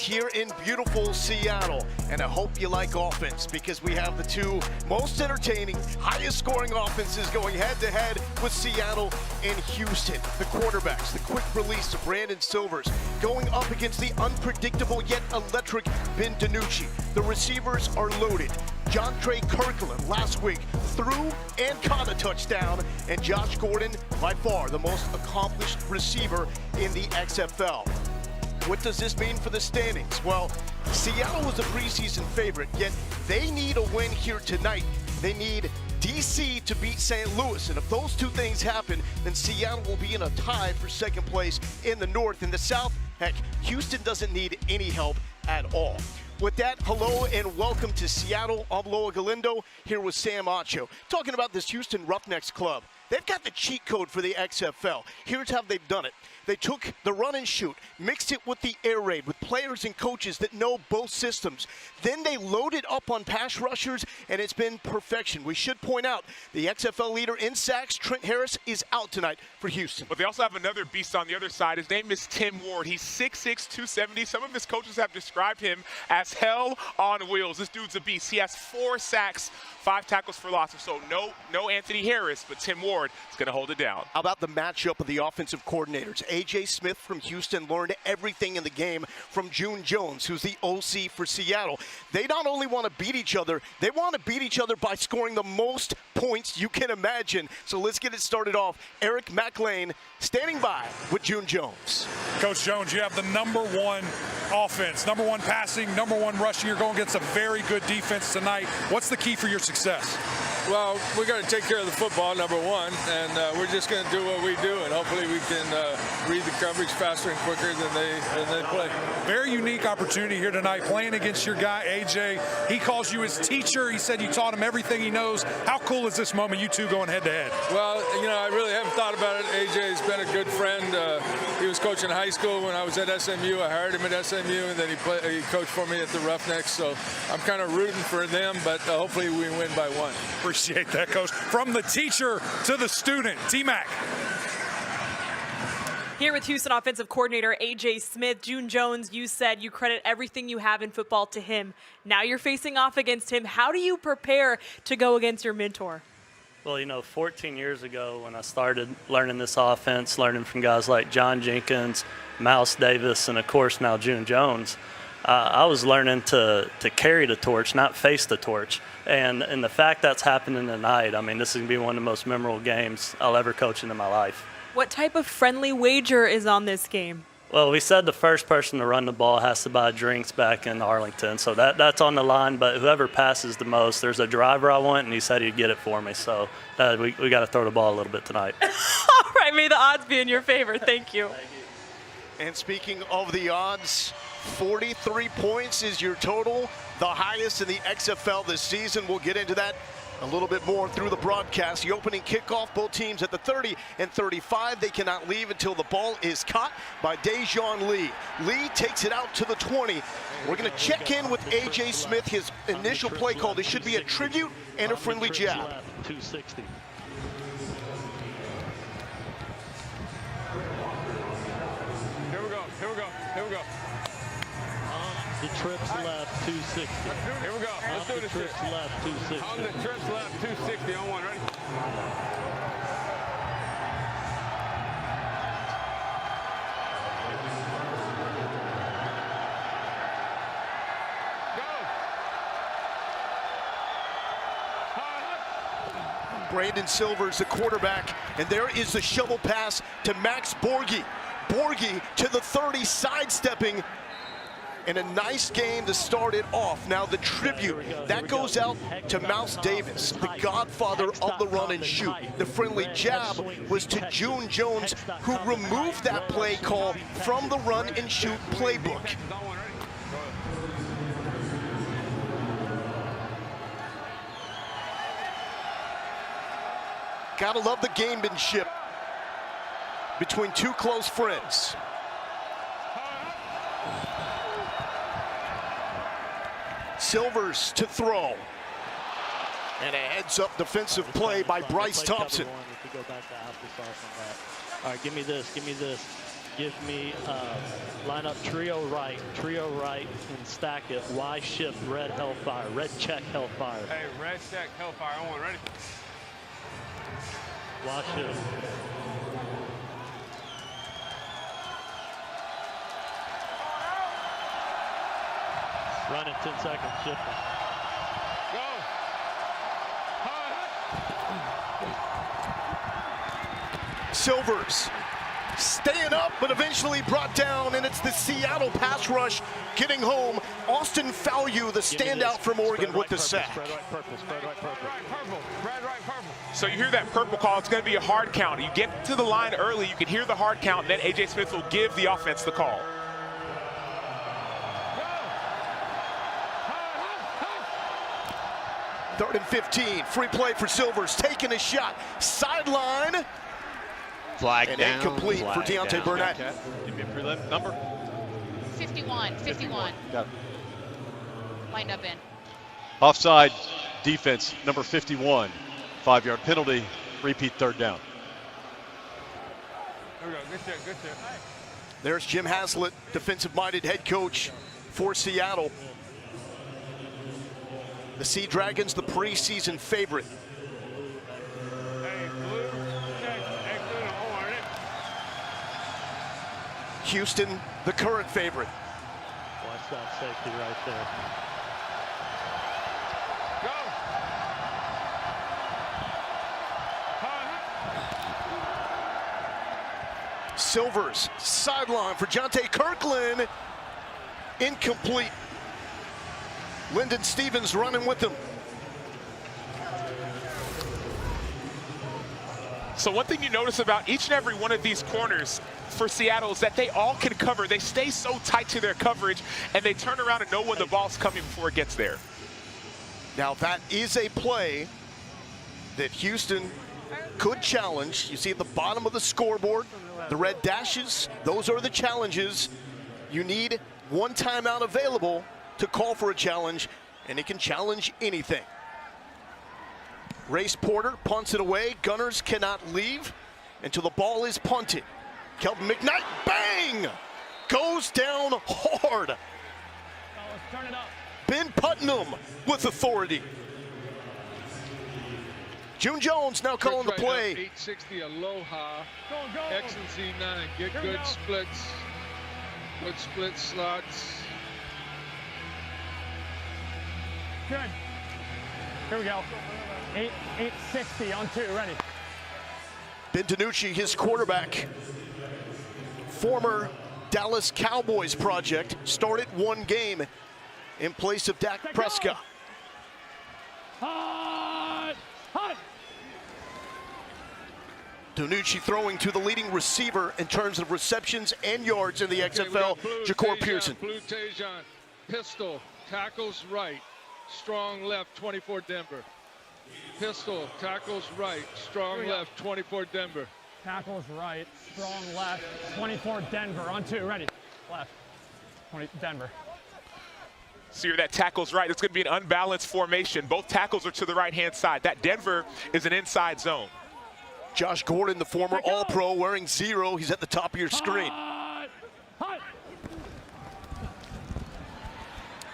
here in beautiful Seattle. And I hope you like offense because we have the two most entertaining, highest scoring offenses going head to head with Seattle and Houston. The quarterbacks, the quick release of Brandon Silvers going up against the unpredictable yet electric Ben DiNucci. The receivers are loaded. John Trey Kirkland last week threw and caught a touchdown, and Josh Gordon, by far the most accomplished receiver in the XFL. What does this mean for the standings? Well, Seattle was a preseason favorite, yet they need a win here tonight. They need DC to beat St. Louis, and if those two things happen, then Seattle will be in a tie for second place in the North. In the South, heck, Houston doesn't need any help at all. With that, hello and welcome to Seattle. I'm Loa Galindo here with Sam Acho, talking about this Houston Roughnecks club. They've got the cheat code for the XFL. Here's how they've done it. They took the run and shoot, mixed it with the air raid, with players and coaches that know both systems. Then they loaded up on pass rushers, and it's been perfection. We should point out the XFL leader in sacks, Trent Harris, is out tonight for Houston. But they also have another beast on the other side. His name is Tim Ward. He's 6'6", 270. Some of his coaches have described him as hell on wheels. This dude's a beast. He has 4 sacks, 5 tackles for loss. So no Anthony Harris, but Tim Ward is going to hold it down. How about the matchup of the offensive coordinators? A.J. Smith from Houston learned everything in the game from June Jones, who's the OC for Seattle. They not only want to beat each other, they want to beat each other by scoring the most points you can imagine. So let's get it started off. Eric McLean standing by with June Jones. Coach Jones, you have the #1 offense, #1 passing, #1 rushing. You're going against a very good defense tonight. What's the key for your success? Well, we got to take care of the football, #1, and we're just going to do what we do, and hopefully we can read the coverage faster and quicker than they play. Very unique opportunity here tonight, playing against your guy, AJ. He calls you his teacher. He said you taught him everything he knows. How cool is this moment, you two going head-to-head? Well, you know, I really haven't thought about it. AJ's been a good friend. He was coaching high school when I was at SMU. I hired him at SMU, and then he coached for me at the Roughnecks. So I'm kind of rooting for them, but hopefully we win by 1. Appreciate that, Coach. From the teacher to the student, T-Mac. Here with Houston offensive coordinator A.J. Smith. June Jones, you said you credit everything you have in football to him. Now you're facing off against him. How do you prepare to go against your mentor? Well, you know, 14 years ago when I started learning this offense, learning from guys like John Jenkins, Mouse Davis, and, of course, now June Jones, I was learning to carry the torch, not face the torch. And the fact that's happening tonight, I mean, this is going to be one of the most memorable games I'll ever coach in my life. What type of friendly wager is on this game? Well, we said the first person to run the ball has to buy drinks back in Arlington, so that's on the line. But whoever passes the most, there's a driver I want, and he said he'd get it for me. So we got to throw the ball a little bit tonight. All right, may the odds be in your favor. Thank you. Thank you. And speaking of the odds, 43 points is your total, the highest in the XFL this season. We'll get into that a little bit more through the broadcast. The opening kickoff, both teams at the 30 and 35. They cannot leave until the ball is caught by Dejon Lee. Lee takes it out to the 20. We're going to check in with A.J. Smith, his initial play call. This should be a tribute and a friendly jab. 260. Here we go. The trips left 260. Here we go. Let's do The this. trips left 260. On the trips left 260 on 1. Ready? Brandon Silvers, the quarterback, and there is the shovel pass to Max Borghi. Borghi to the 30, sidestepping, and a nice game to start it off. Now the tribute, that goes out to Mouse Davis, the godfather of the run and shoot. The friendly jab was to June Jones, who removed that play call from the run and shoot playbook. Gotta love the gamemanship between two close friends. Silvers to throw. And a heads-up defensive play by Bryce Thompson. All right, give me this. Give me line up trio right, and stack it. Y shift, red Hellfire, red check Hellfire. Hey, red check Hellfire on, ready? Y shift. Run it 10 seconds, shifting. Go. Silvers staying up, but eventually brought down, and it's the Seattle pass rush getting home. Austin Fallu, the standout from Oregon, with the sack. Spread right purple, spread right purple. Red, right, purple. So you hear that purple call, it's going to be a hard count. You get to the line early, you can hear the hard count, then A.J. Smith will give the offense the call. Third and 15, free play for Silvers, taking a shot, sideline, Flag and down. incomplete Flag for Deontay down. Burnett. Give me a prelim number. 51. Got it. Lined up in. Offside defense, number 51. 5-yard penalty, repeat third down. Here we go, good check, good check. There's Jim Haslett, defensive-minded head coach for Seattle. The Sea Dragons, the preseason favorite. Hey, blue, check, excellent, orange. Houston, the current favorite. Watch that safety right there. Go. Silvers, sideline for Jonte Kirkland. Incomplete. Lyndon Stevens running with them. So one thing you notice about each and every one of these corners for Seattle is that they all can cover. They stay so tight to their coverage, and they turn around and know when the ball's coming before it gets there. Now that is a play that Houston could challenge. You see at the bottom of the scoreboard, the red dashes, those are the challenges. You need one timeout available to call for a challenge, and it can challenge anything. Race Porter punts it away. Gunners cannot leave until the ball is punted. Kelvin McKnight, bang! Goes down hard. Turn it up. Ben Putnam with authority. June Jones now calling the play. 860 Aloha. Go, go. X and Z9. Get Here we good go. splits. Good split slots. Good. Here we go. 860 on 2, ready. Ben DiNucci, his quarterback, former Dallas Cowboys project, started one game in place of Dak Prescott. Hot! Hot! DiNucci throwing to the leading receiver in terms of receptions and yards in the XFL, Ja'Cour Pearson. Blue Tejon. Pistol. Tackles right. Strong left. 24 Denver. Pistol. Tackles right. Strong left. 24 Denver. Tackles right, strong left, 24 Denver on 2, ready. Left, 20 Denver. So you're that tackle's right. It's going to be an unbalanced formation. Both tackles are to the right-hand side. That Denver is an inside zone. Josh Gordon, the former All-Pro, wearing 0. He's at the top of your screen. Hot! Hot!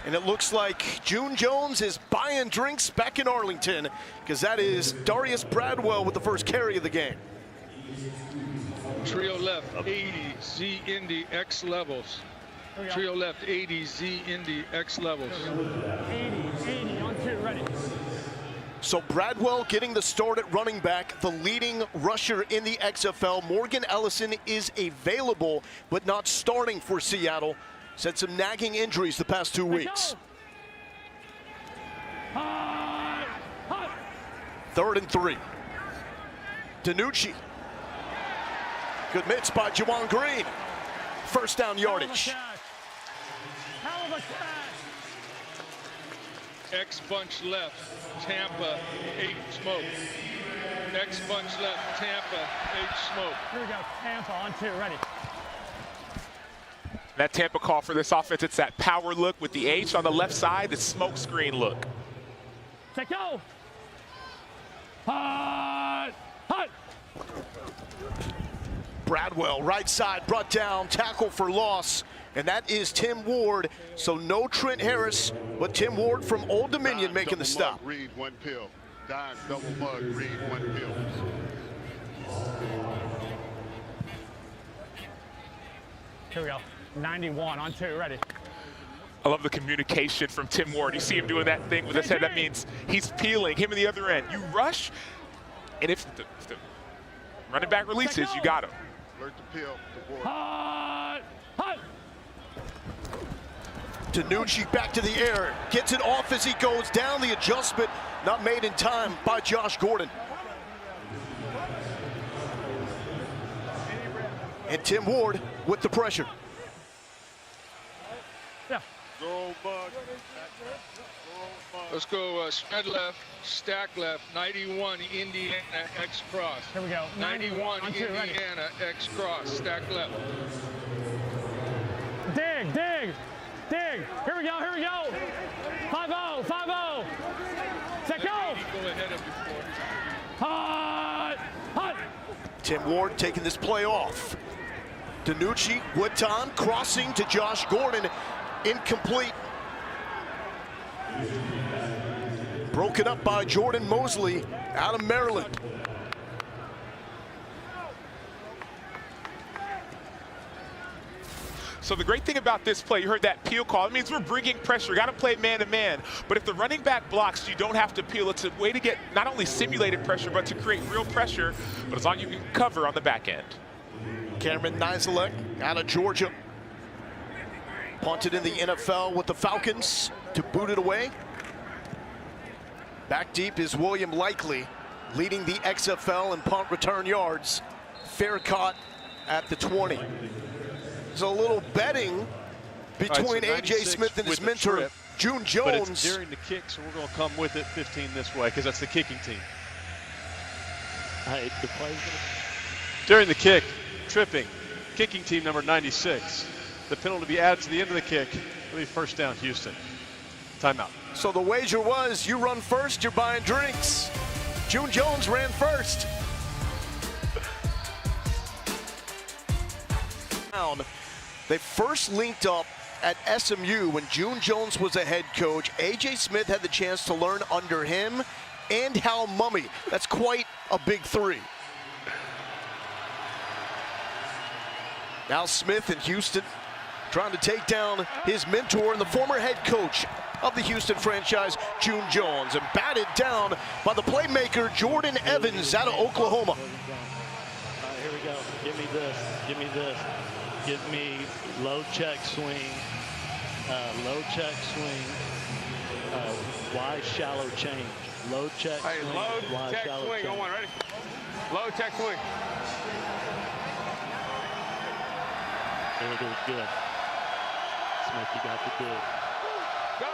And it looks like June Jones is buying drinks back in Arlington, because that is Darius Bradwell with the first carry of the game. Trio left. 80 Z Indy X levels. Trio left. 80 Z Indy X levels. 80 on 2, ready. So Bradwell getting the start at running back, the leading rusher in the XFL. Morgan Ellison is available, but not starting for Seattle. He's had some nagging injuries the past 2 weeks. Hot! Hot! 3rd and 3. DiNucci. Good mid spot, Juwan Green. First down yardage. Hell of a catch! X bunch left. Tampa 8 smoke. X bunch left. Tampa 8 smoke. Here we go, Tampa on 2, ready. That Tampa call for this offense, it's that power look with the H on the left side, the smoke screen look. Take go! Hot! Hot! Bradwell, right side, brought down, tackle for loss, and that is Tim Ward. So no Trent Harris, but Tim Ward from Old Dominion making the stop. Read one pill. Dive double mug, read one pill. Here we go. 91 on 2, ready. I love the communication from Tim Ward. You see him doing that thing with his head. That means he's peeling, him in the other end. You rush, and if the running back releases, you got him. Alert the pill. Hot! Hot! Danucci back to the air, gets it off as he goes down. The adjustment not made in time by Josh Gordon. And Tim Ward with the pressure. Yeah. Go bug. Let's go spread left, stack left, 91 Indiana X cross. Here we go. 91 on 2, ready. Indiana X cross, stack left. Dig, dig, dig. Here we go, here we go. 5-0, 5-0. Set go. Go ahead of you. Hot! Hot! Tim Ward taking this play off. Danucci, Woodton crossing to Josh Gordon, incomplete. Broken up by Jordan Mosley out of Maryland. So the great thing about this play, you heard that peel call. It means we're bringing pressure. Got to play man-to-man. But if the running back blocks, you don't have to peel. It's a way to get not only simulated pressure, but to create real pressure. But as long as you can cover on the back end. Cameron Nizelek out of Georgia. Punted in the NFL with the Falcons to boot it away. Back deep is William Likely, leading the XFL in punt return yards. Fair caught at the 20. There's a little betting between A.J. Smith and his mentor, June Jones. But it's during the kick, so we're going to come with it 15 this way because that's the kicking team. Hey, the play's During the kick, tripping, kicking team number 96. The penalty to be added to the end of the kick. It'll be first down, Houston. Timeout. So the wager was, you run first, you're buying drinks. June Jones ran first. They first linked up at SMU when June Jones was a head coach. A.J. Smith had the chance to learn under him and Hal Mummy. That's quite a big three. Now Smith in Houston trying to take down his mentor and the former head coach of the Houston franchise, June Jones, and batted down by the playmaker Jordan Evans out of Oklahoma. Here we go. Give me this. Give me this. Give me low check swing. Low check swing. Wide shallow change. Low check swing. Low wide check shallow swing. change. Go on, ready? Low check swing. There it is. Good. Smith, you got the dig. Go.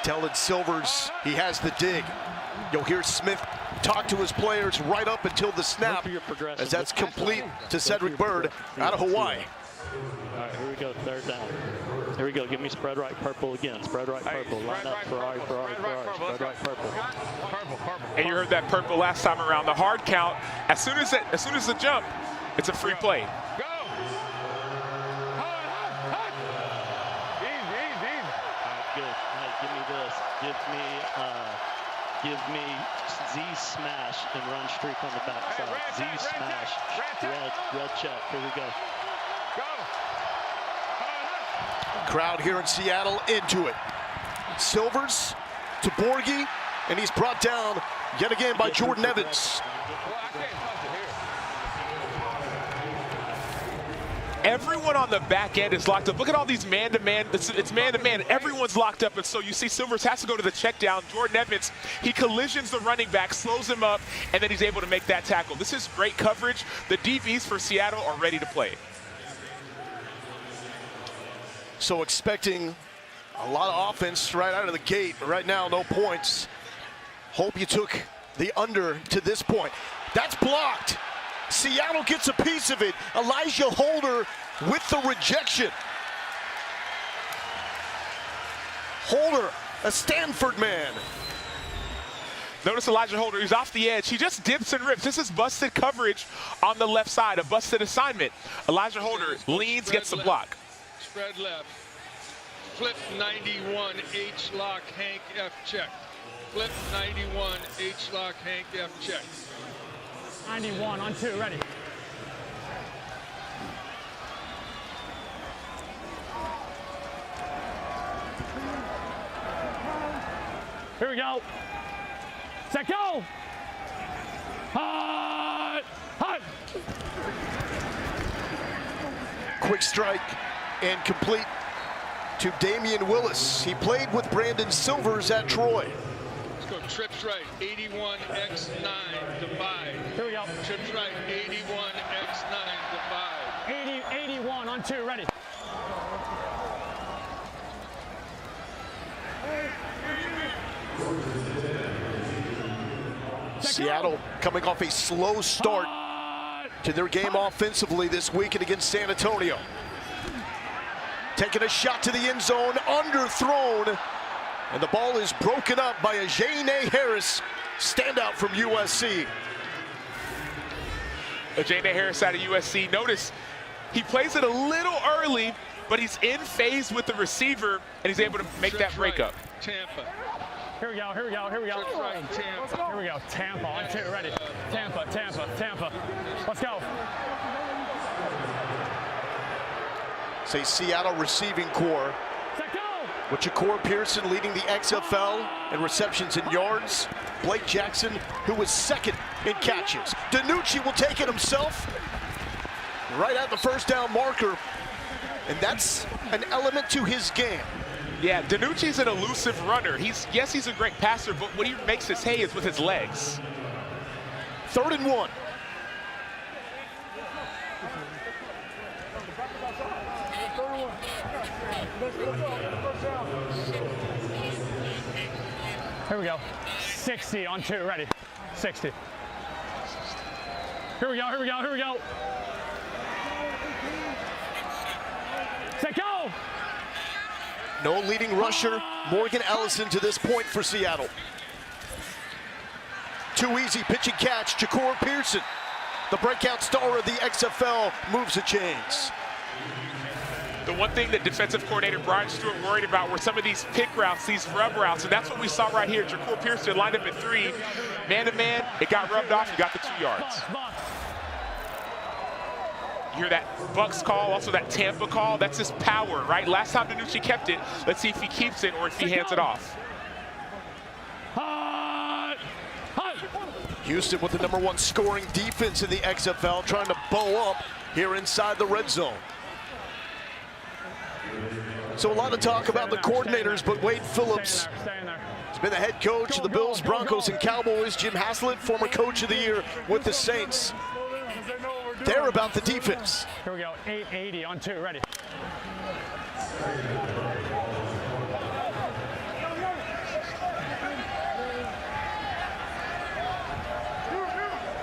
Telling Silvers he has the dig. You'll hear Smith talk to his players right up until the snap, as that's complete to Cedric Bird out of Hawaii. All right, here we go, third down. Here we go, give me spread right purple again. Spread right purple, line up, Ferrari, Ferrari, Ferrari, spread right purple. And you heard that purple last time around. The hard count, as soon as the jump, it's a free play. Go. Good. All right, give me this. Give me Z smash and run streak on the backside. Z smash. Red check. Here we go. Crowd here in Seattle into it. Silvers to Borghi, and he's brought down yet again by Jordan Evans. Everyone on the back end is locked up. Look at all these man-to-man. It's man-to-man. Everyone's locked up, and so you see Silvers has to go to the check down. Jordan Evans, he collisions the running back, slows him up, and then he's able to make that tackle. This is great coverage. The DBs for Seattle are ready to play. So expecting a lot of offense right out of the gate. Right now, no points. Hope you took the under to this point. That's blocked. Seattle gets a piece of it. Elijah Holder with the rejection. Holder, a Stanford man. Notice Elijah Holder, he's off the edge. He just dips and rips. This is busted coverage on the left side, a busted assignment. Elijah Holder leans, gets the block. Spread left. Flip 91, H-lock, Hank, F check. Flip 91, H-lock, Hank, F check. 91 on 2, ready. Here we go. Set, go! Hut! Hut! Quick strike and complete to Damian Willis. He played with Brandon Silvers at Troy. Let's go trips right, 81, X9, divide. Here we go. Trips right, 81, X9, divide. 81 on 2, ready. Seattle coming off a slow start to their game offensively this weekend against San Antonio. Taking a shot to the end zone, underthrown, and the ball is broken up by a Ajane Harris, standout from USC. Ajane Harris out of USC. Notice he plays it a little early, but he's in phase with the receiver, and he's able to make that breakup. Right, Tampa. Here we go, here we go, here we go. Trips right, Tampa. Here we go, Tampa on 2, ready. Tampa, Tampa, Tampa. Let's go. Say Seattle receiving core, Set, go! with Jacour Pearson leading the XFL in receptions and yards. Blake Jackson, who was second in catches. DiNucci will take it himself, right at the first down marker, and that's an element to his game. Yeah, DiNucci's an elusive runner. He's a great passer, but what he makes his hay is with his legs. 3rd and 1. Here we go. 60 on 2, ready. 60. Here we go, here we go, here we go. Set, go! No leading rusher, Morgan Ellison to this point for Seattle. Too easy pitch and catch, Jacour Pearson. The breakout star of the XFL moves the chains. The one thing that defensive coordinator Brian Stewart worried about were some of these pick routes, these rub routes, and that's what we saw right here. Jacour Pearson lined up at 3, man-to-man, it got rubbed off, you got the 2 yards. You hear that Bucks call, also that Tampa call, that's his power, right? Last time DiNucci kept it, let's see if he keeps it or if he hands it off. Houston with the #1 scoring defense in the XFL, trying to bow up here inside the red zone. So a lot of talk about the coordinators, but Wade Phillips has been the head coach of the Bills, Broncos, and Cowboys. Jim Haslett, former coach of the year with the Saints. They're about the defense. Here we go, 880 on 2, ready.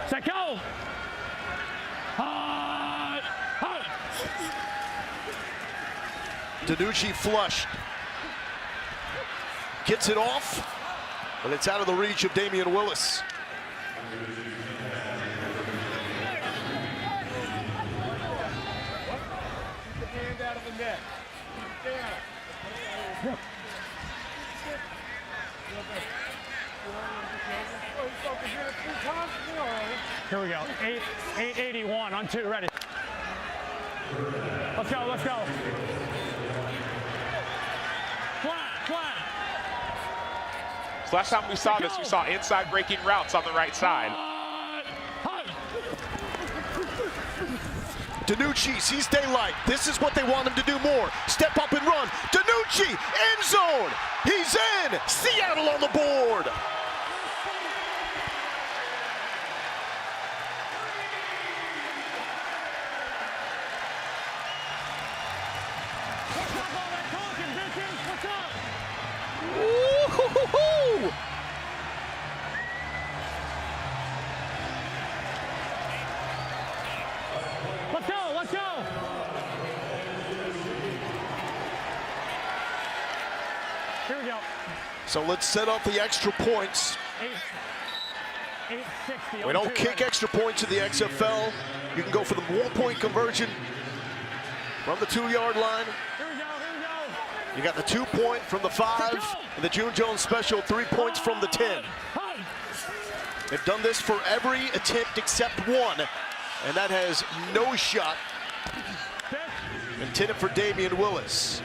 Set, go! DiNucci flushed. Gets it off, but it's out of the reach of Damian Willis. Out of the net. Here we go. 881 on 2, ready. Let's go, let's go. Flat. So last time we saw this, we saw inside breaking routes on the right side. DiNucci sees daylight. This is what they want him to do more. Step up and run. DiNucci, end zone. He's in. Seattle on the board. Ooh-hoo-hoo-hoo. Let's go! Here we go. So let's set up the extra points. 860. We don't kick extra points in the XFL. You can go for the 1-point conversion from the 2-yard line. Here we go. You got the 2-point from the 5, and the June Jones special 3 points from the 10. They've done this for every attempt except one, and that has no shot. Intended for Damian Willis.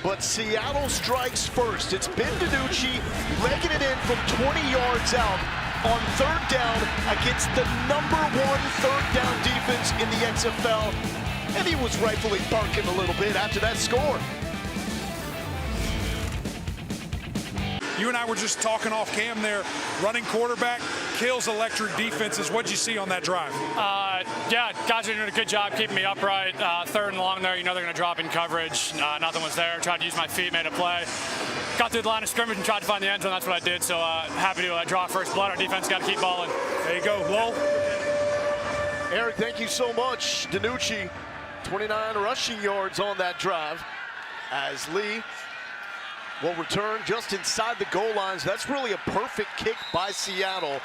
But Seattle strikes first. It's Ben DiNucci legging it in from 20 yards out on 3rd down against the #1 3rd down defense in the XFL. And he was rightfully barking a little bit after that score. You and I were just talking off cam there. Running quarterback kills electric defenses. What'd you see on that drive? Yeah, guys are doing a good job keeping me upright. 3rd and long there, you know they're going to drop in coverage. Nothing was there. Tried to use my feet, made a play. Got through the line of scrimmage and tried to find the end zone. That's what I did. So happy to draw first blood. Our defense got to keep balling. There you go, Lowell. Eric, thank you so much. DiNucci, 29 rushing yards on that drive as Lee will return just inside the goal lines. That's really a perfect kick by Seattle.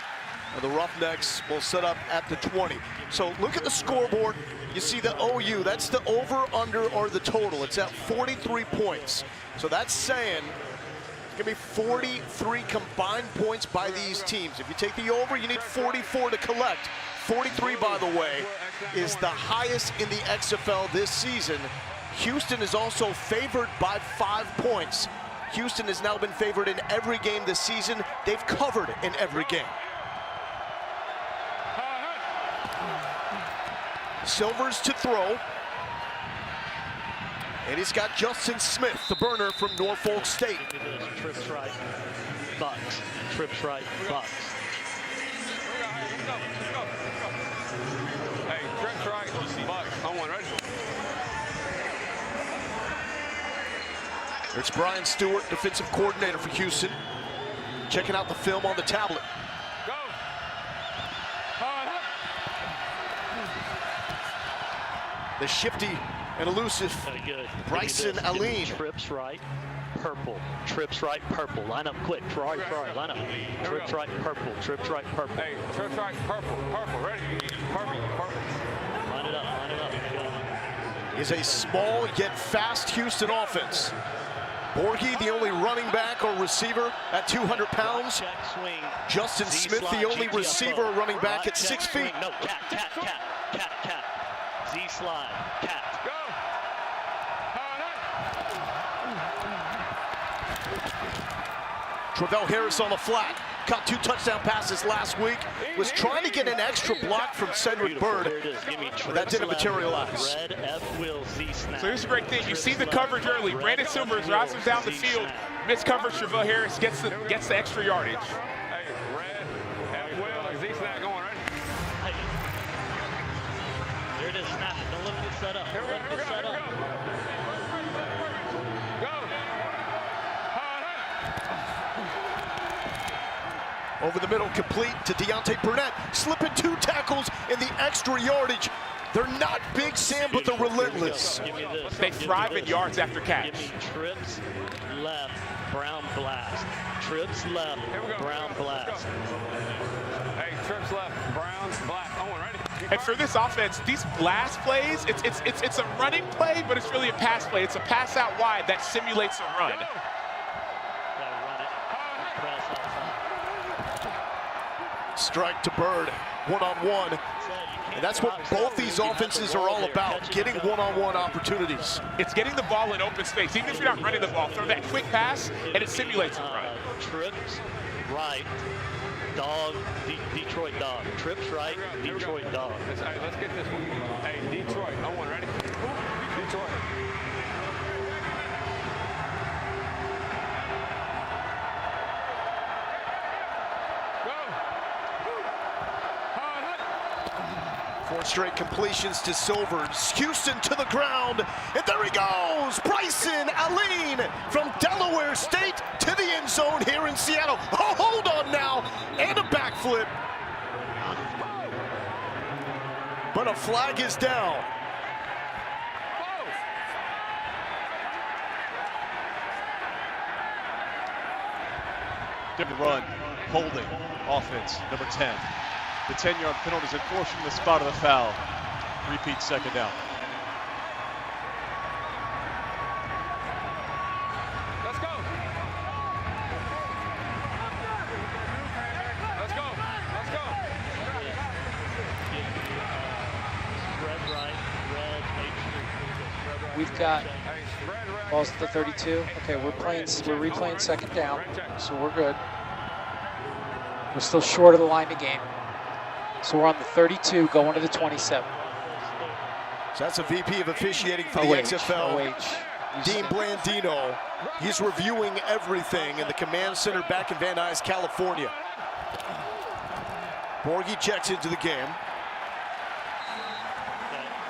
And the Roughnecks will set up at the 20. So look at the scoreboard. You see the OU. That's the over, under, or the total. It's at 43 points. So that's saying it's going to be 43 combined points by these teams. If you take the over, you need 44 to collect. 43, by the way, is the highest in the XFL this season. Houston is also favored by 5 points. Houston has now been favored in every game this season. They've covered in every game. Silvers to throw. And he's got Justin Smith, the burner from Norfolk State. Trips right, Bucks. Trips right, Bucks. Hey, trips right, Bucks. On one, ready? There's Brian Stewart, defensive coordinator for Houston, checking out the film on the tablet. Go. The shifty and elusive Very good. Bryson Aline. Trips right, purple. Trips right, purple. Line up quick. Ferrari, line up. Trips right, purple. Trips right, purple. Hey, trips right, purple. Ready? Purple. Line it up. Is a small yet fast Houston offense. Borghi, the only running back or receiver at 200 pounds. Check swing. Justin Smith, the only receiver or running back at 6 feet. No, cat. Z slide, cat. Go. Travell Harris on the flat. Caught 2 touchdown passes last week. Was trying to get an extra block from Cedric Bird. But that didn't materialize. Red F will Z snap. So here's a great thing. You see the coverage early. Brandon Silvers rises down the field. Missed coverage. Travell Harris gets the extra yardage. Hey, red F will Z snap going, ready? Hey. There it is, snap it. Don't let it get set up. Here we go. Over the middle, complete to Deontay Burnett. Slipping 2 tackles in the extra yardage. They're not big, Sam, but they're relentless. They thrive in yards after catch. Give me trips left, Brown blast. Trips left, Brown blast. Hey, trips left, Brown, black. On one, ready? And for this offense, these blast plays, it's a running play, but it's really a pass play. It's a pass out wide that simulates a run. Strike to Bird, one-on-one. And that's what both these offenses are all about, getting one-on-one opportunities. It's getting the ball in open space. Even if you're not running the ball, throw that quick pass, and it simulates a run. Trips right, dog, Detroit dog. Trips right, Detroit dog. Let's get this one. Hey, Detroit, on one, ready? Detroit. Four straight completions to Silvers. Houston to the ground, and there he goes! Bryson Aline from Delaware State to the end zone here in Seattle. Oh, hold on now, and a backflip. But a flag is down. Different run. holding offense, number 10. The 10-yard penalty is enforced from the spot of the foul. Repeat second down. Let's go. Let's go. Let's go. Spread right, red, H3. We've got balls at the 32. Okay, we're replaying second down, so we're good. We're still short of the line of game. So we're on the 32, going to the 27. So that's a VP of officiating for the XFL, Dean Blandino. He's reviewing everything in the command center back in Van Nuys, California. Borgie checks into the game.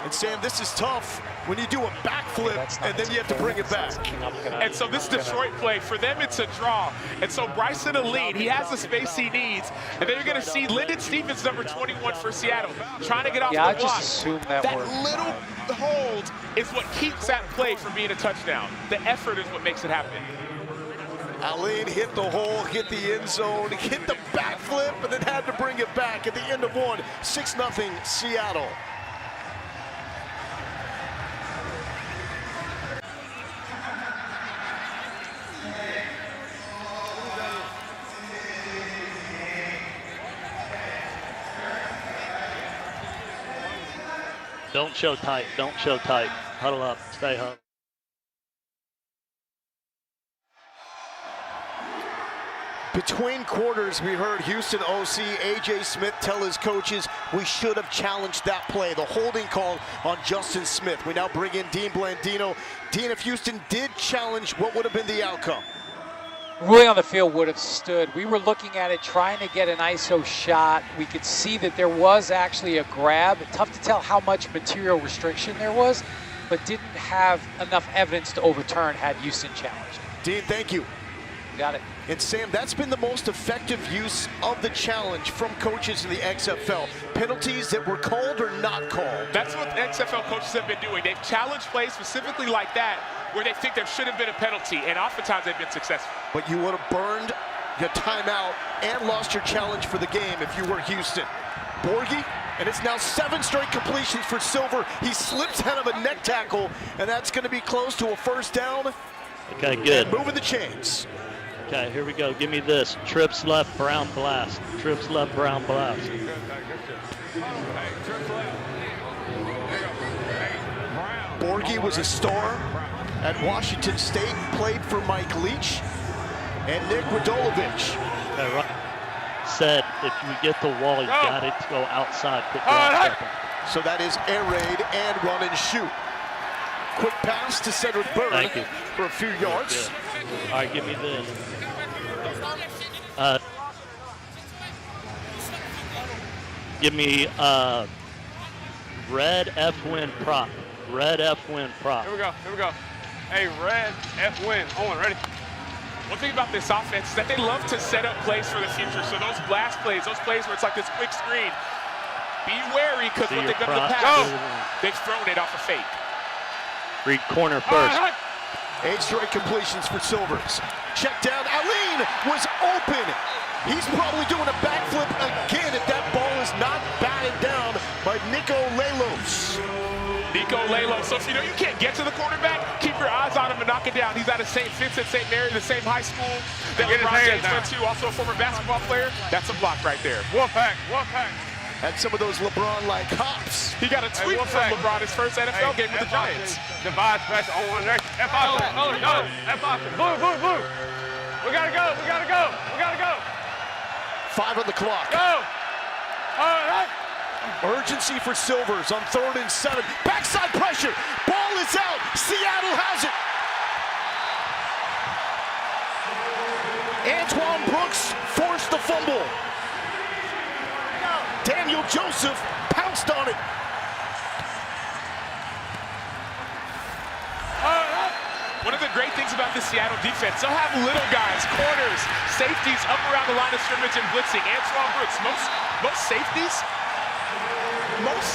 And Sam, this is tough when you do a backflip and then you have to bring it back. And so this Detroit play, for them it's a draw. And so Bryson a lead, he has the space he needs. And then you're gonna see Lyndon Stevens, number 21 for Seattle, trying to get off the block. I just assumed that little hold is what keeps that play from being a touchdown. The effort is what makes it happen. Aline hit the hole, hit the end zone, hit the backflip, and then had to bring it back at the end of one. 6-0 Seattle. Don't show tight. Don't show tight. Huddle up. Stay huddled. Between quarters, we heard Houston OC A.J. Smith tell his coaches we should have challenged that play, the holding call on Justin Smith. We now bring in Dean Blandino. Dean, if Houston did challenge, what would have been the outcome? Ruling on the field would have stood. We were looking at it, trying to get an ISO shot. We could see that there was actually a grab. Tough to tell how much material restriction there was, but didn't have enough evidence to overturn had Houston challenged. Dean, thank you. Got it. And Sam, that's been the most effective use of the challenge from coaches in the XFL. Penalties that were called or not called. That's what the XFL coaches have been doing. They've challenged plays specifically like that, where they think there should have been a penalty, and oftentimes they've been successful. But you would have burned your timeout and lost your challenge for the game if you were Houston. Borgie, and it's now 7 straight completions for Silver. He slips out of a neck tackle, and that's going to be close to a first down. Okay, good. And moving the chains. Okay, here we go. Give me this. Trips left, Brown blast. Trips left, Brown blast. Borgie was a star at Washington State, played for Mike Leach and Nick Radolovich. Okay, said if you get the wall, you got it to go outside. Quick drop step. So that is air raid and run and shoot. Quick pass to Cedric Byrd for a few yards. All right, give me this. Give me red F-win prop. Red F-win prop. Here we go. Here we go. Hey, red F-win. Owen, ready? One thing about this offense is that they love to set up plays for the future. So those blast plays, those plays where it's like this quick screen, be wary because what they've done in the past, they've thrown it off a fake. Read corner first. 8 straight completions for Silvers. Check down. Aline was open. He's probably doing a backflip again if that ball is not batted down by Nico Lelos. Nico Lelos. So if you know you can't get to the quarterback, keep your eyes on him and knock it down. He's out of St. Vincent, St. Mary, the same high school that LeBron James went to, also a former basketball player. That's a block right there. Wolfpack, Wolfpack. Had some of those LeBron-like hops. He got a tweet from LeBron, his first NFL game with the Giants. Divide special on one there. F option. Go. F option. Blue. We gotta go. We gotta go. 5 on the clock. Go. All right. Urgency for Silvers on 3rd and 7. Backside pressure. Ball is out. Seattle has it. Antoine Brooks forced the fumble. Daniel Joseph pounced on it. One of the great things about the Seattle defense, they'll have little guys, corners, safeties up around the line of scrimmage and blitzing. Antoine Brooks, most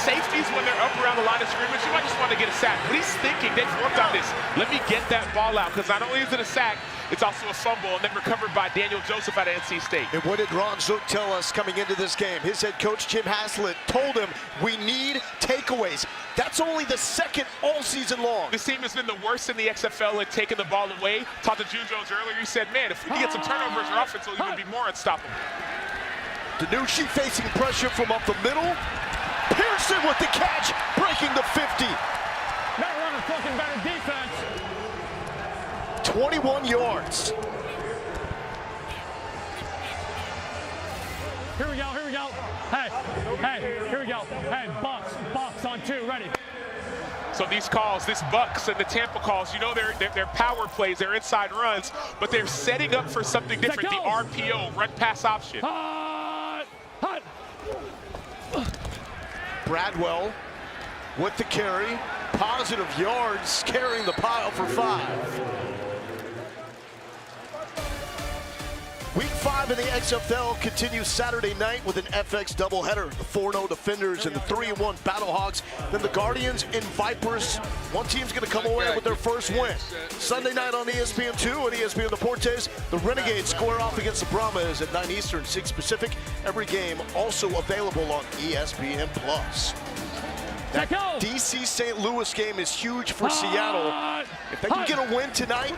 safeties when they're up around the line of scrimmage, you might just want to get a sack. But he's thinking, they've worked on this. Let me get that ball out, because not only is it a sack, It's also a fumble and then recovered by Daniel Joseph at NC State. And what did Ron Zook tell us coming into this game? His head coach, Jim Haslett, told him we need takeaways. That's only the second all season long. This team has been the worst in the XFL at taking the ball away. Talked to June Jones earlier. He said, man, if we can get some turnovers, our offense will even be more unstoppable. Danucci facing pressure from up the middle. Pearson with the catch, breaking the 50. Better run a fucking better defense. 21 yards. Here we go, here we go. Hey, here we go. Hey, Bucks on 2, ready. So these calls, this Bucks and the Tampa calls, you know they're power plays, they're inside runs, but they're setting up for something different, the RPO, run pass option. Bradwell with the carry, positive yards, carrying the pile for 5. Week 5 in the XFL continues Saturday night with an FX doubleheader. The 4-0 Defenders and the 3-1 Battlehawks. Then the Guardians and Vipers. One team's going to come away with their first win. Sunday night on ESPN2 and ESPN Deportes, the Renegades square off against the Brahmas at 9 Eastern, 6 Pacific. Every game also available on ESPN+. That DC St. Louis game is huge for Seattle. If they can get a win tonight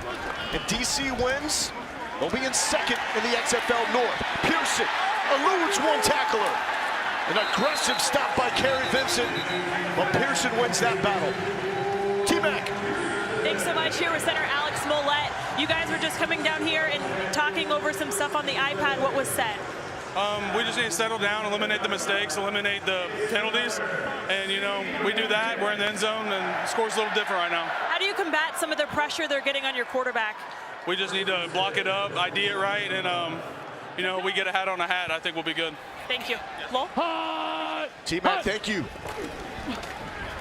and DC wins, they'll be in second in the XFL North. Pearson eludes one tackler. An aggressive stop by Kerry Vincent, but Pearson wins that battle. T-Mac. Thanks so much. Here with center Alex Mollett. You guys were just coming down here and talking over some stuff on the iPad. What was said? We just need to settle down, eliminate the mistakes, eliminate the penalties. And, you know, we do that. We're in the end zone, and the score's a little different right now. How do you combat some of the pressure they're getting on your quarterback? We just need to block it up, ID it right, and, you know, we get a hat on a hat. I think we'll be good. Thank you. Lowell? T-Mac, thank you.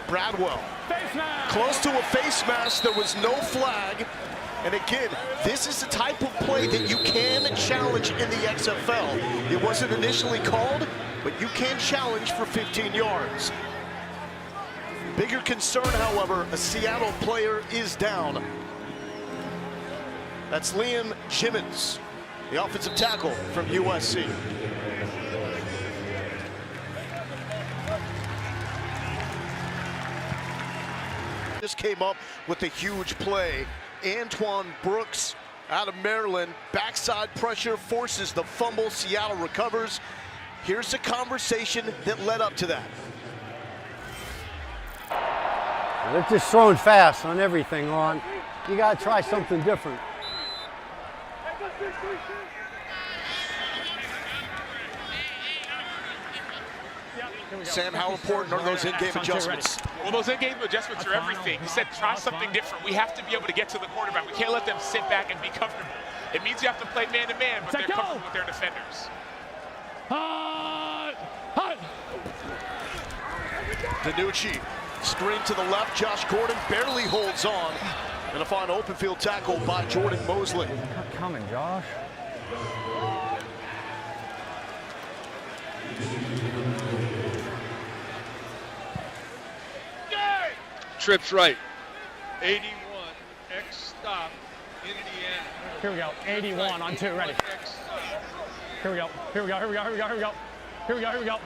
Bradwell. Close to a face mask. There was no flag. And again, this is the type of play that you can challenge in the XFL. It wasn't initially called, but you can challenge for 15 yards. Bigger concern, however, a Seattle player is down. That's Liam Jimmins, the offensive tackle from USC. Just came up with a huge play. Antoine Brooks out of Maryland, backside pressure forces the fumble. Seattle recovers. Here's the conversation that led up to that. They're just throwing fast on everything, Ron. You got to try something different. Sam, how important are those in-game adjustments? Well, those in-game adjustments are everything. He said try something different. We have to be able to get to the quarterback. We can't let them sit back and be comfortable. It means you have to play man-to-man, but they're comfortable with their defenders. Danucci, screen to the left. Josh Gordon barely holds on. And a fine open field tackle by Jordan Mosley. Not coming, Josh. Trips right. 81, X stop, Indiana. Here we go, 81 on 2, ready. Here we go, here we go, here we go, here we go, here we go. Here we go, here we go.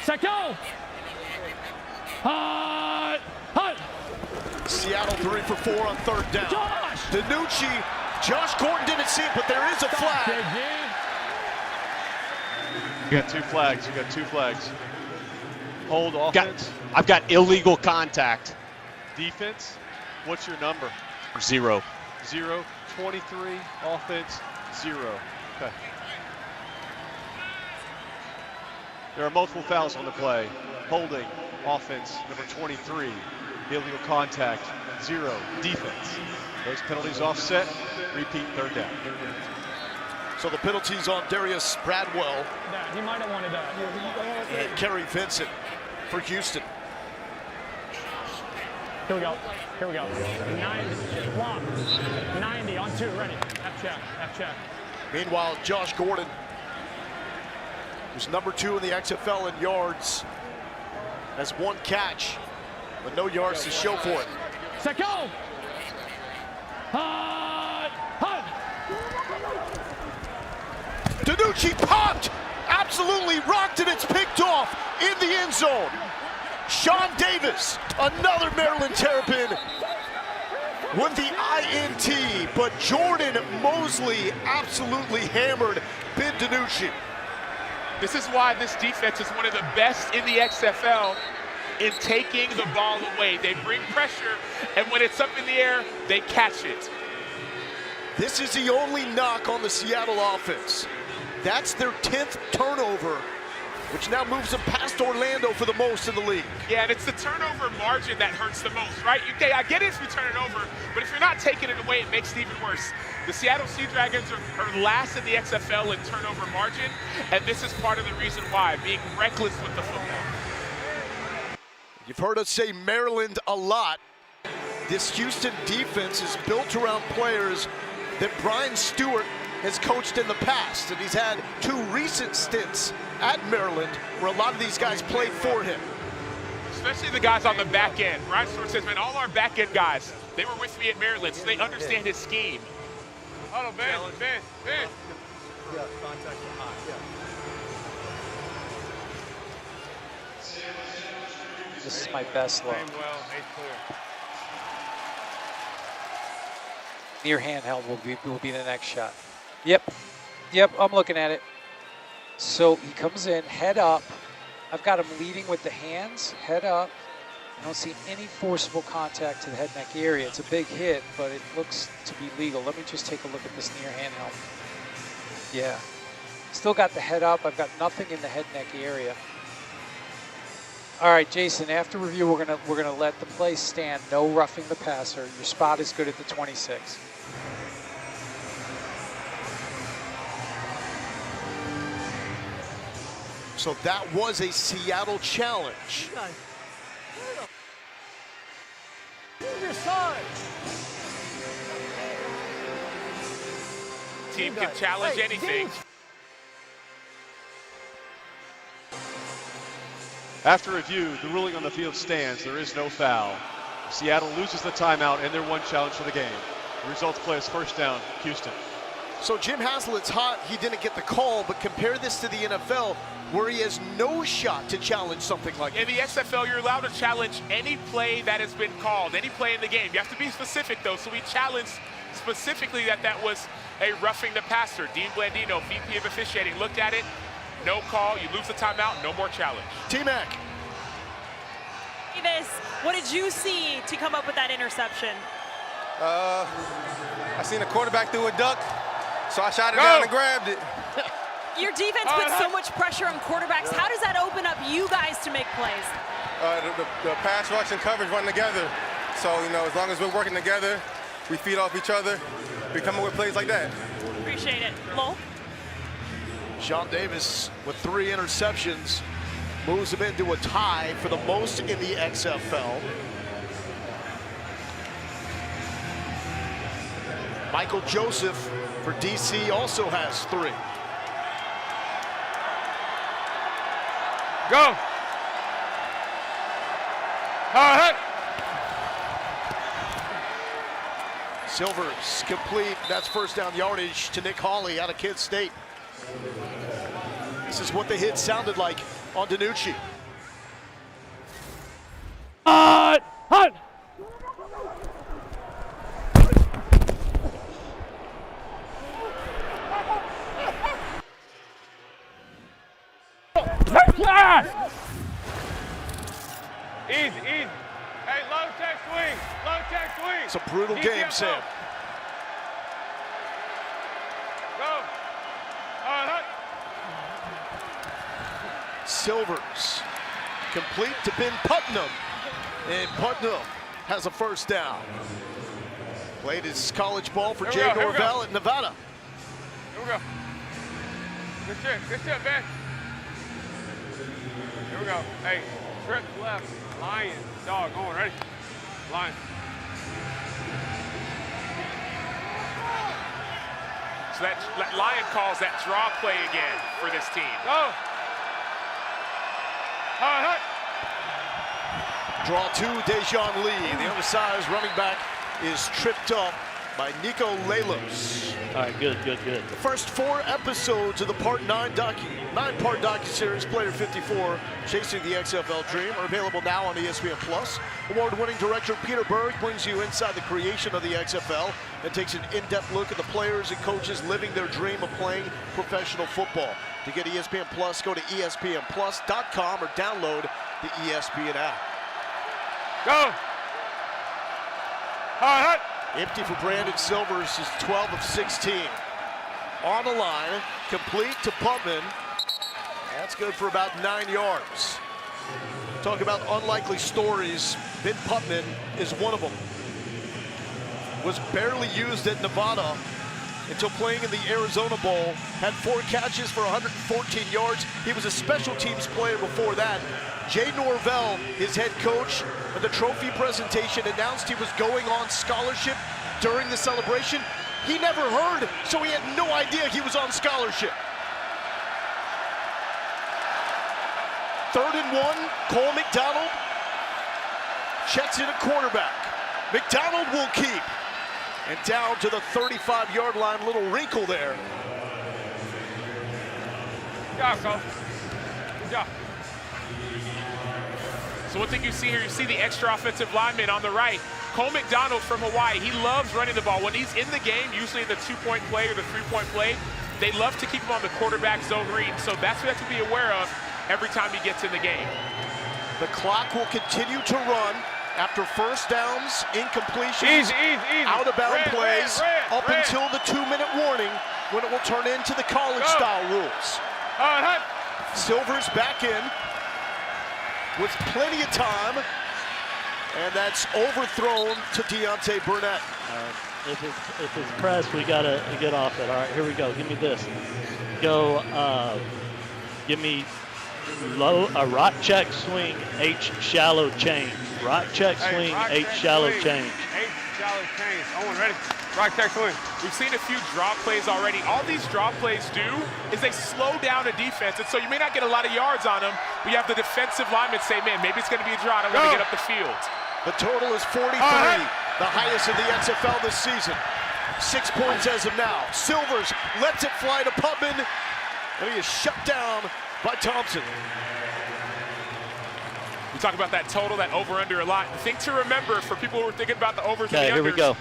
Set go! Seattle 3 for 4 on third down. Danucci, Josh Gordon didn't see it, but there is a flag. You got 2 flags. You got 2 flags. Hold offense. I've got illegal contact. Defense. What's your number? 0. 0. 23. Offense. 0. Okay. There are multiple fouls on the play. Holding. Offense. Number 23. Illegal contact. 0. Defense. Those penalties offset. Repeat third down. So the penalties on Darius Bradwell. He might have wanted that. And Kerry Vincent for Houston. Here we go. Here we go. 90. Block. 90 on 2. Ready. F check. F check. Meanwhile, Josh Gordon, who's number 2 in the XFL in yards, has 1 catch. but no yards to show for it. Set, go! Hut! DiNucci popped, absolutely rocked, and it's picked off in the end zone. Sean Davis, another Maryland Terrapin with the INT, but Jordan Mosley absolutely hammered Ben DiNucci. This is why this defense is one of the best in the XFL in taking the ball away. They bring pressure, and when it's up in the air, they catch it. This is the only knock on the Seattle offense. That's their 10th turnover, which now moves them past Orlando for the most in the league. Yeah, and it's the turnover margin that hurts the most, right? Okay, I get it if you turn it over, but if you're not taking it away, it makes it even worse. The Seattle Sea Dragons are last in the XFL in turnover margin, and this is part of the reason why, being reckless with the football. You've heard us say Maryland a lot. This Houston defense is built around players that Brian Stewart has coached in the past, and he's had 2 recent stints at Maryland where a lot of these guys played for him. Especially the guys on the back end. Brian Stewart says, man, all our back end guys, they were with me at Maryland, so they understand his scheme. Hold on, Ben. Yeah, contact high. This is my best look. Near handheld will be the next shot. Yep, I'm looking at it. So he comes in, head up. I've got him leading with the hands, head up. I don't see any forcible contact to the head neck area. It's a big hit, but it looks to be legal. Let me just take a look at this near handheld. Yeah, still got the head up. I've got nothing in the head neck area. All right, Jason, after review, we're gonna let the play stand. No roughing the passer. Your spot is good at the 26. So that was a Seattle challenge. Team can challenge anything. After review, the ruling on the field stands. There is no foul. Seattle loses the timeout and their 1 challenge for the game. The results play as first down, Houston. So Jim Haslett's hot. He didn't get the call, but compare this to the NFL where he has no shot to challenge something like that. In the XFL, you're allowed to challenge any play that has been called, any play in the game. You have to be specific, though, so we challenged specifically that was a roughing the passer. Dean Blandino, VP of officiating, looked at it. No call, you lose the timeout, no more challenge. T-Mac. Davis, what did you see to come up with that interception? I seen a quarterback through a duck, so I shot it down and grabbed it. Your defense puts so much pressure on quarterbacks. How does that open up you guys to make plays? The pass rush and coverage run together. So, as long as we're working together, we feed off each other, we come up with plays like that. Appreciate it. Lowell? Sean Davis with 3 interceptions moves him into a tie for the most in the XFL. Michael Joseph for DC also has 3. Go. Silvers complete. That's first down yardage to Nick Hawley out of Kent State. This is what the hit sounded like on DiNucci. Hut! Easy. Hey, low check swing. It's a brutal game, Sam. Go. Silvers complete to Ben Putnam, and Putnam has a first down. Played his college ball for Jay Norvell at Nevada. Here we go. Good shit, Ben. Here we go. Hey, trip left, lion, dog, on, ready? Lion. So that Lion calls that draw play again for this team. Go. Draw two, Dejon Lee. The undersized running back is tripped up by Nico Lalos. All right, good. The first 4 episodes of the nine-part docuseries Player 54, Chasing the XFL Dream, are available now on ESPN+. Award-winning director Peter Berg brings you inside the creation of the XFL and takes an in-depth look at the players and coaches living their dream of playing professional football. To get ESPN+, go to espnplus.com or download the ESPN app. Go! All right. Empty for Brandon Silvers, is 12 of 16. On the line, complete to Putman. That's good for about 9 yards. Talk about unlikely stories. Ben Putman is one of them. Was barely used at Nevada until playing in the Arizona Bowl. Had 4 catches for 114 yards. He was a special teams player before that. Jay Norvell, his head coach, at the trophy presentation announced he was going on scholarship during the celebration. He never heard, so he had no idea he was on scholarship. 3rd and 1, Cole McDonald checks in a quarterback. McDonald will keep. And down to the 35-yard line, little wrinkle there. Good job, Cole. Good job. So one thing you see here, you see the extra offensive lineman on the right. Cole McDonald from Hawaii, he loves running the ball. When he's in the game, usually in the 2-point play or the 3-point play, they love to keep him on the quarterback zone read. So that's what you have to be aware of every time he gets in the game. The clock will continue to run after first downs, incompletions, out-of-bound plays, up until the 2-minute warning when it will turn into the college-style rules. Silver's back in with plenty of time, and that's overthrown to Deontay Burnett. If it's pressed, we got to get off it. All right, here we go. Give me this. Go, give me a rock check swing, H shallow change. Rock check swing, H shallow change. H shallow change. Owen, ready? Rock check swing. We've seen a few draw plays already. All these draw plays do is they slow down a defense, and so you may not get a lot of yards on them, but you have the defensive linemen say, man, maybe it's going to be a draw. I don't want to get up the field. The total is 43, the highest in the XFL this season. 6 points as of now. Silvers lets it fly to Putman, and he is shut down by Thompson. We talk about that total, that over-under a lot. The thing to remember for people who are thinking about the overs and the unders. Here we go.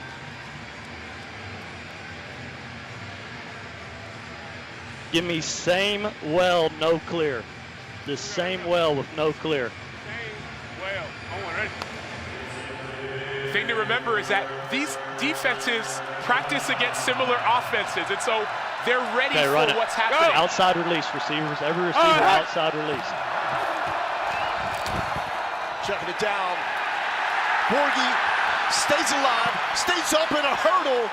Give me same well, no clear. The same well with no clear. Same well. Owen, ready? The thing to remember is that these defenses practice against similar offenses, and so they're ready for what's happening. Go. Outside release, receivers. Every receiver outside release. Checking it down. Borgie stays alive, stays up in a hurdle.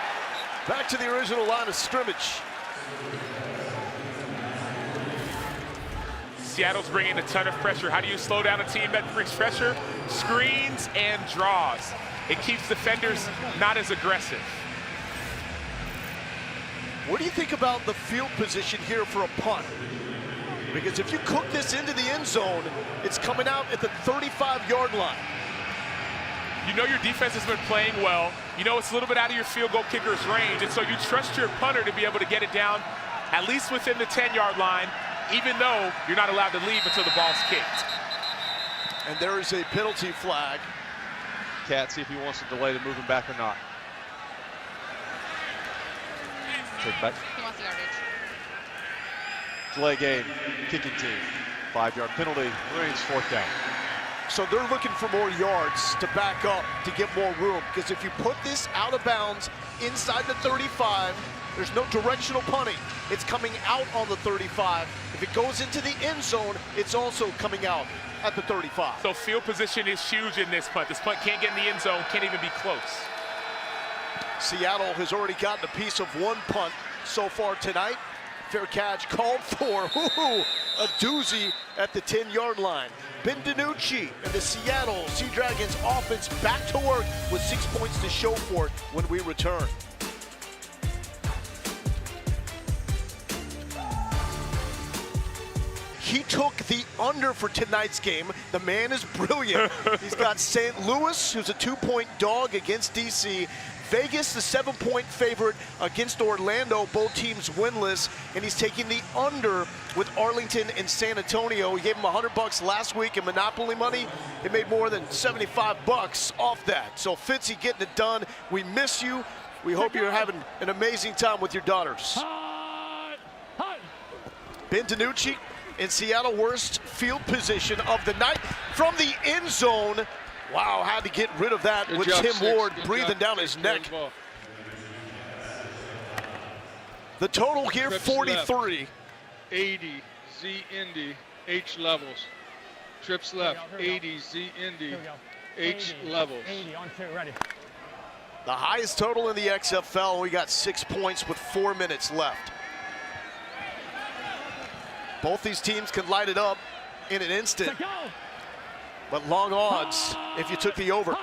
Back to the original line of scrimmage. Seattle's bringing a ton of pressure. How do you slow down a team that brings pressure? Screens and draws. It keeps defenders not as aggressive. What do you think about the field position here for a punt? Because if you cook this into the end zone, it's coming out at the 35-yard line. You know your defense has been playing well. You know it's a little bit out of your field goal kicker's range, and so you trust your punter to be able to get it down at least within the 10-yard line, even though you're not allowed to leave until the ball's kicked. And there is a penalty flag. Cat, see if he wants to delay the moving back or not. Take back. He wants the yardage. Delay game, kicking team. 5-yard penalty, remains 4th down. So they're looking for more yards to back up to get more room, because if you put this out of bounds inside the 35, there's no directional punting. It's coming out on the 35. If it goes into the end zone, it's also coming out at the 35. So field position is huge in this punt. This punt can't get in the end zone, can't even be close. Seattle has already gotten a piece of one punt so far tonight. Fair catch called for. A doozy at the 10-yard line. Ben DiNucci and the Seattle Sea Dragons offense back to work with 6 points to show for it when we return. he took the under for tonight's game. The man is brilliant. He's got St. Louis, who's a 2-point dog against DC. Vegas, the 7-point favorite against Orlando, both teams winless, and he's taking the under with Arlington and San Antonio. He gave him $100 last week in Monopoly money. He made more than $75 off that. So Fitzy getting it done. We miss you. We hope you're having an amazing time with your daughters. Ben DiNucci in Seattle, worst field position of the night from the end zone. Wow, had to get rid of that with Tim Ward breathing down his neck. The total here, 43. 80, Z Indy, H levels. Trips left, 80, Z Indy, H levels. 80 on 2, ready. The highest total in the XFL. We got 6 points with 4 minutes left. Both these teams can light it up in an instant. But long odds if you took the over.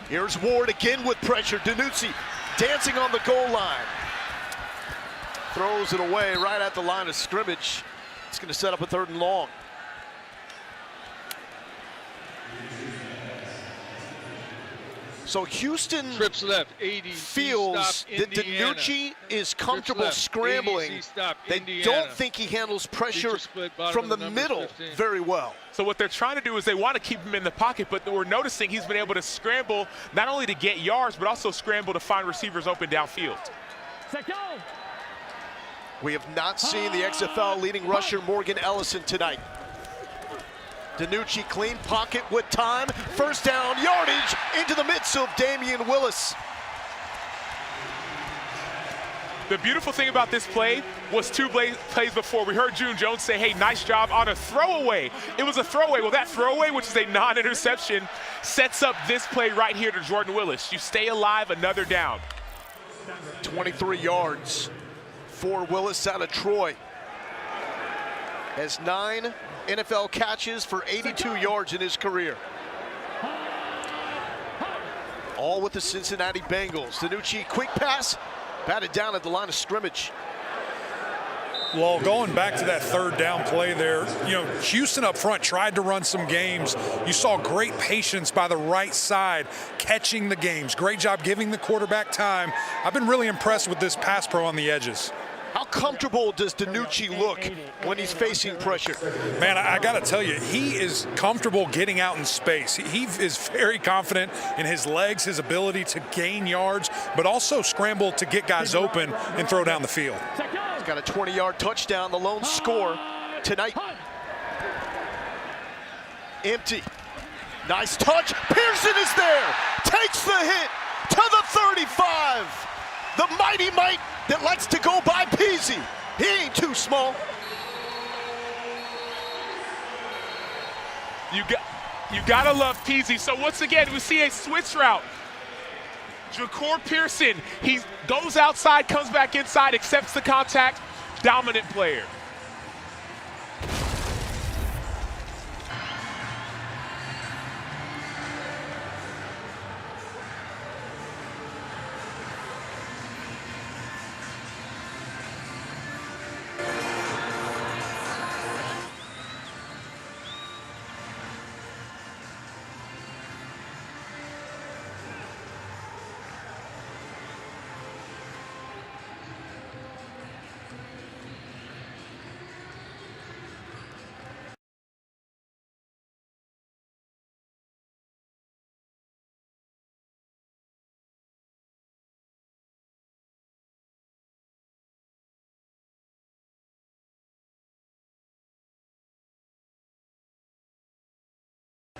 Here's Ward again with pressure. DiNucci dancing on the goal line. Throws it away right at the line of scrimmage. It's going to set up a 3rd and long. So Houston trips left, 80, feels that DiNucci is comfortable scrambling. They don't think he handles pressure from the middle very well. So what they're trying to do is they want to keep him in the pocket, but we're noticing he's been able to scramble not only to get yards, but also scramble to find receivers open downfield. We have not seen the XFL leading rusher Morgan Ellison tonight. DiNucci clean pocket with time. 1st down, yardage into the midst of Damian Willis. The beautiful thing about this play was 2 plays before. We heard June Jones say, hey, nice job on a throwaway. It was a throwaway. Well, that throwaway, which is a non-interception, sets up this play right here to Jordan Willis. You stay alive, another down. 23 yards for Willis out of Troy. Has 9 NFL catches for 82 yards in his career. All with the Cincinnati Bengals. DiNucci, quick pass, batted down at the line of scrimmage. Well, going back to that 3rd down play there, Houston up front tried to run some games. You saw great patience by the right side, catching the games. Great job giving the quarterback time. I've been really impressed with this pass pro on the edges. How comfortable does DiNucci look when he's facing pressure? Man, I got to tell you, he is comfortable getting out in space. He is very confident in his legs, his ability to gain yards, but also scramble to get guys open and throw down the field. He's got a 20-yard touchdown, the lone score tonight. Empty. Nice touch. Pearson is there. Takes the hit to the 35. The mighty might that likes to go by Peasy. He ain't too small. You gotta love Peasy. So once again, we see a switch route. Ja'Cour Pearson, he goes outside, comes back inside, accepts the contact, dominant player.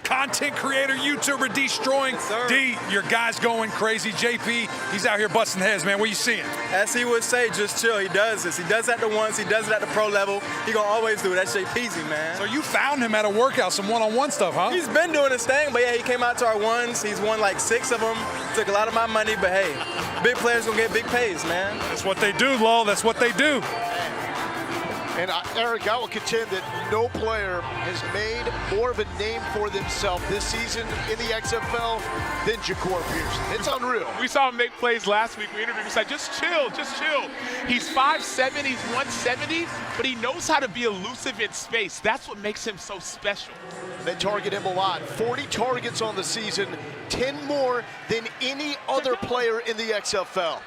Content creator, YouTuber, destroying. D, your guy's going crazy. JP, he's out here busting heads, man. What you seeing? As he would say, just chill. He does this. He does it at the ones. He does it at the pro level. He gonna always do it. That's JPeasy, man. So you found him at a workout, some one-on-one stuff, huh? He's been doing his thing, but yeah, he came out to our ones. He's won like 6 of them. Took a lot of my money, but hey, big players gonna get big pays, man. That's what they do, Lowell. That's what they do. And Eric, I will contend that no player has made more of a name for themselves this season in the XFL than Ja'Cour Pearson. It's unreal. We saw him make plays last week. We interviewed him. He said, just chill, just chill. He's 5'7", he's 170, but he knows how to be elusive in space. That's what makes him so special. They target him a lot. 40 targets on the season, 10 more than any other player in the XFL.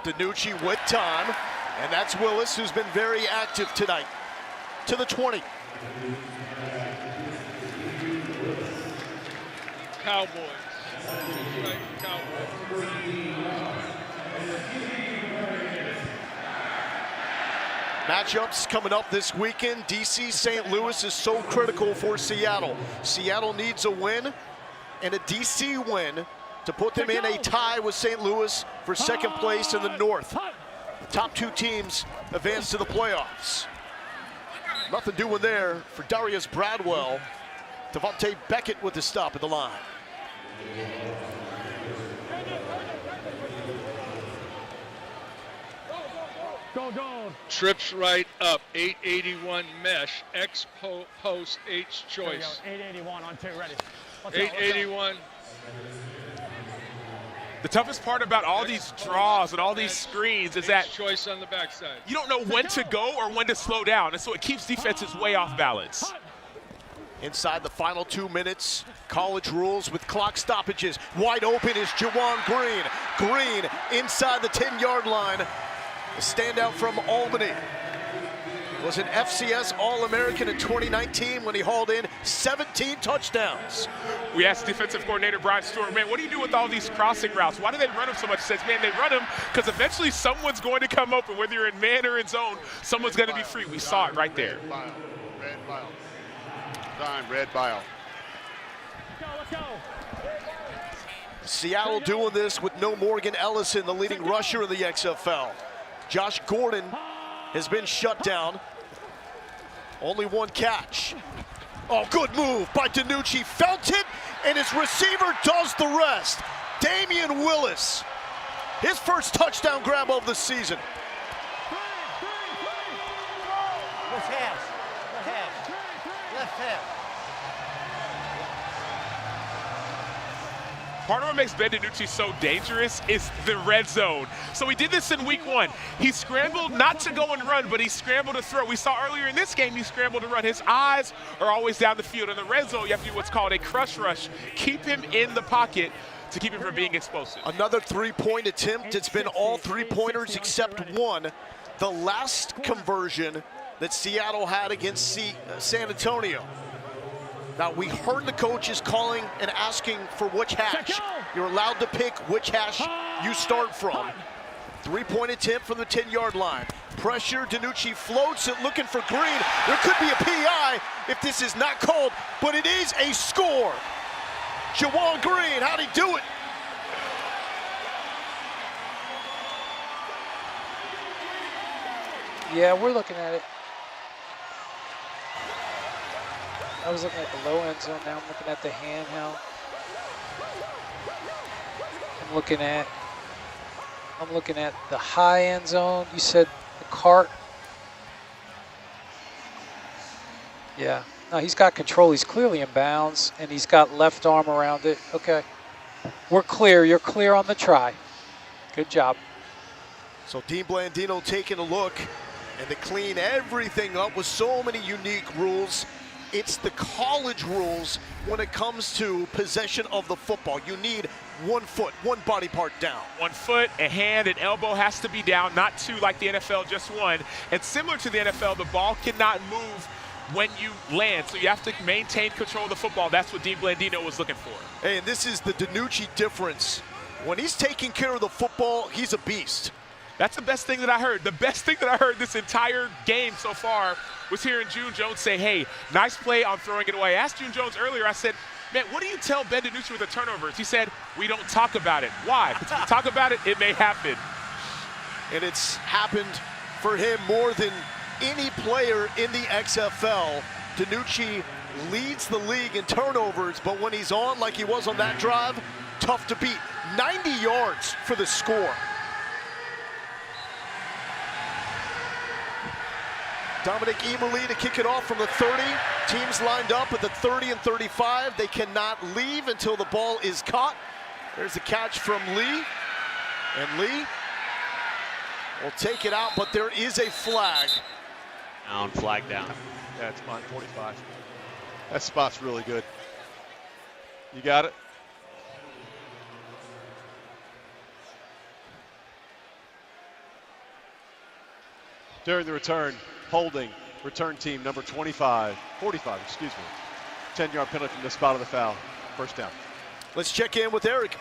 DiNucci with time, and that's Willis, who's been very active tonight. To the 20. Cowboys. Right, Cowboys. Matchups coming up this weekend. DC St. Louis is so critical for Seattle. Seattle needs a win and a DC win to put them in a tie with St. Louis for second place in the North. The top two teams advance to the playoffs. Nothing doing there for Darius Bradwell. Devontae Beckett with the stop at the line. Go. Trips right up. 881 mesh. X post H choice. 881 on 2. Ready. 881. The toughest part about all these draws and all these screens is that choice on the backside. You don't know when to go or when to slow down, and so it keeps defenses way off balance. Inside the final 2 minutes, college rules with clock stoppages. Wide open is Juwan Green. Green inside the 10-yard line. A standout from Albany. Was an FCS All-American in 2019 when he hauled in 17 touchdowns. We asked defensive coordinator Brian Stewart, man, what do you do with all these crossing routes? Why do they run them so much? He says, man, they run them because eventually someone's going to come open, whether you're in man or in zone, someone's going to be free. We saw it right there. Red bile. Time, red bile. Let's go. Seattle doing this with no Morgan Ellison, the leading rusher in the XFL. Josh Gordon has been shut down. Only one catch. Oh, good move by DiNucci. Felt it, and his receiver does the rest. Damian Willis, his first touchdown grab of the season. Left half. Left half. Part of what makes Ben DiNucci so dangerous is the red zone. So he did this in week 1. He scrambled not to go and run, but he scrambled to throw. We saw earlier in this game he scrambled to run. His eyes are always down the field. In the red zone, you have to do what's called a crush rush. Keep him in the pocket to keep him from being explosive. Another three-point attempt. It's been all three-pointers except one. The last conversion that Seattle had against San Antonio. Now, we heard the coaches calling and asking for which hash. You're allowed to pick which hash you start from. Three-point attempt from the 10-yard line. Pressure, DiNucci floats it, looking for Green. There could be a PI if this is not called, but it is a score. Juwan Green, how'd he do it? Yeah, we're looking at it. I was looking at the low end zone, now I'm looking at the handheld. I'm looking at the high end zone. You said the cart. Yeah, no, he's got control. He's clearly in bounds, and he's got left arm around it. Okay, we're clear. You're clear on the try. Good job. So Dean Blandino taking a look, and to clean everything up with so many unique rules. It's the college rules when it comes to possession of the football. You need 1 foot, one body part down. 1 foot, a hand, an elbow has to be down, not two like the NFL, just one. And similar to the NFL, the ball cannot move when you land, so you have to maintain control of the football. That's what Dean Blandino was looking for. Hey, and this is the DiNucci difference. When he's taking care of the football, he's a beast. That's the best thing that I heard. The best thing that I heard this entire game so far was hearing June Jones say, hey, nice play on throwing it away. I asked June Jones earlier, I said, man, what do you tell Ben DiNucci with the turnovers? He said, we don't talk about it. Why? Because if we talk about it, it may happen. And it's happened for him more than any player in the XFL. DiNucci leads the league in turnovers, but when he's on like he was on that drive, tough to beat. 90 yards for the score. Dominic Eberle to kick it off from the 30. Teams lined up at the 30 and 35. They cannot leave until the ball is caught. There's the catch from Lee. And Lee will take it out, but there is a flag. Flag down. Yeah, it's mine, 45. That spot's really good. You got it? During the return, holding, return team number 45, excuse me. 10-yard penalty from the spot of the foul. First down. Let's check in with Eric.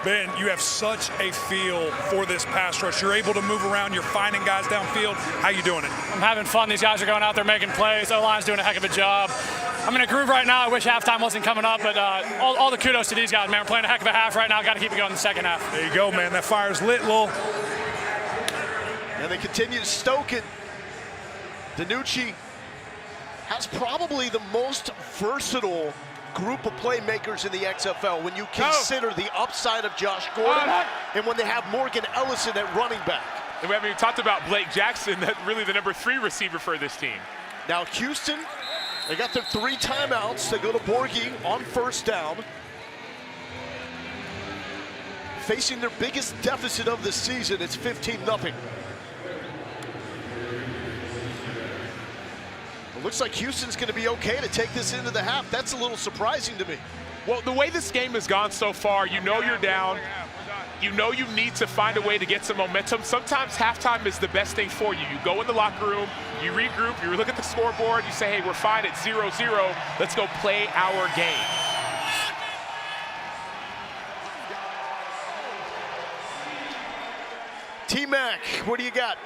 Ben, you have such a feel for this pass rush. You're able to move around. You're finding guys downfield. How you doing it? I'm having fun. These guys are going out there making plays. O-line's doing a heck of a job. I'm in a groove right now. I wish halftime wasn't coming up, but all the kudos to these guys, man. We're playing a heck of a half right now. Got to keep it going in the second half. There you go, man. That fire's lit, Lil. And they continue to stoke it. DiNucci has probably the most versatile group of playmakers in the XFL when you consider the upside of Josh Gordon and when they have Morgan Ellison at running back. And we haven't even talked about Blake Jackson, that's really the number 3 receiver for this team. Now Houston, they got their 3 timeouts. They go to Borghi on first down. Facing their biggest deficit of the season, it's 15-0. Looks like Houston's going to be okay to take this into the half. That's a little surprising to me. Well, the way this game has gone so far, you know you're down. You know you need to find a way to get some momentum. Sometimes halftime is the best thing for you. You go in the locker room, you regroup, you look at the scoreboard, you say, hey, we're fine at 0-0. Let's go play our game. T-Mac, what do you got?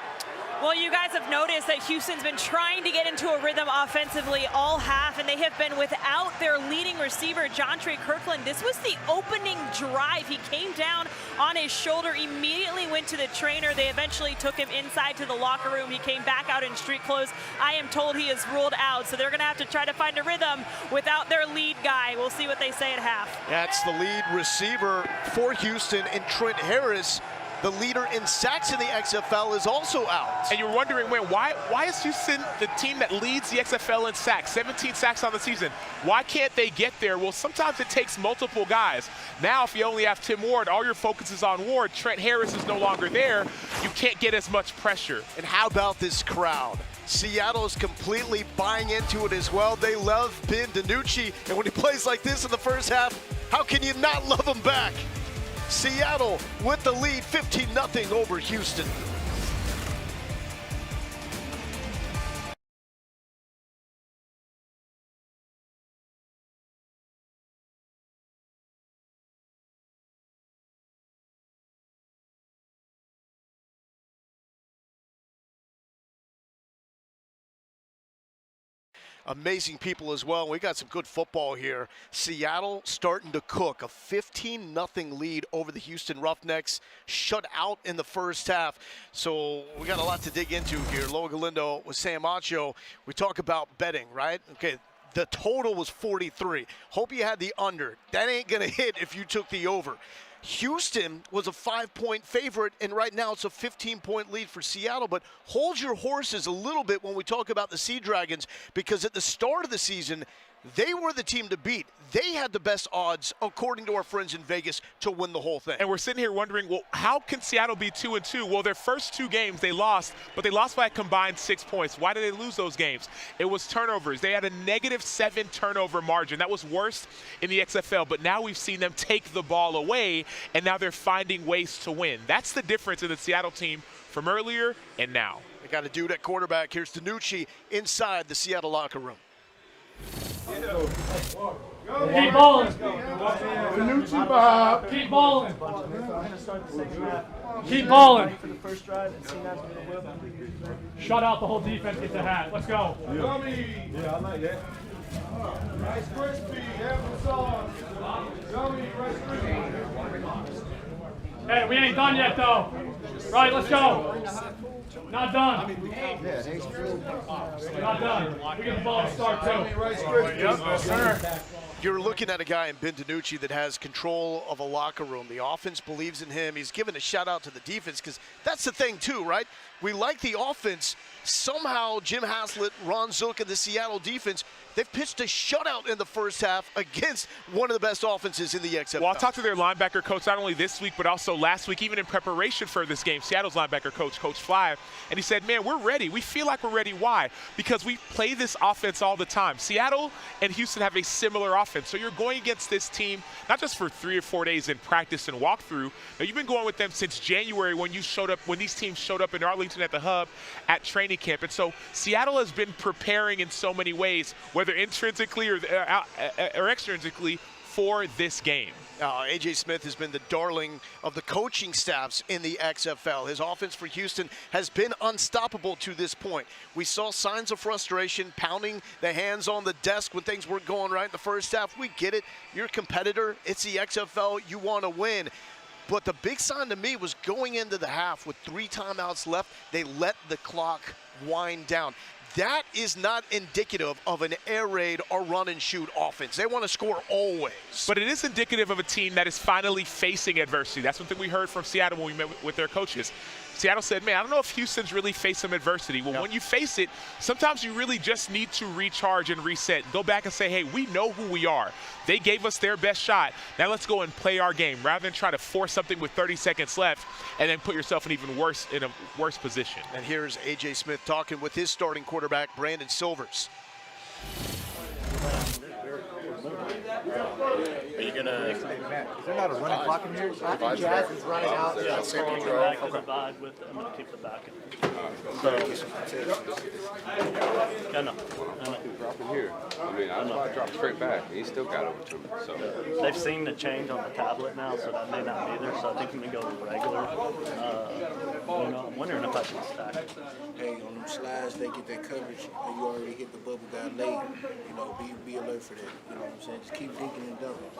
Well, you guys have noticed that Houston's been trying to get into a rhythm offensively all half, and they have been without their leading receiver, Jontre Kirkland. This was the opening drive. He came down on his shoulder, immediately went to the trainer. They eventually took him inside to the locker room. He came back out in street clothes. I am told he is ruled out, so they're going to have to try to find a rhythm without their lead guy. We'll see what they say at half. That's the lead receiver for Houston, and Trent Harris, the leader in sacks in the XFL, is also out. And you're wondering, why is Houston the team that leads the XFL in sacks? 17 sacks on the season. Why can't they get there? Well, sometimes it takes multiple guys. Now, if you only have Tim Ward, all your focus is on Ward. Trent Harris is no longer there. You can't get as much pressure. And how about this crowd? Seattle's completely buying into it as well. They love Ben DiNucci, and when he plays like this in the first half, how can you not love him back? Seattle with the lead, 15-0 over Houston. Amazing people as well. We got some good football here. Seattle starting to cook. A 15-0 lead over the Houston Roughnecks, shut out in the first half. So we got a lot to dig into here. Loa Galindo with Sam Acho. We talk about betting, right? Okay, the total was 43. Hope you had the under. That ain't going to hit if you took the over. Houston was a 5-point favorite, and right now it's a 15-point lead for Seattle. But hold your horses a little bit when we talk about the Sea Dragons, because at the start of the season, they were the team to beat. They had the best odds, according to our friends in Vegas, to win the whole thing. And we're sitting here wondering, well, how can Seattle be 2-2? Well, their first 2 games they lost, but they lost by a combined 6 points. Why did they lose those games? It was turnovers. They had a -7 turnover margin. That was worst in the XFL, but now we've seen them take the ball away, and now they're finding ways to win. That's the difference in the Seattle team from earlier and now. They got a dude at quarterback. Here's DiNucci inside the Seattle locker room. Keep balling. Keep balling. Keep balling. Shut out the whole defense. Get the hat. Let's go. Yeah, I like that. Rice crispy, applesauce. Yummy, Rice crispy. Hey, we ain't done yet though. Right, let's go. Not done. Not done. We get the ball to start too. Yes, sir. You're looking at a guy in Ben DiNucci that has control of a locker room. The offense believes in him. He's given a shout out to the defense, because that's the thing too, right? we like the offense. Somehow Jim Haslett, Ron Zook, and the Seattle defense, they've pitched a shutout in the first half against one of the best offenses in the XFL. Well, I talked to their linebacker coach not only this week, but also last week, even in preparation for this game, Seattle's linebacker coach, Coach Fly, and he said, man, we're ready. We feel like we're ready. Why? Because we play this offense all the time. Seattle and Houston have a similar offense. So you're going against this team, not just for 3 or 4 days in practice and walkthrough. Now, you've been going with them since January when these teams showed up in Arlington at the Hub at training camp. And so Seattle has been preparing in so many ways, whether intrinsically or extrinsically, for this game. A.J. Smith has been the darling of the coaching staffs in the XFL. His offense for Houston has been unstoppable to this point. We saw signs of frustration, pounding the hands on the desk when things weren't going right in the first half. We get it. You're a competitor. It's the XFL. You want to win. But the big sign to me was going into the half with 3 timeouts left, they let the clock wind down. That is not indicative of an air raid or run and shoot offense. They want to score always. But it is indicative of a team that is finally facing adversity. That's one thing we heard from Seattle when we met with their coaches. Seattle said, man, I don't know if Houston's really faced some adversity. Well, when you face it, sometimes you really just need to recharge and reset. Go back and say, hey, we know who we are. They gave us their best shot. Now let's go and play our game rather than try to force something with 30 seconds left and then put yourself in a worse position. And here's A.J. Smith talking with his starting quarterback, Brandon Silvers. Are you gonna? Is there not a running clock in here? I think Jazz is running out. Yeah, so I'm going to divide with, I'm going to keep the back. So, I know. Drop it here. I mean, I probably drop straight back. He still got over to me. So they've seen the change on the tablet now, so that may not be there. So I think I'm going to go regular. I'm wondering if I should stack it. Hey, on them slides, they get that coverage, and you already hit the bubble guy late. Be alert for that. You know what I'm saying? Just keep thinking and dumping.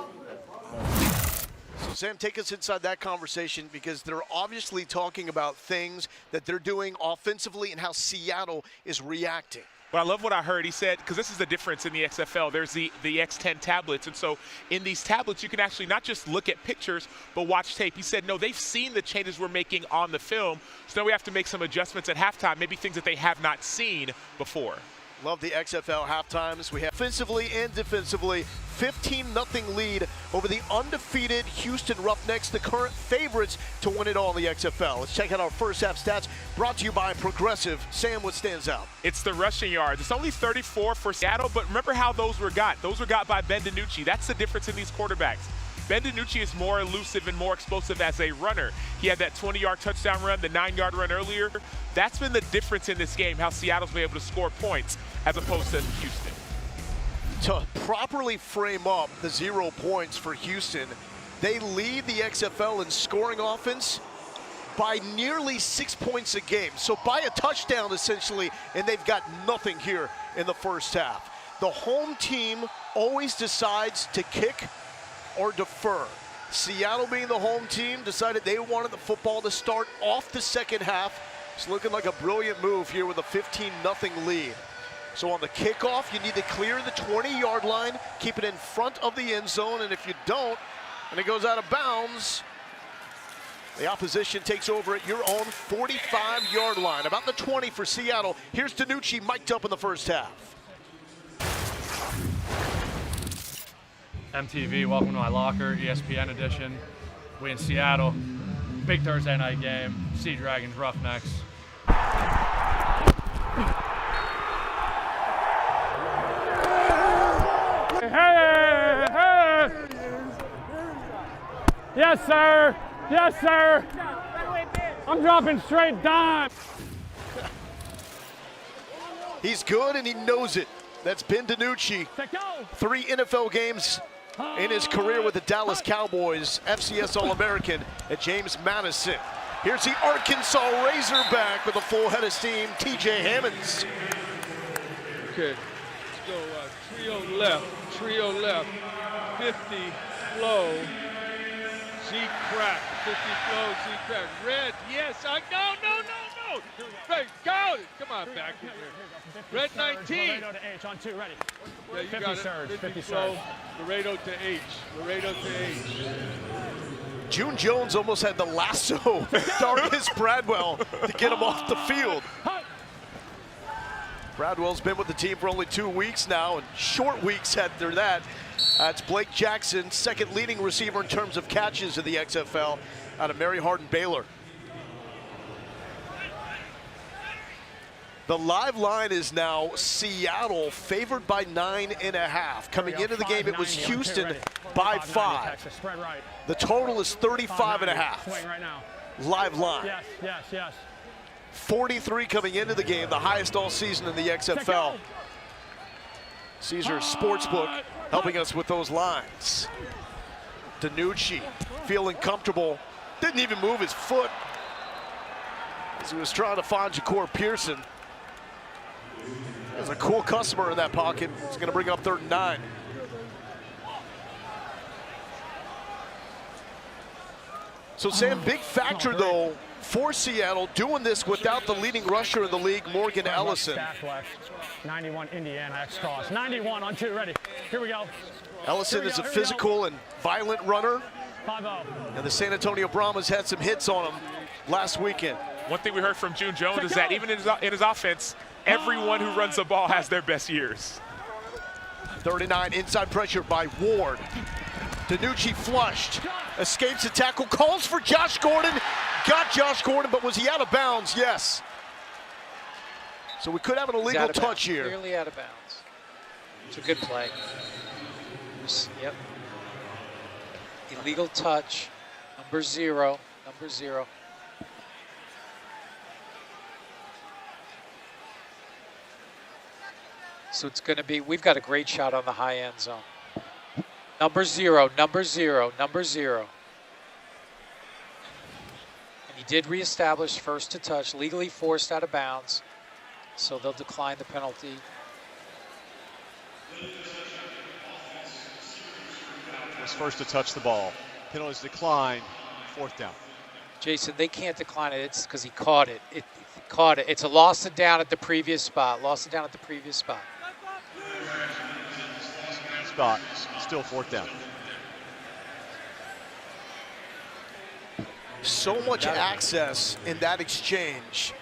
So, Sam, take us inside that conversation because they're obviously talking about things that they're doing offensively and how Seattle is reacting. But I love what I heard. He said, because this is the difference in the XFL, there's the X10 tablets. And so in these tablets, you can actually not just look at pictures, but watch tape. He said, no, they've seen the changes we're making on the film. So now we have to make some adjustments at halftime, maybe things that they have not seen before. Love the XFL halftimes. We have offensively and defensively 15-0 lead over the undefeated Houston Roughnecks, the current favorites to win it all in the XFL. Let's check out our first half stats brought to you by Progressive. Sam, what stands out? It's the rushing yards. It's only 34 for Seattle, but remember how those were got. Those were got by Ben DiNucci. That's the difference in these quarterbacks. Ben DiNucci is more elusive and more explosive as a runner. He had that 20-yard touchdown run, the 9-yard run earlier. That's been the difference in this game, how Seattle's been able to score points as opposed to Houston. To properly frame up the 0 points for Houston, they lead the XFL in scoring offense by nearly 6 points a game. So by a touchdown, essentially, and they've got nothing here in the first half. The home team always decides to kick or defer. Seattle, being the home team, decided they wanted the football to start off the second half. It's looking like a brilliant move here with a 15-0 lead. So on the kickoff, you need to clear the 20-yard line, keep it in front of the end zone, and if you don't, and it goes out of bounds, the opposition takes over at your own 45-yard line, about the 20 for Seattle. Here's DiNucci mic'd up in the first half. MTV, welcome to my locker, ESPN edition. We in Seattle, big Thursday night game, Sea Dragons, Roughnecks. Hey! Yes, sir! Yes, sir! I'm dropping straight dime! He's good and he knows it. That's Ben DiNucci. 3 NFL games in his career with the Dallas Cowboys, FCS All-American at James Madison. Here's the Arkansas Razorback with a full head of steam, TJ Hammonds. Okay, let's go trio left, 50 flow, Z crack, 50 flow, Z crack, red, yes, no, Red, go, come on, back in here. Red 19. Laredo to H on 2, ready. Yeah, you 50 got it. surge, 50 flow, surge. Laredo to H, June Jones almost had the lasso Darkest Bradwell to get him off the field. Bradwell's been with the team for only 2 weeks now, and short weeks after that. It's Blake Jackson, second leading receiver in terms of catches in the XFL out of Mary Hardin Baylor. The live line is now Seattle favored by 9.5. Coming into the game, it was Houston by 5. The total is 35.5. Live line. Yes, yes, yes. 43 coming into the game, the highest all season in the XFL. Caesars Sportsbook helping us with those lines. DiNucci feeling comfortable, didn't even move his foot as he was trying to find Ja'Cour Pearson. There's a cool customer in that pocket. He's going to bring up 3rd and 9. So Sam, big factor though for Seattle doing this without the leading rusher in the league, Morgan Ellison. 91 Indiana X cross. 91 on 2, ready. Here we go. Ellison is a physical and violent runner. 5-0. And the San Antonio Brahmas had some hits on him last weekend. One thing we heard from June Jones is that even in his offense, everyone who runs the ball has their best years. 39 inside pressure by Ward. DiNucci flushed, escapes the tackle, calls for Josh Gordon. Got Josh Gordon, but was he out of bounds? Yes. So we could have an illegal touch here. Clearly out of bounds. It's a good play. Yep. Illegal touch. Number 0. Number 0. So it's going to be, we've got a great shot on the high end zone. Number 0, number 0, number 0. And he did reestablish first to touch, legally forced out of bounds. So they'll decline the penalty. Was first to touch the ball. Penalties declined, 4th down. Jason, they can't decline it. It's because he caught it. He caught it. It's a loss it down at the previous spot. Lost it down at the previous spot. Spot, still 4th down. So much access in that exchange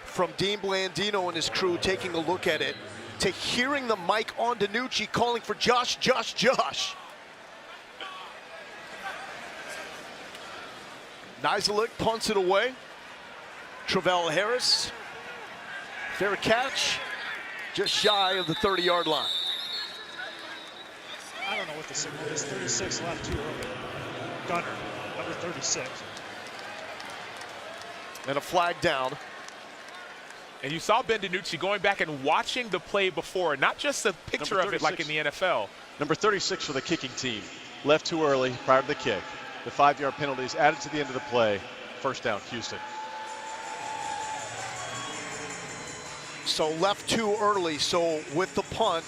from Dean Blandino and his crew taking a look at it to hearing the mic on DiNucci calling for Josh, Josh, Josh. Nizilik punts it away. Travell Harris, fair catch, just shy of the 30-yard line. I don't know what the signal is. 36 left too early. Gunner, number 36. And a flag down. And you saw Ben DiNucci going back and watching the play before, not just a picture of it like in the NFL. Number 36 for the kicking team. Left too early prior to the kick. The 5-yard penalty is added to the end of the play. 1st down, Houston. So left too early. So with the punt,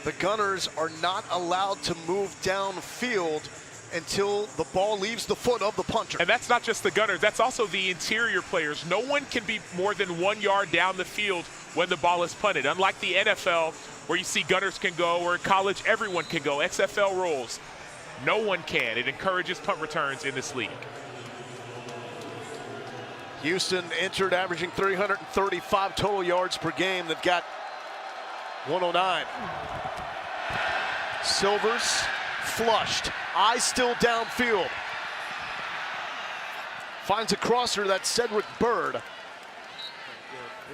the Gunners are not allowed to move downfield until the ball leaves the foot of the punter. And that's not just the Gunners, that's also the interior players. No one can be more than 1 yard down the field when the ball is punted. Unlike the NFL, where you see Gunners can go, or in college, everyone can go. XFL rules, no one can. It encourages punt returns in this league. Houston entered averaging 335 total yards per game. They've got 109. Silvers flushed, eyes still downfield. Finds a crosser, that's Cedric Bird.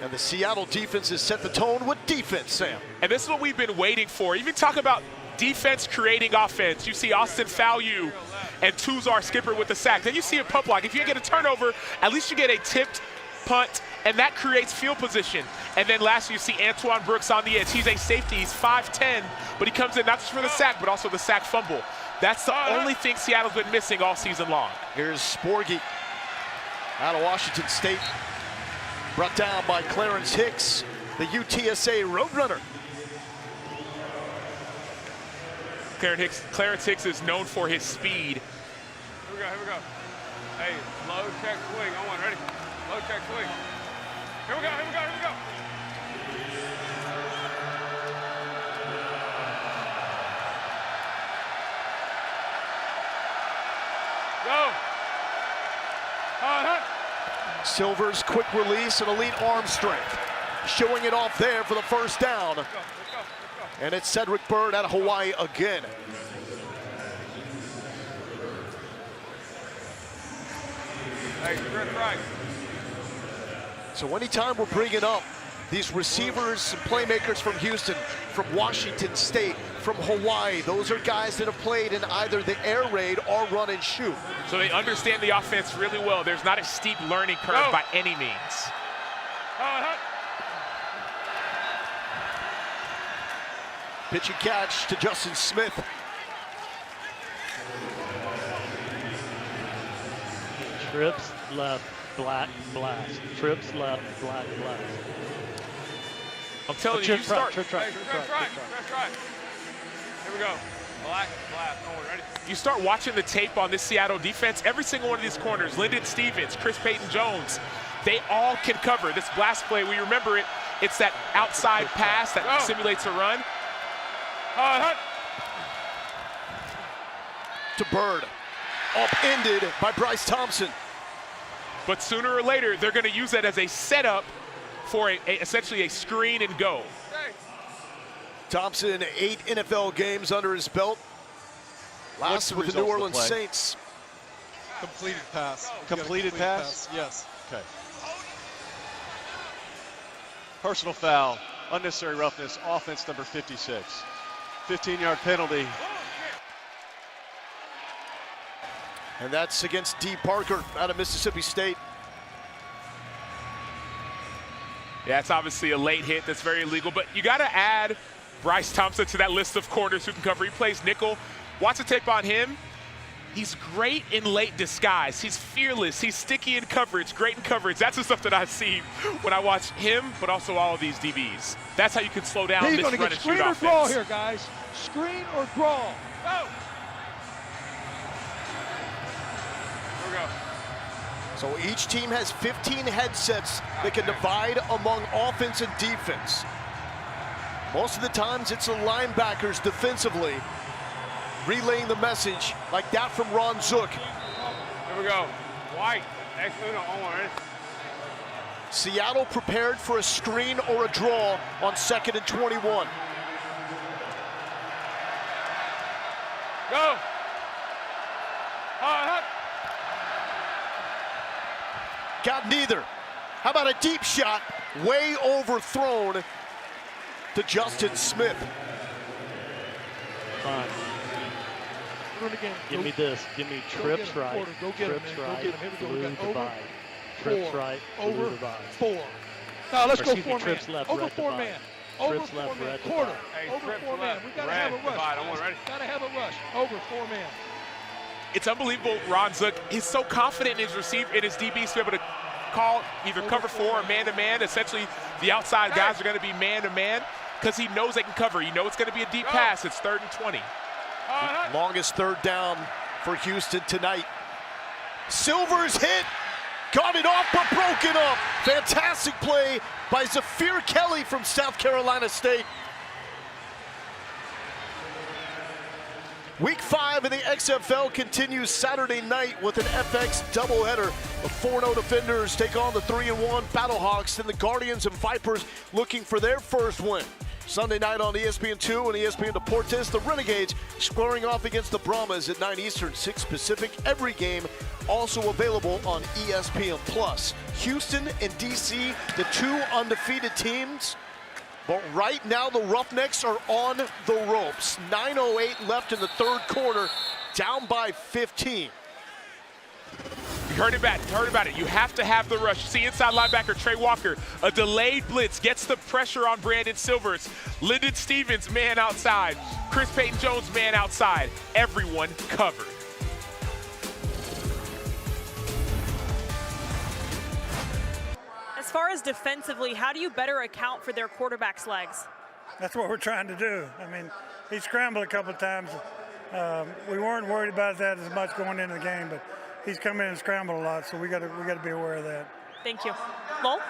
And the Seattle defense has set the tone with defense, Sam. And this is what we've been waiting for. Even talk about defense creating offense. You see Austin Fallu and Tuzar Skipper with the sack. Then you see a punt block. If you get a turnover, at least you get a tipped punt, and that creates field position. And then lastly, you see Antoine Brooks on the edge. He's a safety. He's 5'10", but he comes in not just for the sack, but also the sack fumble. That's the only thing Seattle's been missing all season long. Here's Sporgy out of Washington State. Brought down by Clarence Hicks, the UTSA Roadrunner. Clarence Hicks is known for his speed. Here we go, here we go. Hey, low check swing. On one, ready? Low check swing. Here we go, here we go, here we go. Go. Silver's quick release and elite arm strength. Showing it off there for the first down. And it's Cedric Byrd out of Hawaii again. So anytime we're bringing up these receivers and playmakers from Houston, from Washington State, from Hawaii, those are guys that have played in either the air raid or run and shoot. So they understand the offense really well. There's not a steep learning curve by any means. Pitch and catch to Justin Smith. Trips left, black, blast. Trips left, black, blast. I'm telling you, you start. Trip try. Here we go. Black, blast. Ready? You start watching the tape on this Seattle defense. Every single one of these corners, Lyndon Stevens, Chris Payton-Jones, they all can cover. This blast play, we remember it. It's that outside pass that simulates a run. To Byrd. Upended by Bryce Thompson. But sooner or later, they're going to use that as a setup for essentially a screen and go. Thompson, 8 NFL games under his belt. Last with the New Orleans Saints. Completed pass. Completed pass? Yes. Okay. Personal foul, unnecessary roughness, offense number 56. 15-yard penalty. And that's against D. Parker out of Mississippi State. Yeah, it's obviously a late hit that's very illegal, but you got to add Bryce Thompson to that list of corners who can cover. He plays nickel. Watch the tape on him. He's great in late disguise. He's fearless. He's sticky in coverage, great in coverage. That's the stuff that I see when I watch him, but also all of these DBs. That's how you can slow down this run and shoot offense. Screen or draw here, guys. Screen or draw. Go. So each team has 15 headsets that can divide among offense and defense. Most of the times it's the linebackers defensively relaying the message, like that from Ron Zook. Here we go. White. Seattle prepared for a screen or a draw on 2nd and 21. Go. Got neither. How about a deep shot, way overthrown to Justin Smith. Fine. Give me this. Give me trips right. Trips right. Blue divide. Trips right. Blue divide. 4. Now let's go 4 man. Trips left. Over red 4 divide. man. Over Trips 4 left. man. Red Quarter. divide. Over 4 man. We gotta have a rush. Gotta have a rush. Over 4 man. It's unbelievable, Ron Zook. He's so confident in his DBs to be able to call either cover 4 or man-to-man. Essentially, the outside guys are going to be man-to-man because he knows they can cover. You know it's going to be a deep pass. It's 3rd and 20. Longest 3rd down for Houston tonight. Silver's hit. Got it off, but broken up. Fantastic play by Zafir Kelly from South Carolina State. Week 5 in the XFL continues Saturday night with an FX doubleheader. The 4-0 defenders take on the 3-1 Battlehawks, and the Guardians and Vipers looking for their first win. Sunday night on ESPN2 and ESPN Deportes, the Renegades squaring off against the Brahmas at 9 Eastern, 6 Pacific. Every game also available on ESPN+. Houston and DC, the 2 undefeated teams. But right now, the Roughnecks are on the ropes. 9:08 left in the 3rd quarter, down by 15. You heard about it. You have to have the rush. See inside linebacker Trey Walker, a delayed blitz, gets the pressure on Brandon Silvers. Lyndon Stevens, man outside. Chris Payton-Jones, man outside. Everyone covered. As far as defensively, how do you better account for their quarterback's legs? That's what we're trying to do. I mean, he scrambled a couple of times. We weren't worried about that as much going into the game, but he's come in and scrambled a lot, so we got to be aware of that. Thank you. Lowell?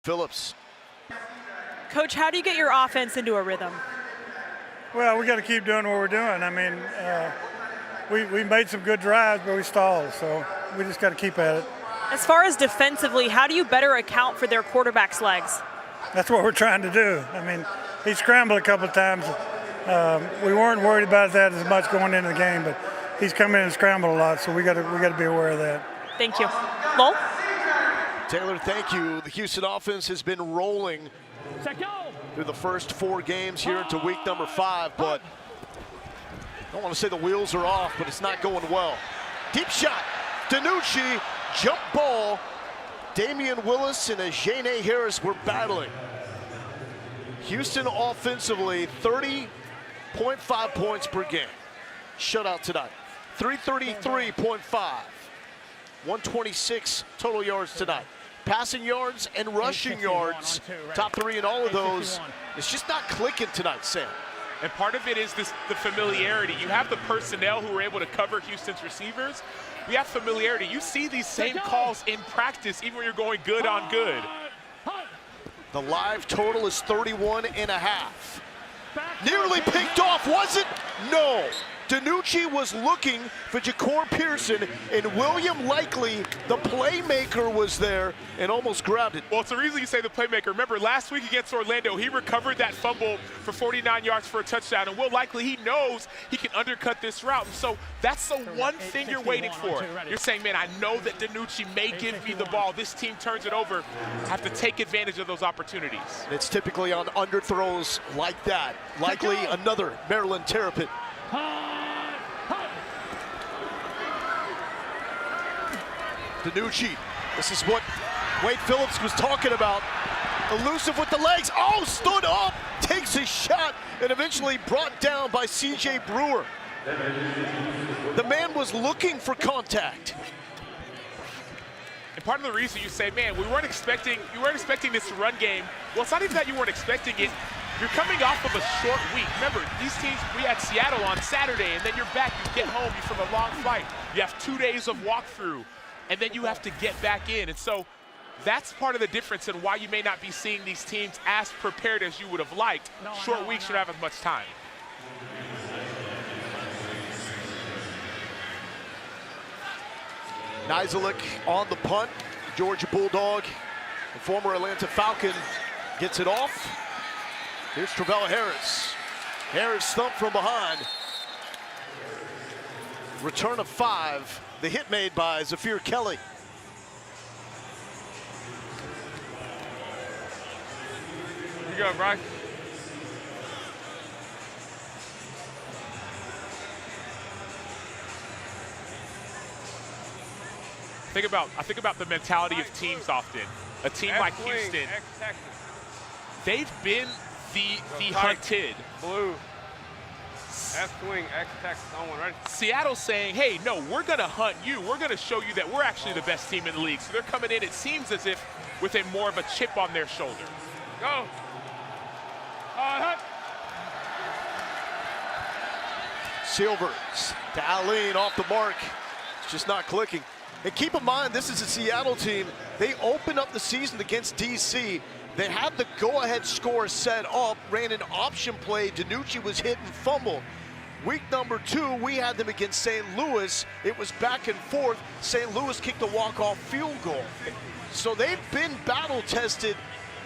Phillips. Coach, how do you get your offense into a rhythm? Well, we got to keep doing what we're doing. I mean, we made some good drives, but we stalled, so we just got to keep at it. As far as defensively, how do you better account for their quarterback's legs? That's what we're trying to do. I mean, he scrambled a couple of times. We weren't worried about that as much going into the game, but he's come in and scrambled a lot, so we got to be aware of that. Thank you. Lowell? Taylor, thank you. The Houston offense has been rolling through the first 4 games here into week number 5, but I don't want to say the wheels are off, but it's not going well. Deep shot, DiNucci, jump ball. Damian Willis and Ajene Harris were battling. Houston offensively, 30.5 points per game. Shutout tonight. 333.5. 126 total yards tonight. Passing yards and rushing yards, top 3 in all of those. It's just not clicking tonight, Sam. And part of it is the familiarity. You have the personnel who are able to cover Houston's receivers. We have familiarity. You see these same calls in practice, even when you're going good on good. The live total is 31.5. Nearly picked off, was it? No. DiNucci was looking for Ja'Cour Pearson, and William Likely, the playmaker, was there and almost grabbed it. Well, it's the reason you say the playmaker. Remember, last week against Orlando, he recovered that fumble for 49 yards for a touchdown, and Will Likely, he knows he can undercut this route. And so that's the one thing you're waiting for. You're saying, man, I know that DiNucci may give me the ball. This team turns it over. I have to take advantage of those opportunities. And it's typically on underthrows like that. Likely another Maryland Terrapin. DiNucci, this is what Wade Phillips was talking about. Elusive with the legs, oh, stood up, takes a shot, and eventually brought down by C.J. Brewer. The man was looking for contact. And part of the reason you say, man, you weren't expecting this run game. Well, it's not even that you weren't expecting it. You're coming off of a short week. Remember, these teams, we had Seattle on Saturday, and then you're back, you get home, you're from a long flight. You have 2 days of walkthrough, and then you have to get back in. And so that's part of the difference in why you may not be seeing these teams as prepared as you would have liked. Short weeks, you don't have as much time. Nizilik on the punt. Georgia Bulldog, the former Atlanta Falcon, gets it off. Here's Travella Harris. Harris thumped from behind. Return of 5. The hit made by Zafir Kelly. You go, Bryce. I think about the mentality of teams often. A team like Houston, they've been the hunted. Blue. F-swing, X-Texas on one, ready? Seattle's saying, hey, no, we're going to hunt you. We're going to show you that we're actually the best team in the league. So they're coming in, it seems as if, with a more of a chip on their shoulder. Go. Hunt. Silvers to Allen off the mark. It's just not clicking. And keep in mind, this is a Seattle team. They opened up the season against DC. They had the go-ahead score set up, ran an option play. DiNucci was hit and fumbled. Week number 2, we had them against St. Louis. It was back and forth. St. Louis kicked a walk-off field goal. So they've been battle-tested.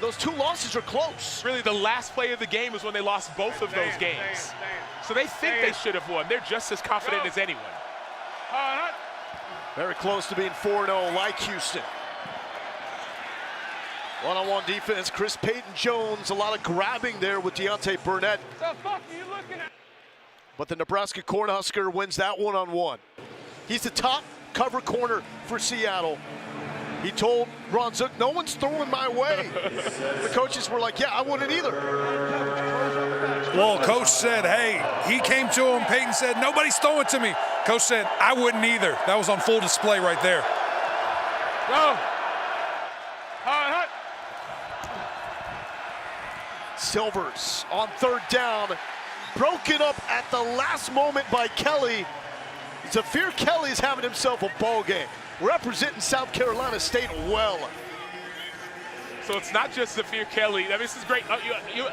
Those 2 losses are close. Really, the last play of the game is when they lost both of those games. So they think they should have won. They're just as confident as anyone. Very close to being 4-0 like Houston. One-on-one defense, Chris Payton-Jones, a lot of grabbing there with Deontay Burnett. The fuck are you looking at? But the Nebraska Cornhusker wins that one-on-one. He's the top cover corner for Seattle. He told Ron Zook, no one's throwing my way. The coaches were like, yeah, I wouldn't either. Well, coach said, hey, he came to him. Peyton said, nobody's throwing to me. Coach said, I wouldn't either. That was on full display right there. Go. Silvers on 3rd down, broken up at the last moment by Kelly. Zafir Kelly is having himself a ball game, representing South Carolina State well. So it's not just Zafir Kelly. I mean, this is great.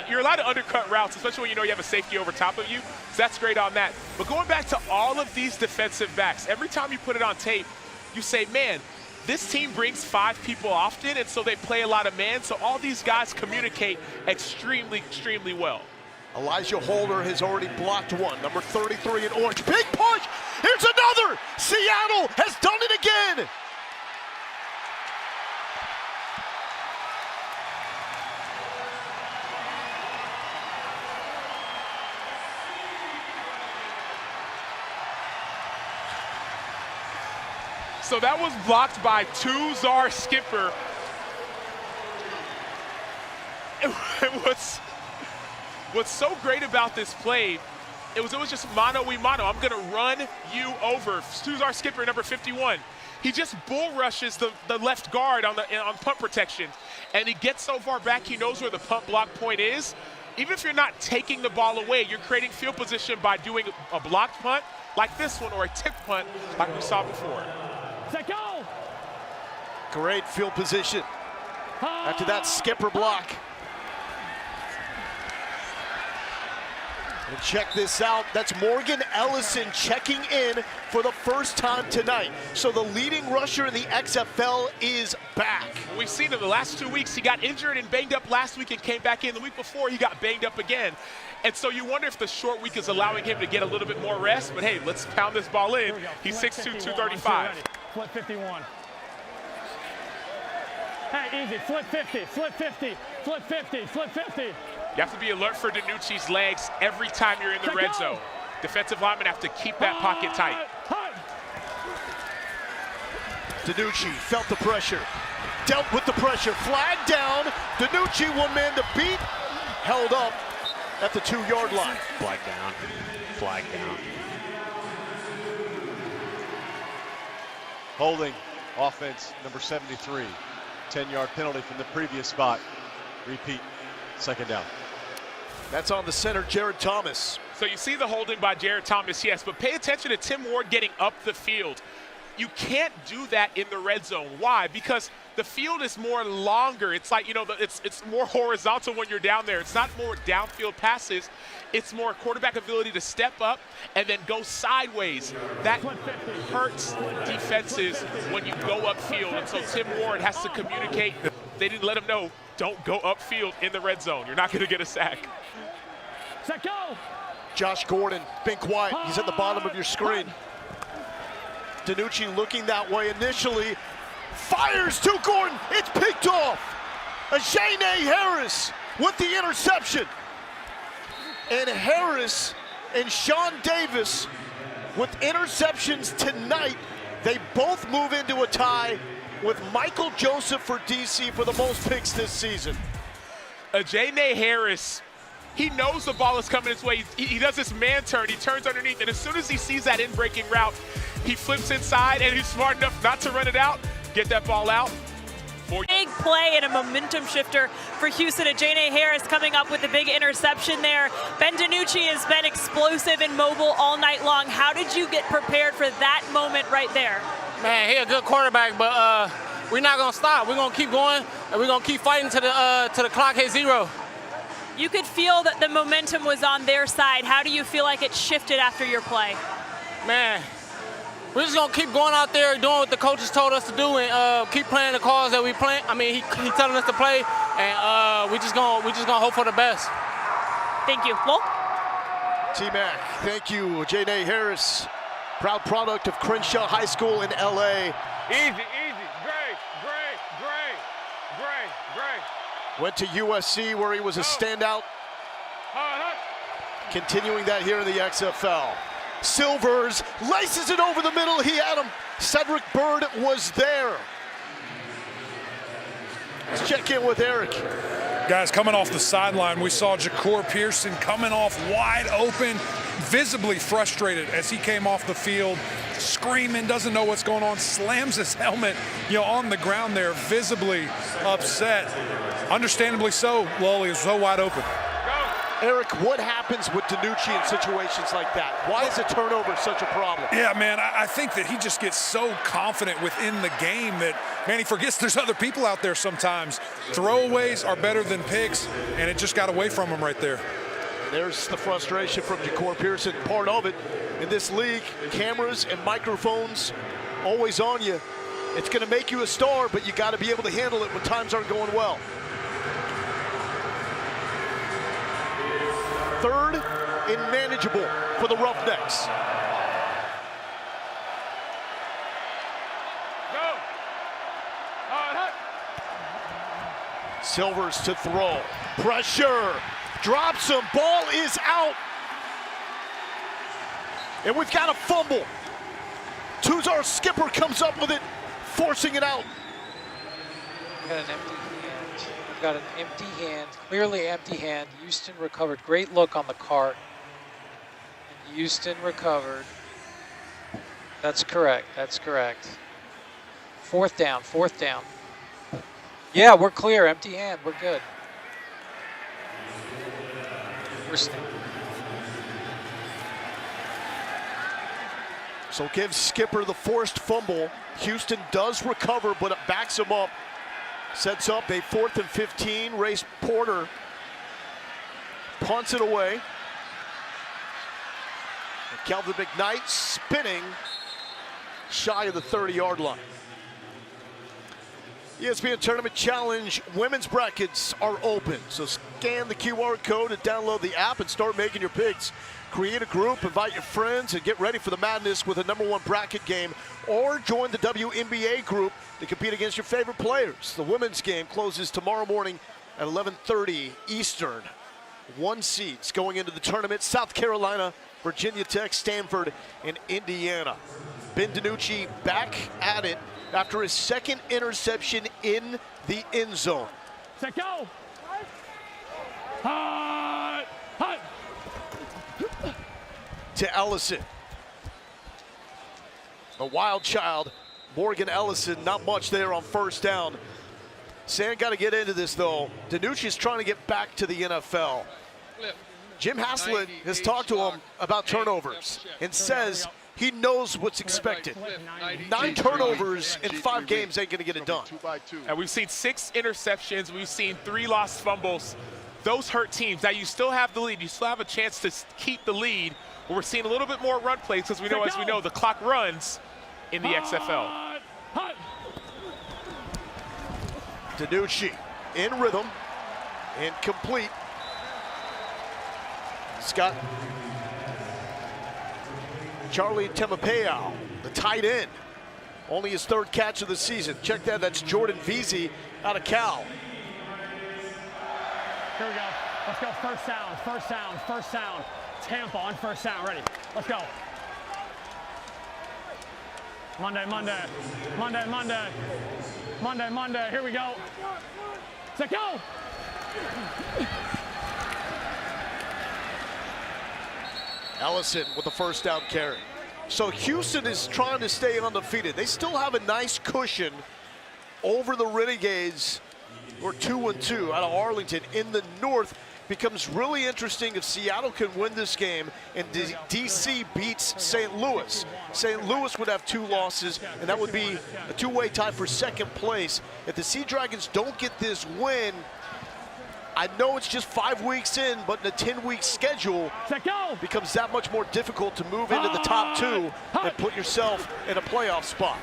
You're allowed to undercut routes, especially when you know you have a safety over top of you. So that's great on that. But going back to all of these defensive backs, every time you put it on tape, you say, man, this team brings 5 people often, and so they play a lot of man. So all these guys communicate extremely, extremely well. Elijah Holder has already blocked one. Number 33 in orange. Big push. Here's another. Seattle has done it again. So that was blocked by Tuzar Skipper. What's so great about this play, it was just mano-a-mano. I'm gonna run you over. Tuzar Skipper, number 51. He just bull rushes the left guard on punt protection. And he gets so far back, he knows where the punt block point is. Even if you're not taking the ball away, you're creating field position by doing a blocked punt like this one or a tip punt like we saw before. Set go! Great field position after that Skipper block. And check this out, that's Morgan Ellison checking in for the first time tonight. So the leading rusher in the XFL is back. We've seen him the last 2 weeks. He got injured and banged up last week and came back in. The week before, he got banged up again. And so you wonder if the short week is allowing him to get a little bit more rest. But hey, let's pound this ball in. He's 6'2", 235. Flip 51. Hey, easy. Flip 50, flip 50, flip 50, flip 50. You have to be alert for DiNucci's legs every time you're in the red zone. Defensive linemen have to keep that pocket tight. DiNucci felt the pressure, dealt with the pressure, flag down. DiNucci, one man to beat, held up at the 2-yard line. Flag down, flag down. Holding, offense, number 73. 10-yard penalty from the previous spot. Repeat, second down. That's on the center, Jared Thomas. So you see the holding by Jared Thomas, yes, but pay attention to Tim Ward getting up the field. You can't do that in the red zone. Why? Because the field is more longer. It's like, you know, it's more horizontal when you're down there. It's not more downfield passes. It's more quarterback ability to step up and then go sideways. That hurts defenses when you go upfield. And so Tim Ward has to communicate. They didn't let him know, don't go upfield in the red zone. You're not going to get a sack. Set go! Josh Gordon, been quiet. He's at the bottom of your screen. DiNucci looking that way initially. Fires to Gordon. It's picked off. Ajane Harris with the interception. And Harris and Sean Davis with interceptions tonight. They both move into a tie with Michael Joseph for DC for the most picks this season. Ajane Harris, he knows the ball is coming his way. He does this man turn. He turns underneath, and as soon as he sees that in-breaking route, he flips inside, and he's smart enough not to run it out, get that ball out. Big play and a momentum shifter for Houston. Ajane Harris coming up with a big interception there. Ben DiNucci has been explosive and mobile all night long. How did you get prepared for that moment right there? Man, he's a good quarterback, but we're not gonna stop. We're gonna keep going, and we're gonna keep fighting to the clock hits 0. You could feel that the momentum was on their side. How do you feel like it shifted after your play? Man, we're just gonna keep going out there doing what the coaches told us to do and keep playing the calls that we play. I mean, he's telling us to play, and we just gonna hope for the best. Thank you. Lowell? T-Mac, thank you. Ajane Harris, proud product of Crenshaw High School in LA. Easy, great. Went to USC where he was a standout. Continuing that here in the XFL. Silvers laces it over the middle. He had him. Cedric Bird was there. Let's check in with Eric. Guys, coming off the sideline, we saw Ja'Cour Pearson coming off wide open, visibly frustrated as he came off the field, screaming, doesn't know what's going on, slams his helmet, on the ground there, visibly upset. Understandably so, Lowell, he was so wide open. Go. Eric, what happens with DiNucci in situations like that? Why is a turnover such a problem? Yeah, man, I think that he just gets so confident within the game that, man, he forgets there's other people out there sometimes. Throwaways are better than picks, and it just got away from him right there. There's the frustration from Ja'Cour Pearson. Part of it in this league, cameras and microphones always on you. It's going to make you a star, but you got to be able to handle it when times aren't going well. Third and manageable for the Roughnecks. Go. Silvers to throw. Pressure. Drops him. Ball is out. And we've got a fumble. Tuzar skipper comes up with it, forcing it out. Got an empty hand, clearly empty hand. Houston recovered. Great look on the cart. And Houston recovered. That's correct. That's correct. Fourth down. Fourth down. Yeah, we're clear. Empty hand. We're good. So gives Skipper the forced fumble. Houston does recover, but it backs him up. Sets up a 4th and 15. Race Porter punts it away. And Kelvin McKnight spinning shy of the 30-yard line. ESPN Tournament Challenge women's brackets are open. So scan the QR code and download the app and start making your picks. Create a group, invite your friends, and get ready for the madness with a #1 bracket game, or join the WNBA group to compete against your favorite players. The women's game closes tomorrow morning at 11:30 Eastern. 1 seeds going into the tournament: South Carolina, Virginia Tech, Stanford, and Indiana. Ben DiNucci back at it after his second interception in the end zone. Set, go. Hot. Hot. To Ellison. A wild child, Morgan Ellison, not much there on first down. Sam got to get into this though. DiNucci's trying to get back to the NFL. Jim Haslett has talked to him about turnovers and says he knows what's expected. 9 turnovers in 5 games ain't going to get it done. And we've seen 6 interceptions. We've seen 3 lost fumbles. Those hurt teams. Now you still have the lead. You still have a chance to keep the lead. We're seeing a little bit more run plays because we know, as we know, the clock runs in the XFL. DiNucci in rhythm, incomplete. Scott Charlie Temapeo, the tight end, only his 3rd catch of the season. Check that, that's Jordan Veazey out of Cal. Here we go. Let's go. First sound. First sound. First sound. Tampa on first down. Ready. Let's go. Monday, Monday. Monday, Monday. Monday, Monday. Here we go. Set, go. Ellison with the first down carry. So Houston is trying to stay undefeated. They still have a nice cushion over the Renegades, who are 2-2 out of Arlington in the North. Becomes really interesting if Seattle can win this game and DC beats St. Louis. St. Louis would have 2 losses, and that would be a 2-way tie for 2nd place. If the Sea Dragons don't get this win, I know it's just 5 weeks in, but in a 10-week schedule, becomes that much more difficult to move into the top 2 and put yourself in a playoff spot.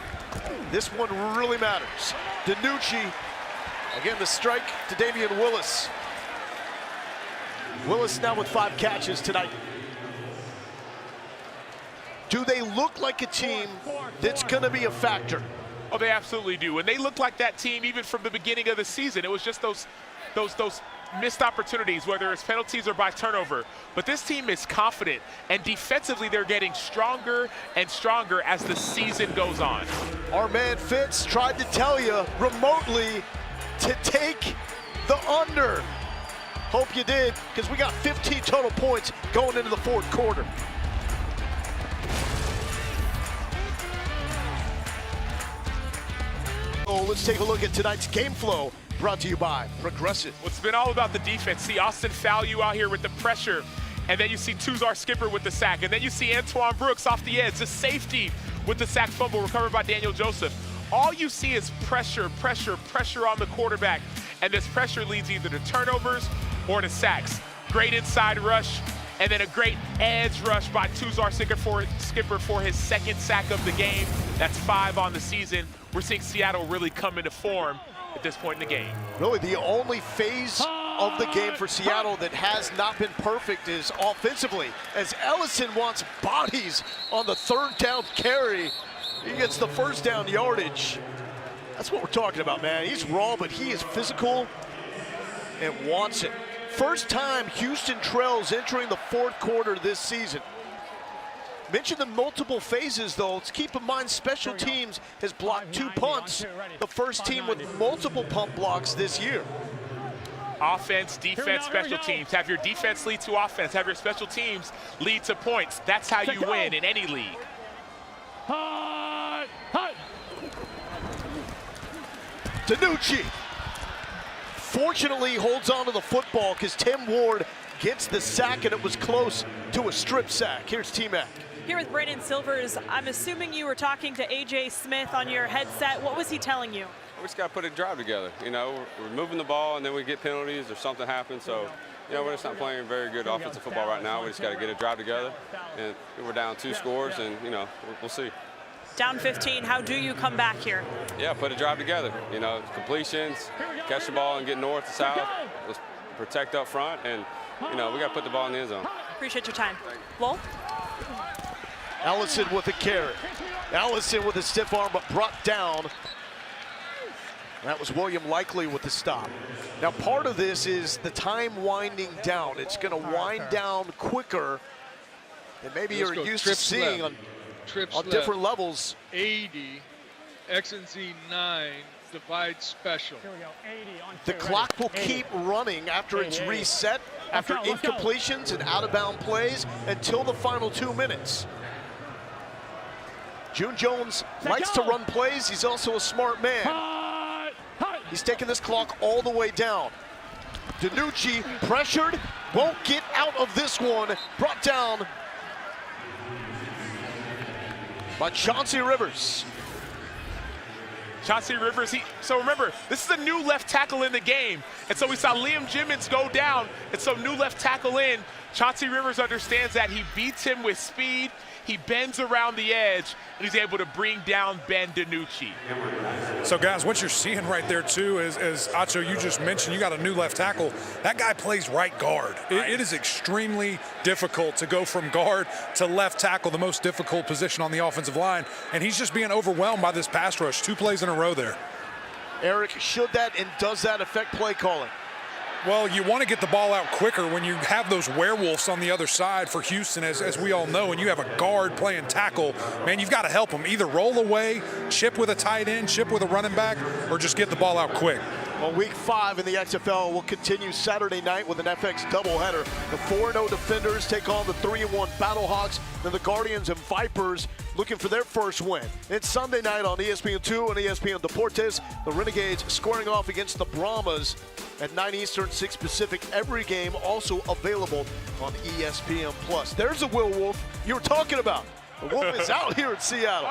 This one really matters. DiNucci, again, the strike to Damian Willis. Willis now with 5 catches tonight. Do they look like a team that's going to be a factor? Oh, they absolutely do. And they look like that team even from the beginning of the season. It was just those missed opportunities, whether it's penalties or by turnover. But this team is confident, and defensively they're getting stronger and stronger as the season goes on. Our man Fitz tried to tell you remotely to take the under. Hope you did, because we got 15 total points going into the 4th quarter. Oh, let's take a look at tonight's game flow brought to you by Progressive. Well, it's been all about the defense. See Austin Falu out here with the pressure, and then you see Tuzar Skipper with the sack, and then you see Antoine Brooks off the edge, the safety with the sack fumble recovered by Daniel Joseph. All you see is pressure, pressure, pressure on the quarterback, and this pressure leads either to turnovers or to sacks. Great inside rush, and then a great edge rush by Tuzar Skipper for his second sack of the game. That's 5 on the season. We're seeing Seattle really come into form at this point in the game. Really, the only phase of the game for Seattle that has not been perfect is offensively, as Ellison wants bodies on the 3rd down carry. He gets the 1st down yardage. That's what we're talking about, man. He's raw, but he is physical and wants it. First time Houston trails entering the 4th quarter this season. Mention the multiple phases, though. Let's keep in mind special teams has blocked 2 punts. The first team with multiple punt blocks this year. Offense, defense, special teams. Have your defense lead to offense. Have your special teams lead to points. That's how you win in any league. DiNucci fortunately holds on to the football because Tim Ward gets the sack, and it was close to a strip sack. Here's T-Mac. Here with Brandon Silvers, I'm assuming you were talking to A.J. Smith on your headset. What was he telling you? We just got to put a drive together. You know, we're moving the ball, and then we get penalties or something happens. So, you know, we're just not playing very good offensive football right now. We just got to get a drive together. And we're down 2 scores, and, you know, we'll see. Down 15, how do you come back here? Yeah, put a drive together. You know, completions, catch the ball and get north to south, just protect up front, and, you know, we got to put the ball in the end zone. Appreciate your time. Lowell? Ellison with a carry. Ellison with a stiff arm, but brought down. That was William Likely with the stop. Now, part of this is the time winding down. It's going to wind down quicker than maybe you're used to seeing on different levels. 80, X and Z 9, divide special. Here we go, 80 on The clock will keep running after it's reset, after incompletions and out-of-bound plays until the final 2 minutes. June Jones likes to run plays. He's also a smart man. He's taking this clock all the way down. DiNucci pressured, won't get out of this one. Brought down by Chauncey Rivers. Chauncey Rivers, so remember, this is a new left tackle in the game. And so we saw Liam Jimmins go down, and so new left tackle in. Chauncey Rivers understands that. He beats him with speed. He bends around the edge, and he's able to bring down Ben DiNucci. So, guys, what you're seeing right there, too, is, as Acho, you just mentioned, you got a new left tackle. That guy plays right guard. It is extremely difficult to go from guard to left tackle, the most difficult position on the offensive line, and he's just being overwhelmed by this pass rush. 2 plays in a row there. Eric, should that and does that affect play calling? Well, you want to get the ball out quicker when you have those werewolves on the other side for Houston, as we all know, and you have a guard playing tackle. Man, you've got to help them. Either roll away, chip with a tight end, chip with a running back, or just get the ball out quick. Well, week 5 in the XFL will continue Saturday night with an FX doubleheader. The 4-0 Defenders take on the 3-1 Battlehawks, then the Guardians and Vipers looking for their first win. It's Sunday night on ESPN2 and ESPN Deportes. The Renegades squaring off against the Brahmas at 9 Eastern, 6 Pacific. Every game also available on ESPN+. There's a Will Wolf you were talking about. The Wolf is out here in Seattle.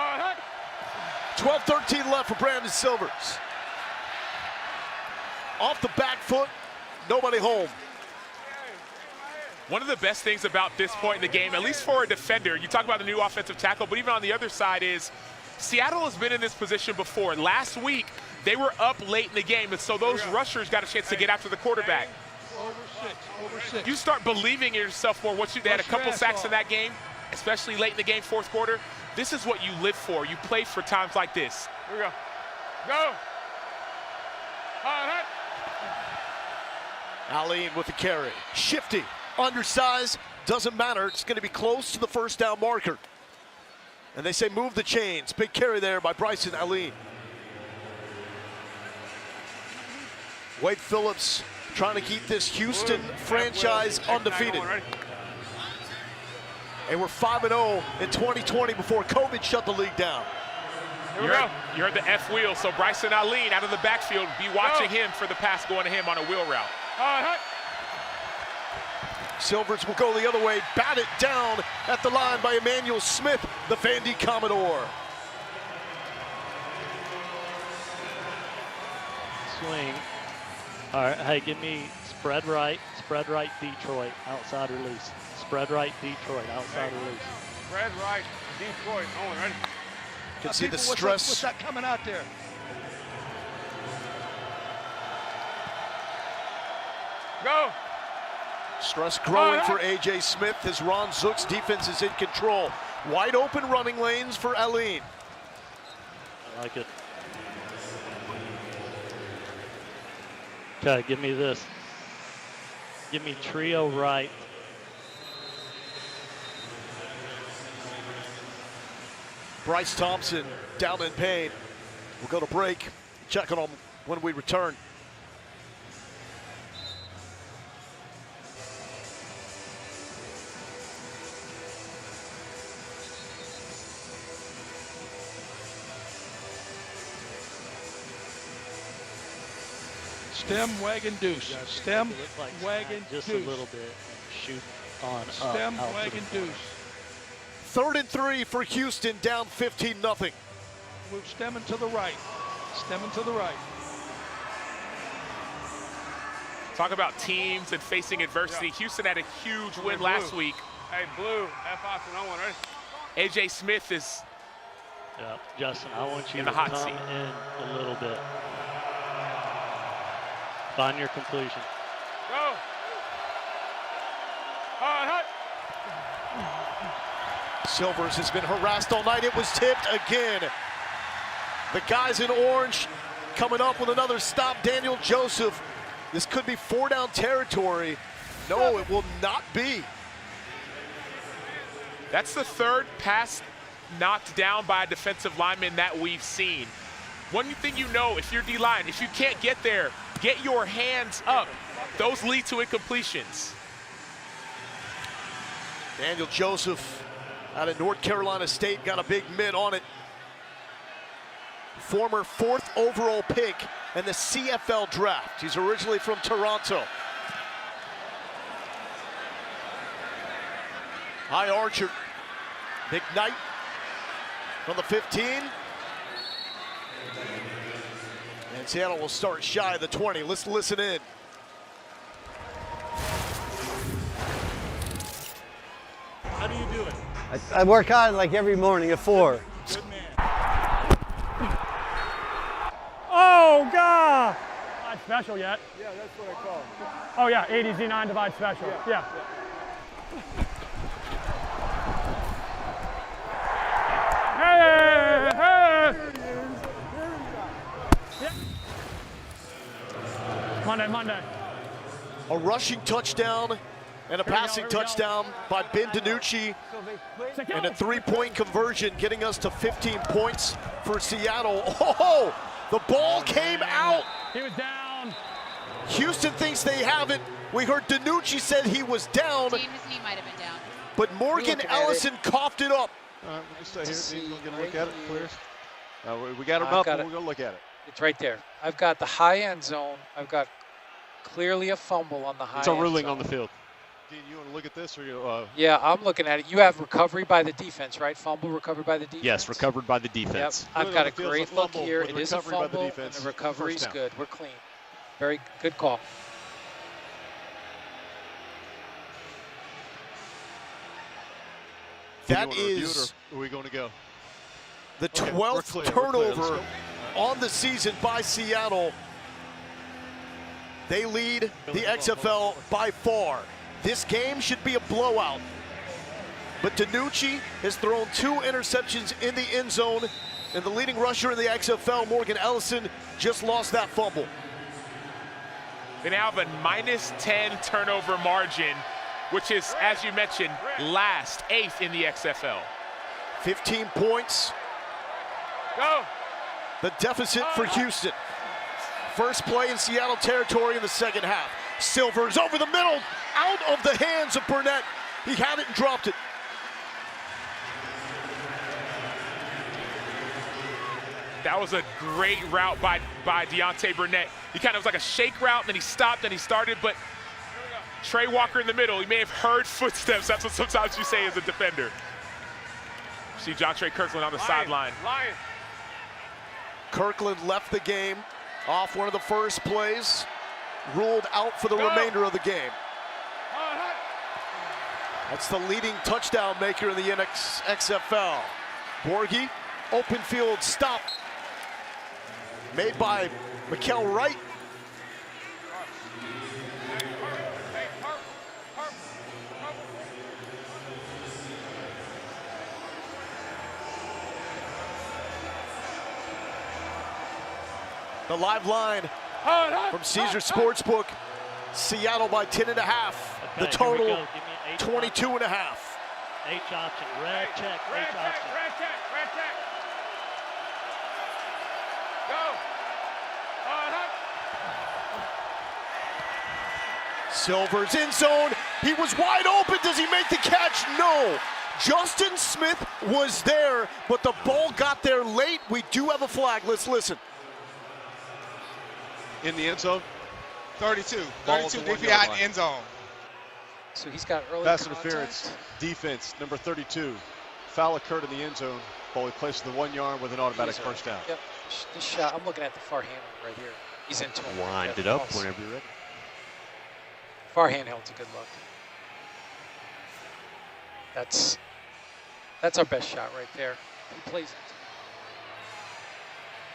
12-13 left for Brandon Silvers. Off the back foot, nobody home. One of the best things about this point in the game, at least for a defender, you talk about the new offensive tackle, but even on the other side is Seattle has been in this position before. Last week, they were up late in the game, and so those rushers got a chance to get after the quarterback. Over six. You start believing in yourself more once they had a couple sacks in that game, especially late in the game, 4th quarter. This is what you live for. You play for times like this. Here we go. Go. Aline with the carry. Shifty, undersized, doesn't matter. It's going to be close to the 1st down marker. And they say move the chains. Big carry there by Bryson Aline. Wade Phillips trying to keep this Houston franchise undefeated. And we're 5-0 in 2020 before COVID shut the league down. You heard the F wheel, so Bryson Allen out of the backfield, be watching him for the pass going to him on a wheel route. Silvers will go the other way, bat it down at the line by Emmanuel Smith, the Vandy Commodore. Swing. All right, hey, give me spread right, Detroit, outside release. Spread right, Detroit, outside release. Spread right, Detroit. Owen, ready? You can see the stress. What's that coming out there? Go. Stress growing for A.J. Smith as Ron Zook's defense is in control. Wide open running lanes for Allen. I like it. Okay, give me this. Give me trio right. Bryce Thompson down in pain. We'll go to break. Check on him when we return. Stem, wagon, deuce. Stem, wagon, just deuce. a little bit. Shoot on Stem, up, wagon, deuce. 3rd and 3 for Houston, down 15-0. Move stemming to the right. Stemming to the right. Talk about teams and facing adversity. Houston had a huge win last week. Hey, blue, F option, Owen, ready? A.J. Smith is Justin, I want you in the to hot come seat. in a little bit. Find your conclusion. Go. Hot. Silvers has been harassed all night. It was tipped again. The guys in orange coming up with another stop. Daniel Joseph. This could be 4-down territory. No, it will not be. That's the 3rd pass knocked down by a defensive lineman that we've seen. One thing you know, if you're D-line, if you can't get there, get your hands up. Those lead to incompletions. Daniel Joseph out of North Carolina State got a big mid on it. Former 4th overall pick in the CFL draft. He's originally from Toronto. High Archer. Big night from the 15. And Seattle will start shy of the 20. Let's listen in. How do you do it? I work out like every morning at 4. Oh, God! Divide special yet? Yeah, that's what I call it. Oh, yeah, 80Z9 divide special. Yeah. Hey! Yeah. Monday. A rushing touchdown and a passing touchdown by Ben DiNucci, and a 3-point conversion getting us to 15 points for Seattle. Oh, the ball came out. He was down. Houston thinks they have it. We heard DiNucci said he was down, James, he might have been down. but Morgan Ellison coughed it up. All right, we'll just stay here. Dean's going to get a look at it. Clears. We got him up, and we're going to look at it. It's right there. I've got the high end zone. I've got clearly a fumble on the high end zone. It's a ruling on the field. Dean, you want to look at this, or you? Yeah, I'm looking at it. You have recovery by the defense, right? Fumble recovered by the defense? Yes, recovered by the defense. Yep. I've got a great look here. It is a fumble, and the recovery's good. We're clean. Very good call. That is are we going to go? The 12th turnover on the season by Seattle. They lead the XFL by far. This game should be a blowout. But DiNucci has thrown 2 interceptions in the end zone, and the leading rusher in the XFL, Morgan Ellison, just lost that fumble. They now have a -10 turnover margin, which is, as you mentioned, last, 8th in the XFL. 15 points. Go. The deficit for Houston. First play in Seattle territory in the second half. Silvers over the middle, out of the hands of Burnett. He had it and dropped it. That was a great route by Deontay Burnett. He kind of was like a shake route, then he stopped, then he started, but Trey Walker in the middle, he may have heard footsteps. That's what sometimes you say as a defender. See Jontre Kirkland on the sideline. Kirkland left the game off one of the first plays, ruled out for the remainder of the game. That's the leading touchdown maker in the XFL. Borghi, open field stop made by Mikel Wright. The live line from Caesar Sportsbook, Seattle by 10.5. The total, 22.5. H option, red check, H option. Red check. Go. Silver's in zone. He was wide open. Does he make the catch? No. Justin Smith was there, but the ball got there late. We do have a flag. Let's listen. In the end zone. 32 Ball deep at the behind 1-yard line. the end zone. So he's got early Pass contact. interference, defense, number 32. Foul occurred in the end zone. Ball placed to the 1 yard with an automatic first down. Yep, this shot, I'm looking at the far handle right here. He's into him. Wind it up whenever you're ready. Far handheld's a good look. That's our best shot right there. He plays it.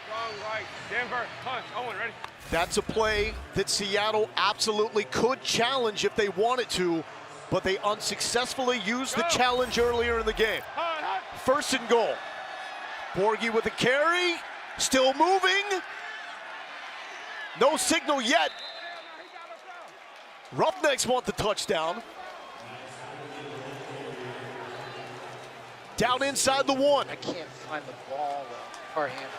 Strong right, Denver, punch, Owen, ready? That's a play that Seattle absolutely could challenge if they wanted to, but they unsuccessfully used the challenge earlier in the game. First and goal. Borghi with a carry, still moving. No signal yet. Roughnecks want the touchdown. Down inside the 1. I can't find the ball though. Far handle.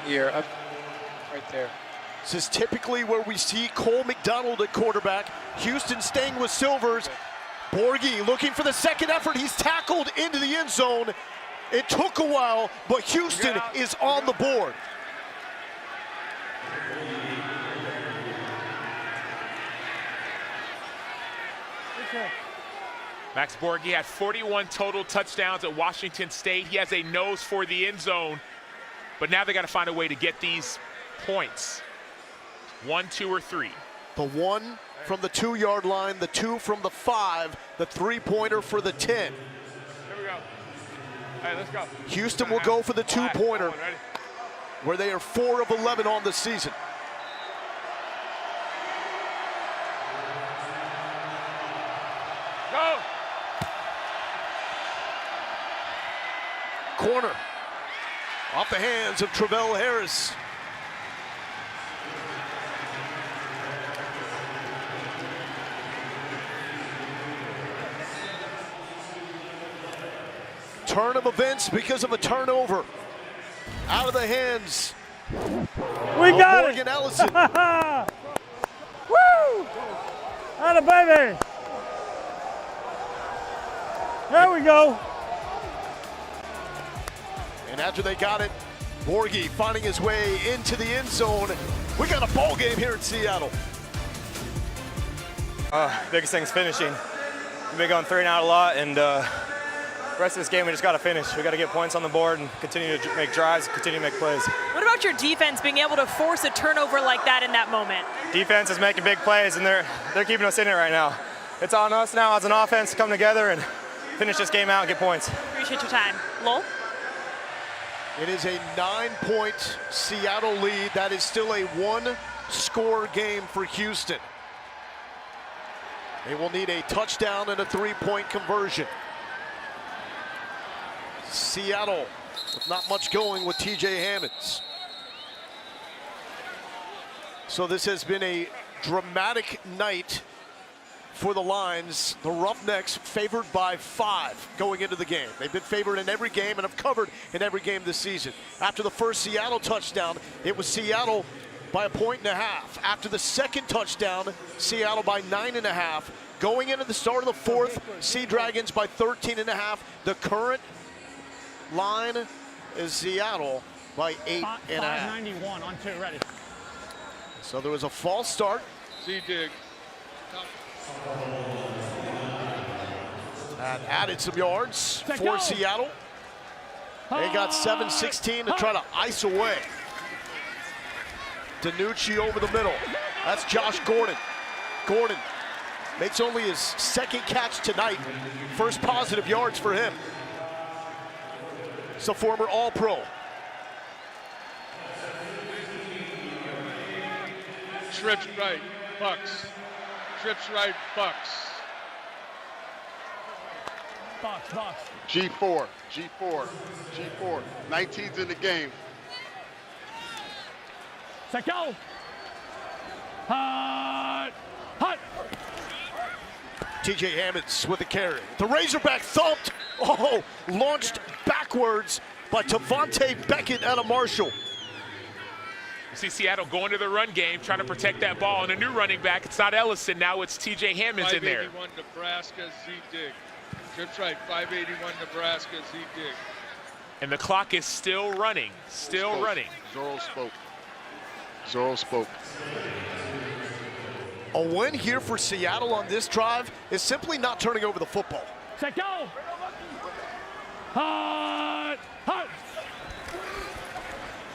Here, up right there. This is typically where we see Cole McDonald at quarterback. Houston staying with Silvers. Borghi looking for the second effort. He's tackled into the end zone. It took a while, but Houston is on the board. Max Borghi had 41 total touchdowns at Washington State. He has a nose for the end zone, but now they got to find a way to get these points. 1, 2, or 3. The 1 from the 2-yard line, the 2 from the 5, the 3-pointer for the 10. Here we go. Hey, let's go. Houston will go for the 2-pointer, where they are 4 of 11 on the season. Go. Corner off the hands of Travell Harris. Turn of events because of a turnover. Out of the hands. We got Morgan it. Ellison. Woo! Atta baby. There we go. And after they got it, Borghi finding his way into the end zone. We got a ball game here in Seattle. Biggest thing is finishing. We've been going 3 and out a lot, and the rest of this game we just got to finish. We got to get points on the board and continue to make drives, continue to make plays. What about your defense being able to force a turnover like that in that moment? Defense is making big plays, and they're keeping us in it right now. It's on us now as an offense to come together and finish this game out and get points. Appreciate your time. Lowell? It is a 9-point Seattle lead. That is still a 1-score game for Houston. They will need a touchdown and a 3-point conversion. Seattle with not much going with TJ Hammonds. So this has been a dramatic night for the Lions. The Roughnecks favored by 5 going into the game. They've been favored in every game and have covered in every game this season. After the first Seattle touchdown, it was Seattle by 1.5 points. After the second touchdown, Seattle by 9.5. Going into the start of the fourth, Sea Dragons by 13.5. The current line is Seattle by 8.5. 591 on 2, ready. So there was a false start. Z-dig. And added some yards for Seattle. They got 7-16 to try to ice away. DiNucci over the middle. That's Josh Gordon. Gordon makes only his second catch tonight. First positive yards for him. It's a former All-Pro. Trips right, Bucks. Trips right, Bucks. Box. G4, G4, G4. 19's in the game. Set, go. Hut. TJ Hammonds with the carry. The Razorback thumped. Oh, launched backwards by Tavante Beckett out of Marshall. You see Seattle going to the run game, trying to protect that ball. And a new running back, it's not Ellison, now it's TJ Hammonds in there. 581 Nebraska, Z-dig. Trips right, 581 Nebraska, Z-dig. And the clock is still running, running. Zorro spoke. A win here for Seattle on this drive is simply not turning over the football. Set, go. Hut.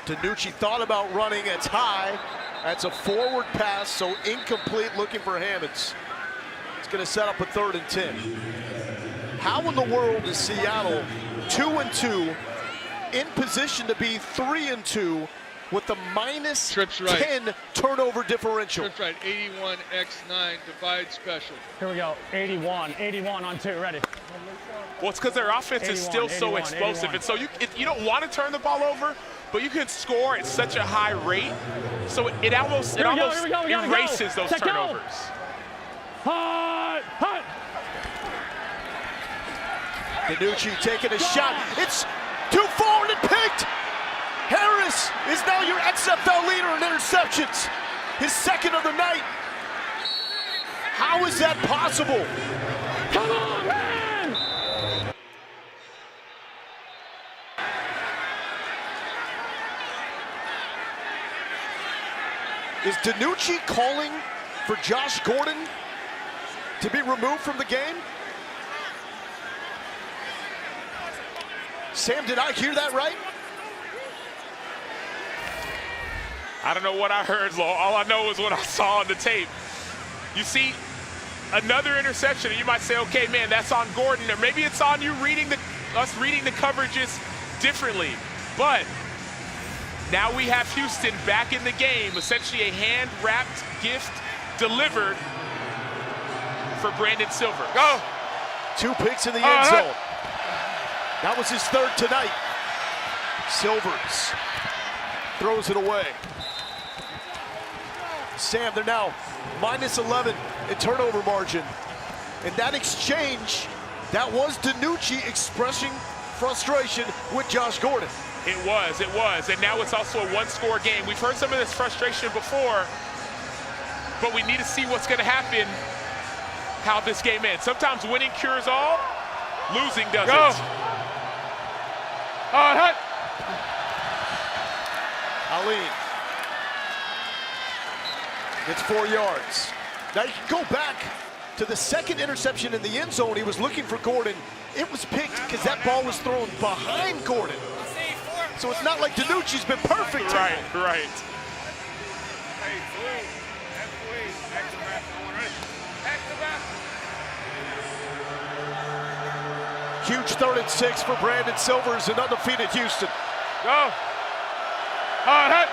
DiNucci thought about running. It's high. That's a forward pass, so incomplete, looking for Hammonds. It's going to set up a 3rd and 10. How in the world is Seattle 2-2 in position to be 3-2 with the minus 10 turnover differential? Trips right, 81 X9 divide special. Here we go. 81 on 2, ready. Well, it's because their offense is still so explosive. 81. And so you don't want to turn the ball over, but you can score at such a high rate. So it almost erases those turnovers. Hut. DiNucci taking a shot. It's too forward and picked. Harris is now your XFL leader in interceptions. His 2nd of the night. How is that possible? Come on, man! Is DiNucci calling for Josh Gordon to be removed from the game? Sam, did I hear that right? I don't know what I heard, Lo. All I know is what I saw on the tape. You see another interception, and you might say, okay, man, that's on Gordon, or maybe it's on you us reading the coverages differently. But now we have Houston back in the game, essentially a hand-wrapped gift delivered for Brandon Silver. Go! 2 picks in the end zone. That was his 3rd tonight. Silvers throws it away. Sam, they're now minus 11 in turnover margin. In that exchange, that was DiNucci expressing frustration with Josh Gordon. It was, and now it's also a 1-score game. We've heard some of this frustration before, but we need to see what's gonna happen, how this game ends. Sometimes winning cures all, losing doesn't. Go! Hut! Aline gets 4 yards. Now you can go back to the 2nd interception in the end zone. He was looking for Gordon. It was picked because that ball was thrown behind Gordon. So it's not like DiNucci's been perfect. Right. Huge 3rd and 6 for Brandon Silvers and undefeated Houston. Go. Hut.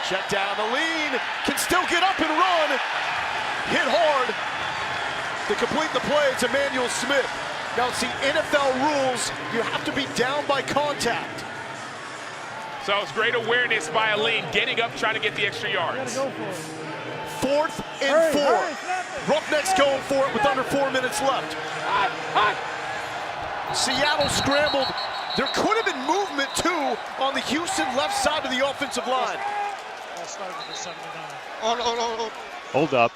Check down the lean, can still get up and run. Hit hard to complete the play. It's Emmanuel Smith. Now see, NFL rules, you have to be down by contact. So it was great awareness by Aline, getting up, trying to get the extra yards. 4th and 4. Roughnecks going for it with under 4 minutes left. Seattle scrambled. There could have been movement too on the Houston left side of the offensive line. All started with the 79. Hold up.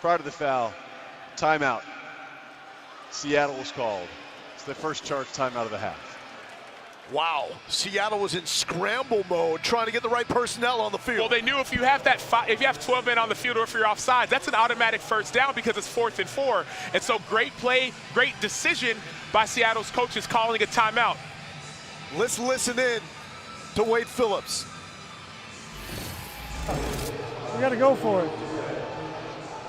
Prior to the foul, timeout. Seattle was called. It's their first charge timeout of the half. Wow, Seattle was in scramble mode, trying to get the right personnel on the field. Well, they knew if you have if you have 12 men on the field or if you're offsides, that's an automatic first down because it's 4th and 4. And so great play, great decision by Seattle's coaches calling a timeout. Let's listen in to Wade Phillips. We got to go for it.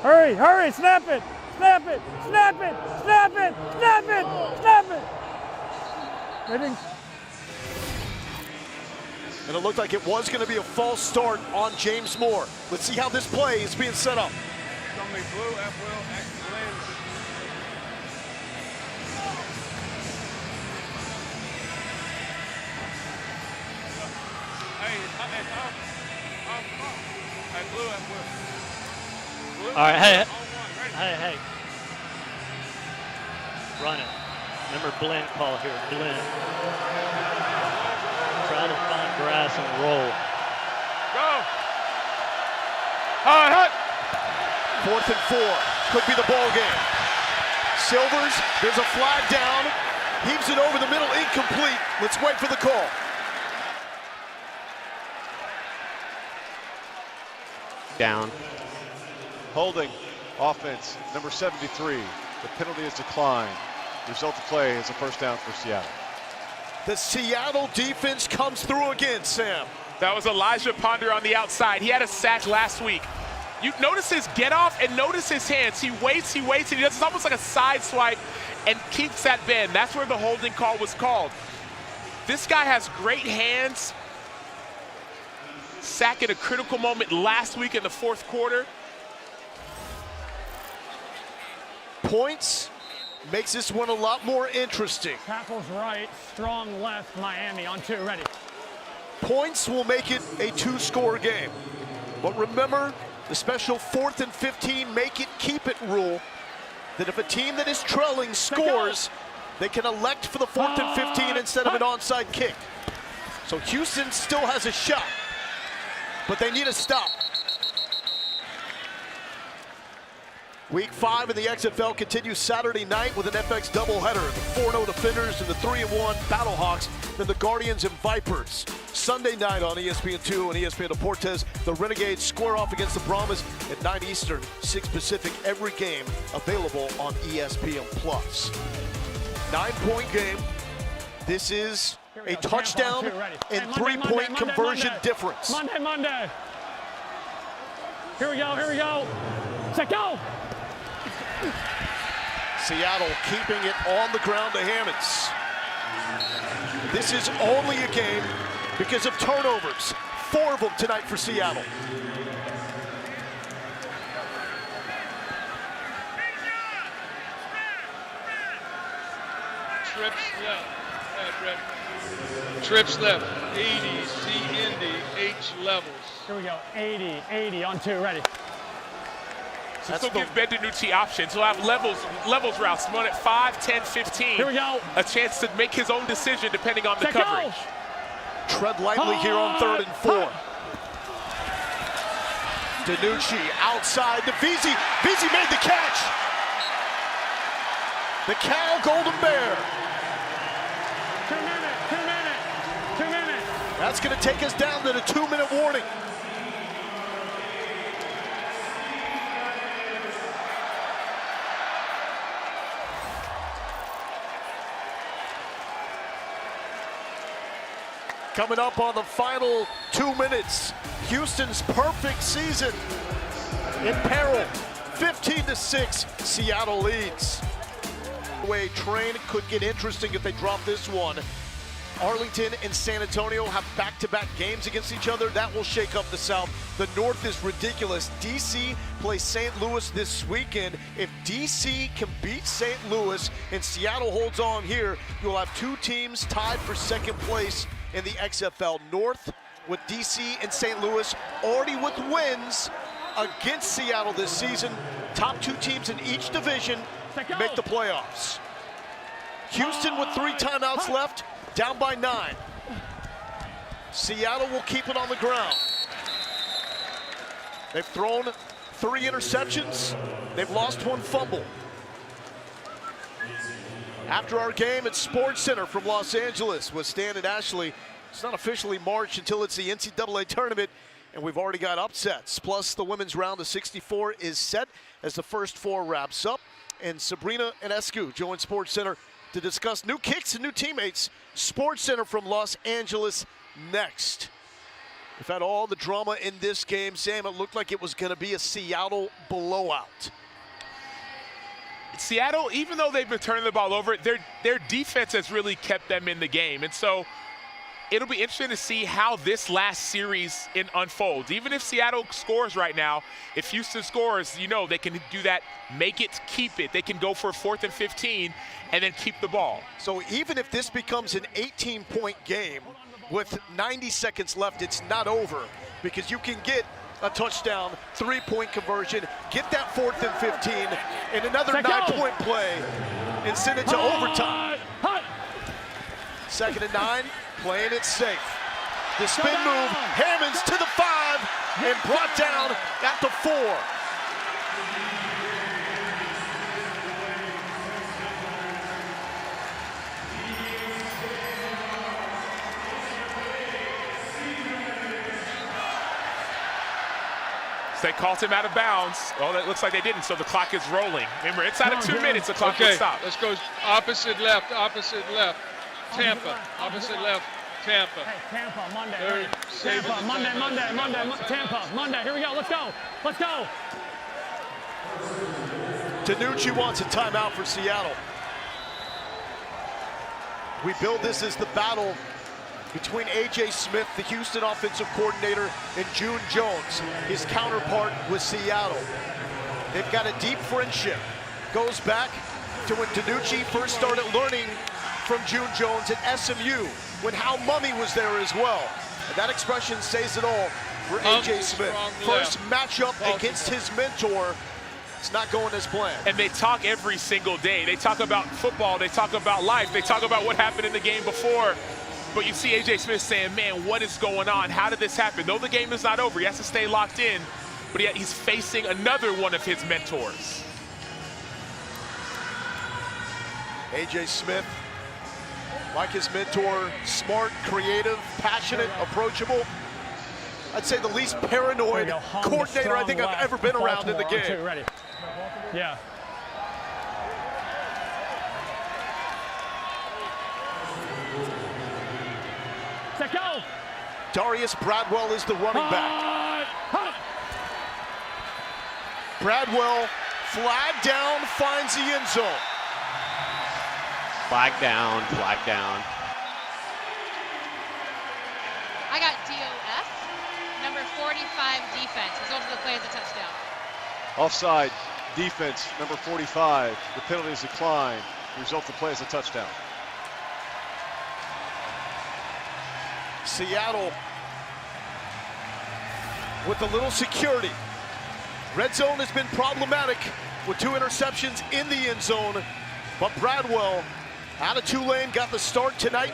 Hurry, hurry, snap it, snap it, snap it, snap it, snap it, snap it. Ready? And it looked like it was going to be a false start on James Moore. Let's see how this play is being set up. Somebody blue, F-Will, X Hey, blue, F-Will. All right, hey. Run it. Remember blend call here, blend. Try to find grass and roll. Go. All right. 4th and 4, could be the ball game. Silvers, there's a flag down, heaves it over the middle, incomplete. Let's wait for the call. Down. Holding, offense, number 73. The penalty is declined. Result of play is a first down for Seattle. The Seattle defense comes through again, Sam. That was Elijah Ponder on the outside. He had a sack last week. You notice his get off and notice his hands. He waits, and he does it's almost like a side swipe and keeps that bend. That's where the holding call was called. This guy has great hands. Sack at a critical moment last week in the 4th quarter. Points makes this one a lot more interesting. Tackles right, strong left, Miami on 2, ready. Points will make it a 2-score game. But remember the special 4th and 15 make it keep it rule, that if a team that is trailing scores, they can elect for the 4th and 15 instead of an onside kick. So Houston still has a shot, but they need a stop. Week 5 in the XFL continues Saturday night with an FX doubleheader. The 4-0 Defenders and the 3-1 Battlehawks, then the Guardians and Vipers. Sunday night on ESPN2 and ESPN Deportes, the Renegades square off against the Brahmas at 9 Eastern, 6 Pacific, every game available on ESPN+. 9-point game. This is a touchdown and 3-point conversion difference. Monday. Here we go. Set, go. Seattle keeping it on the ground to Hammonds. This is only a game because of turnovers. 4 of them tonight for Seattle. Trips left. 80, C, Indy, H levels. Here we go, 80 on 2, ready. So still give Ben DiNucci options. He'll have levels routes. One at 5, 10, 15. Here we go. A chance to make his own decision depending on the coverage. Tread lightly here on 3rd and 4. DiNucci outside to Veazey. Veazey made the catch. The Cal Golden Bear. 2 minutes. That's going to take us down to the 2-minute warning. Coming up on the final 2 minutes, Houston's perfect season in peril. 15-6, Seattle leads. Way train could get interesting if they drop this one. Arlington and San Antonio have back-to-back games against each other. That will shake up the South. The North is ridiculous. DC plays St. Louis this weekend. If DC can beat St. Louis and Seattle holds on here, you'll have 2 teams tied for 2nd place in the XFL North, with DC and St. Louis already with wins. against Seattle this season. Top 2 teams in each division make the playoffs. Houston with 3 timeouts left, down by 9. Seattle will keep it on the ground. They've thrown 3 interceptions. They've lost 1 fumble. After our game at Sports Center from Los Angeles with Stan and Ashley, it's not officially March until it's the NCAA tournament, and we've already got upsets. Plus, the women's round of 64 is set as the first 4 wraps up. And Sabrina and Escu join Sports Center to discuss new kicks and new teammates. Sports Center from Los Angeles next. We've had all the drama in this game. Sam, it looked like it was going to be a Seattle blowout. Seattle, even though they've been turning the ball over, their defense has really kept them in the game. And so it'll be interesting to see how this last series unfolds. Even if Seattle scores right now, if Houston scores, you know, they can do that, make it, keep it. They can go for 4th and 15 and then keep the ball. So even if this becomes an 18-point game with 90 seconds left, it's not over, because you can get a touchdown, 3-point conversion, get that 4th and 15, and another 9-point play, and send it to overtime. 2nd and 9, playing it safe. The spin move, Hammonds to the 5, and brought down at the 4. They called him out of bounds. Well, that looks like they didn't, so the clock is rolling. Remember, inside of 2 minutes, the clock will stop. Let's go opposite left, Tampa, opposite left, Tampa. Hey, Tampa, Monday. Tampa, Monday, Tampa, Monday. Here we go, let's go. DiNucci wants a timeout for Seattle. We build this as the battle between A.J. Smith, the Houston offensive coordinator, and June Jones, his counterpart with Seattle. They've got a deep friendship. Goes back to when DiNucci first started learning from June Jones at SMU, when Hal Mummy was there as well. And that expression says it all for A.J. Smith. First matchup against his mentor. It's not going as planned. And they talk every single day. They talk about football, they talk about life, they talk about what happened in the game before. But you see A.J. Smith saying, man, what is going on? How did this happen? Though the game is not over, he has to stay locked in, but yet he's facing another one of his mentors. A.J. Smith, like his mentor, smart, creative, passionate, approachable. I'd say the least paranoid coordinator I think I've ever been around in the game. Ready. Yeah. Set go. Darius Bradwell is the running back. Bradwell, flag down, finds the end zone. Flag down, flag down. I got DOF, number 45 defense. Result of the play is a touchdown. Offside defense, number 45. The penalty is declined. The result of the play is a touchdown. Seattle with a little security. Red zone has been problematic with 2 interceptions in the end zone, but Bradwell out of Tulane got the start tonight.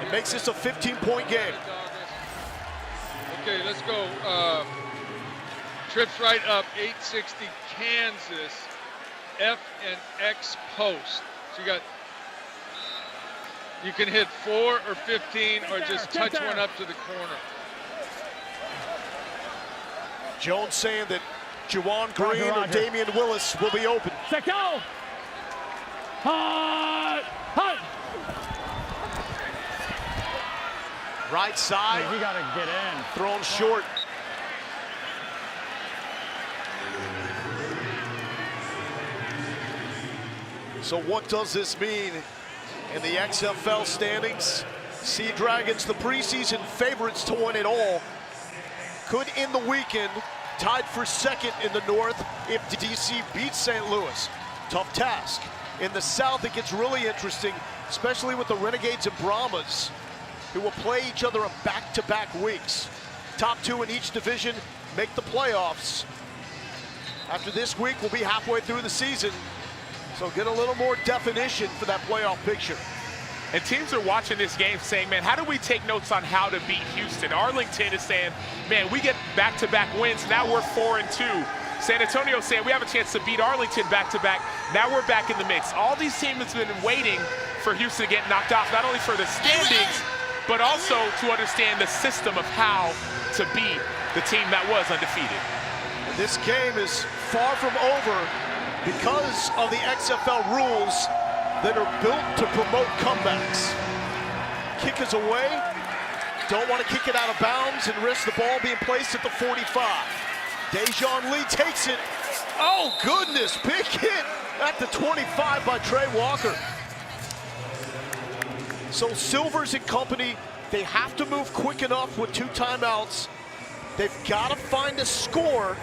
It makes this a 15-point game. Okay, let's go. Trips right up, 860 Kansas, F and X post. So you can hit 4 or 15 or just touch one up to the corner. Jones saying that Juwan Green or Damian Willis will be open. Set go. Right side. You gotta get in. Thrown short. So what does this mean in the XFL standings? Sea Dragons, the preseason favorites to win it all, could end the weekend tied for 2nd in the North if DC beats St. Louis. Tough task. In the South, it gets really interesting, especially with the Renegades and Brahmas, who will play each other in back-to-back weeks. top 2 in each division make the playoffs. After this week, we'll be halfway through the season. So get a little more definition for that playoff picture. And teams are watching this game saying, man, how do we take notes on how to beat Houston? Arlington is saying, man, we get back-to-back wins. Now we're 4-2. San Antonio saying we have a chance to beat Arlington back-to-back. Now we're back in the mix. All these teams have been waiting for Houston to get knocked off, not only for the standings, but also to understand the system of how to beat the team that was undefeated. And this game is far from over because of the XFL rules that are built to promote comebacks. Kick is away. Don't want to kick it out of bounds and risk the ball being placed at the 45. Dejon Lee takes it. Oh, goodness. Big hit at the 25 by Trey Walker. So Silvers and company, they have to move quick enough with 2 timeouts. They've got to find a score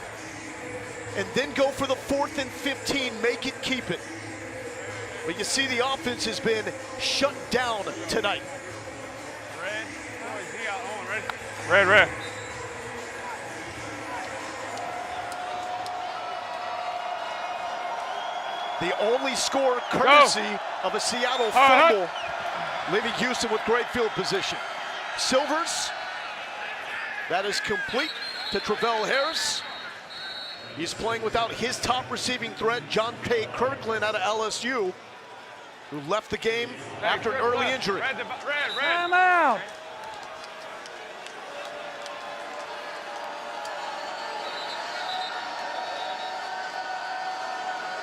and then go for the 4th and 15, make it, keep it. But you see the offense has been shut down tonight. Red. The only score courtesy of a Seattle fumble, leaving Houston with great field position. Silvers, that is complete to Travell Harris. He's playing without his top receiving threat, John Pay Kirkland out of LSU, who left the game after an early injury. Red. Time out.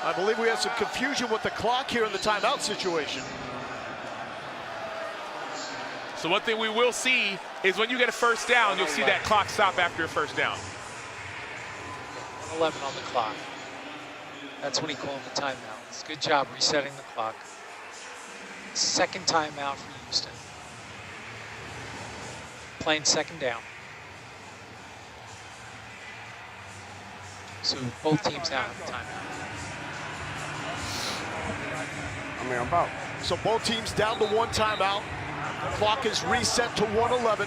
I believe we have some confusion with the clock here in the timeout situation. So one thing we will see is when you get a first down, you'll see that clock stop after a first down. 11 on the clock. That's when he called the timeouts. Good job resetting the clock. Second timeout for Houston. Playing second down. So both teams now have timeout. I'm out. So both teams down to 1 timeout. The clock is reset to 1:11.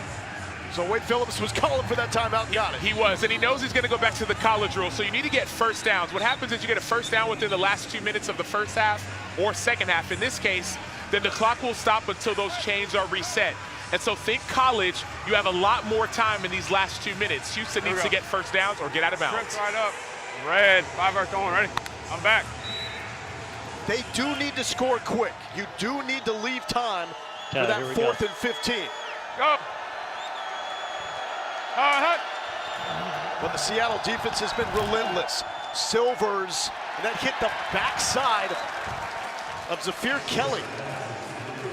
So Wade Phillips was calling for that timeout and got it. He was, and he knows he's going to go back to the college rule. So you need to get first downs. What happens is you get a first down within the last 2 minutes of the first half or second half. In this case, then the clock will stop until those chains are reset. And so think college, you have a lot more time in these last 2 minutes. Houston needs to get first downs or get out of bounds. Trips right up. Red, 5-yard going, ready? I'm back. They do need to score quick. You do need to leave time for that 4th and 15. Go. But the Seattle defense has been relentless. Silvers, and that hit the backside of Zafir Kelly.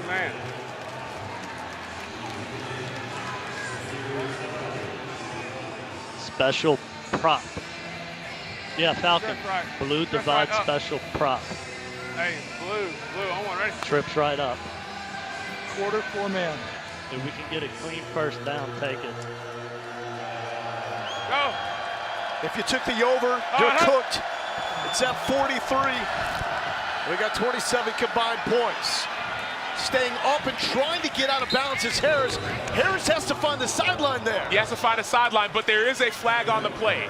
Man. Special prop. Yeah, Falcon. Right. Blue Trips divide right special prop. Hey, blue, on one, ready? Trips right up. Quarter 4 man. If we can get a clean first down, take it. Go. If you took the over, you're cooked. It's at 43. We got 27 combined points. Staying up and trying to get out of bounds is Harris. Harris has to find the sideline there. He has to find a sideline, but there is a flag on the play.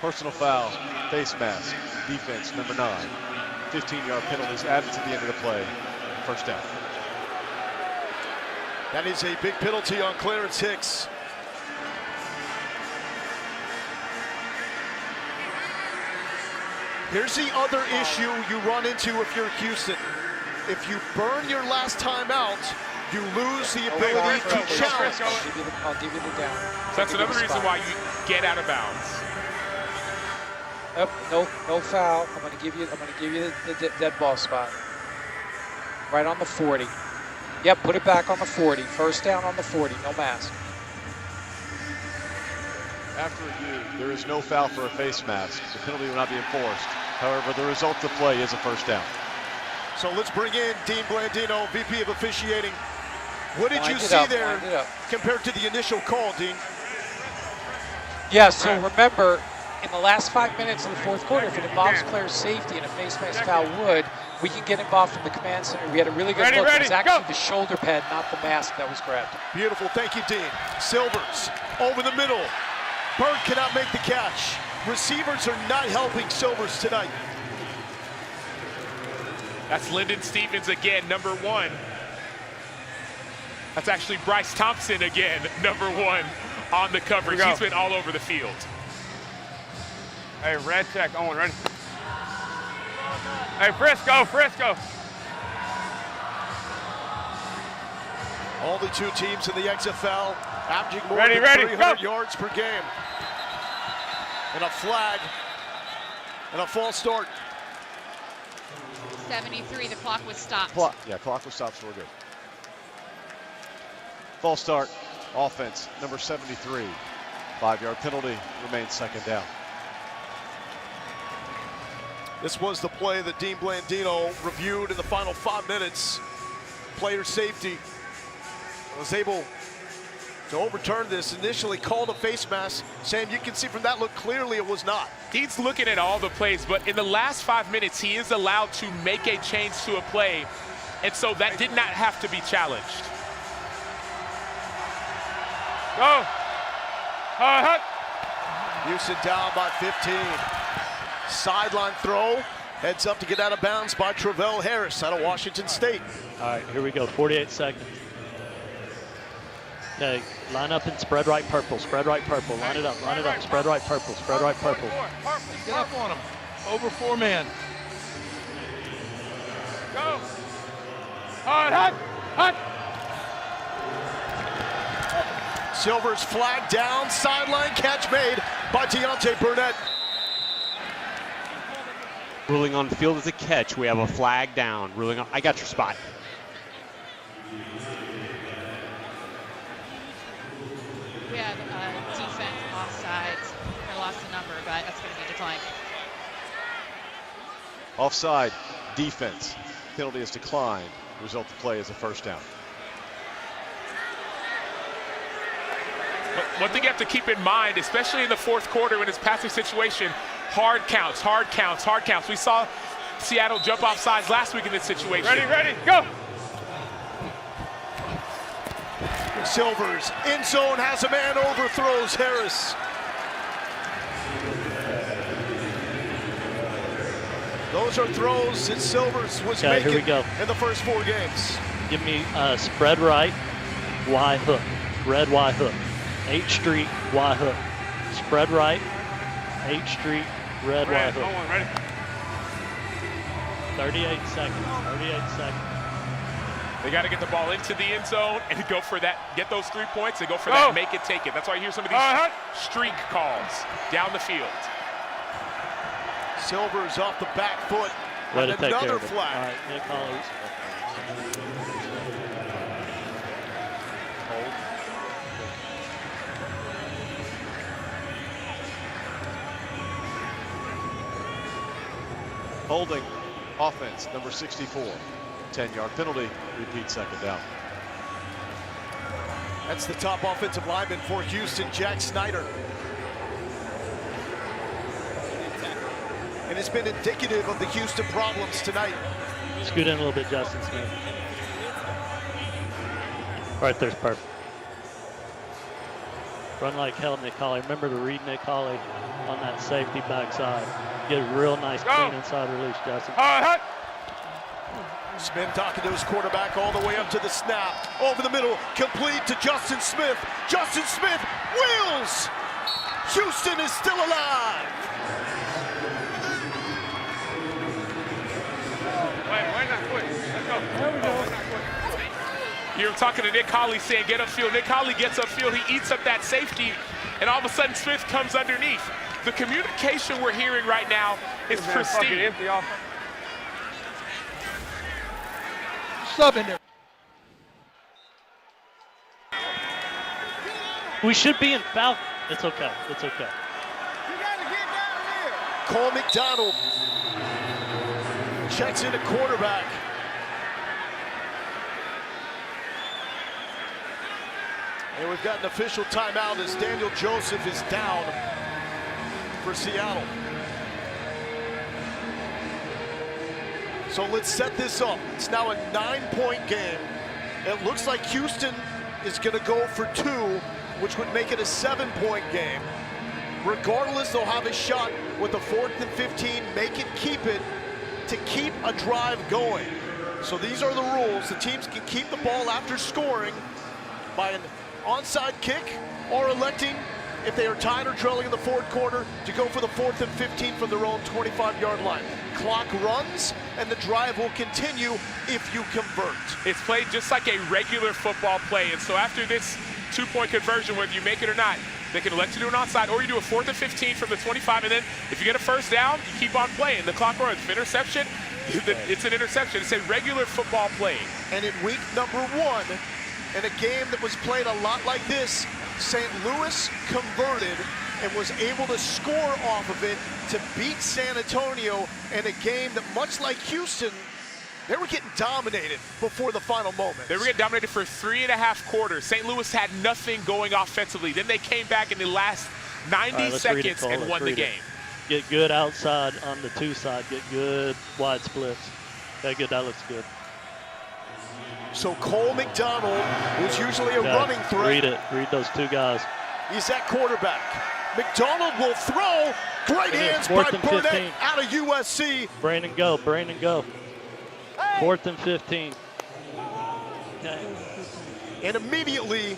Personal foul, face mask, defense, number 9. 15-yard penalties added to the end of the play. First down. That is a big penalty on Clarence Hicks. Here's the other issue you run into if you're Houston. If you burn your last time out, you lose the ability to challenge. I'll give you the down. So that's another reason why you get out of bounds. Yep, no foul. I'm gonna give you the dead ball spot. Right on the 40. Yep, put it back on the 40. First down on the 40, no mask. After review, there is no foul for a face mask. The penalty will not be enforced. However, the result of the play is a first down. So let's bring in Dean Blandino, VP of Officiating. What did you see there compared to the initial call, Dean? Yeah, so remember, in the last 5 minutes of the fourth quarter, if it involves player safety and a face mask foul would, we can get involved from the command center. We had a really good look. It was actually the shoulder pad, not the mask, that was grabbed. Beautiful, thank you, Dean. Silvers, over the middle. Bird cannot make the catch. Receivers are not helping Silvers tonight. That's Lyndon Stevens again, number 1. That's actually Bryce Thompson again, number 1 on the coverage. He's been all over the field. Hey, red check, Owen, ready? Hey, Frisco, Frisco. Only 2 teams in the XFL averaging more Ready, than 300 yards per game. And a flag and a false start. 73, the clock was stopped. Clock was stopped, so we're good. False start, offense, number 73. 5-yard penalty, remains second down. This was the play that Dean Blandino reviewed in the final 5 minutes. Player safety was able to overturn this. Initially called a face mask. Sam, you can see from that look clearly it was not. He's looking at all the plays, but in the last 5 minutes, he is allowed to make a change to a play, and so that did not have to be challenged. Go! Houston down by 15. Sideline throw, heads up to get out of bounds by Travell Harris out of Washington State. All right, here we go, 48 seconds. Okay, line up and spread right purple, spread right purple, line it up, spread right purple, spread right purple. Get up on him. Over 4 man. Go! Hut! Silvers flag down, sideline catch made by Deontay Burnett. Ruling on field as a catch. We have a flag down. Ruling on. I got your spot. We have defense offsides. I lost the number, but that's going to be declined. Offside, defense. Penalty is declined. Result of play is a first down. But one thing you have to keep in mind, especially in the fourth quarter when it's passing situation, hard counts, hard counts, hard counts. We saw Seattle jump off sides last week in this situation. Ready, go! Silvers, in zone, has a man, overthrows Harris. Those are throws that Silvers was making here we go. in the first 4 games. Give me spread right, Y hook, red Y hook. H Street, Y hook. Spread right, H Street, red Y hook. 38 seconds, 38 seconds. They got to get the ball into the end zone and go for that, get those 3 points and go for that, make it, take it. That's why you hear some of these streak calls down the field. Silvers off the back foot. Let and it take another care of it. flag. All right, Nick Hollies. Holding, offense, number 64. 10-yard penalty, repeat second down. That's the top offensive lineman for Houston, Jack Snyder. And it's been indicative of the Houston problems tonight. Scoot in a little bit, Justin Smith. Right there's perfect. Run like hell, Nick Hawley. Remember to read Nick Hawley on that safety backside. Get a real nice clean inside release, Justin. Smith talking to his quarterback all the way up to the snap. Over the middle, complete to Justin Smith. Justin Smith wheels! Houston is still alive! Why not quit? Let's go. There we go. You're talking to Nick Hawley saying get upfield. Nick Hawley gets upfield, he eats up that safety, and all of a sudden Smith comes underneath. The communication we're hearing right now is pristine. Empty off. Sub in there. We should be in foul. It's okay. It's okay. Cole McDonald checks into quarterback. And we've got an official timeout as Daniel Joseph is down for Seattle. So let's set this up. It's now a 9-point game. It looks like Houston is going to go for 2, which would make it a 7-point game. Regardless, they'll have a shot with a 4th and 15, make it, keep it, to keep a drive going. So these are the rules. The teams can keep the ball after scoring by an onside kick, or electing, if they are tied or trailing in the 4th quarter, to go for the 4th and 15 from their own 25-yard line. Clock runs, and the drive will continue if you convert. It's played just like a regular football play, and so after this 2-point conversion, whether you make it or not, they can elect to do an onside, or you do a 4th and 15 from the 25, and then if you get a first down, you keep on playing. The clock runs. If interception, it's an interception. It's a regular football play. And in week number 1, in a game that was played a lot like this, St. Louis converted and was able to score off of it to beat San Antonio in a game that, much like Houston, they were getting dominated before the final moment. They were getting dominated for 3.5 quarters. St. Louis had nothing going offensively. Then they came back in the last 90 seconds and won the game. Get good outside on the 2 side. Get good wide splits. Okay, good. That looks good. So Cole McDonald, who's usually a running threat. Read it. Read those 2 guys. He's at quarterback. McDonald will throw. Great hands by Burnett 15. out of USC. Brandon, go. Brandon, go. 4th and 15. Okay. And immediately,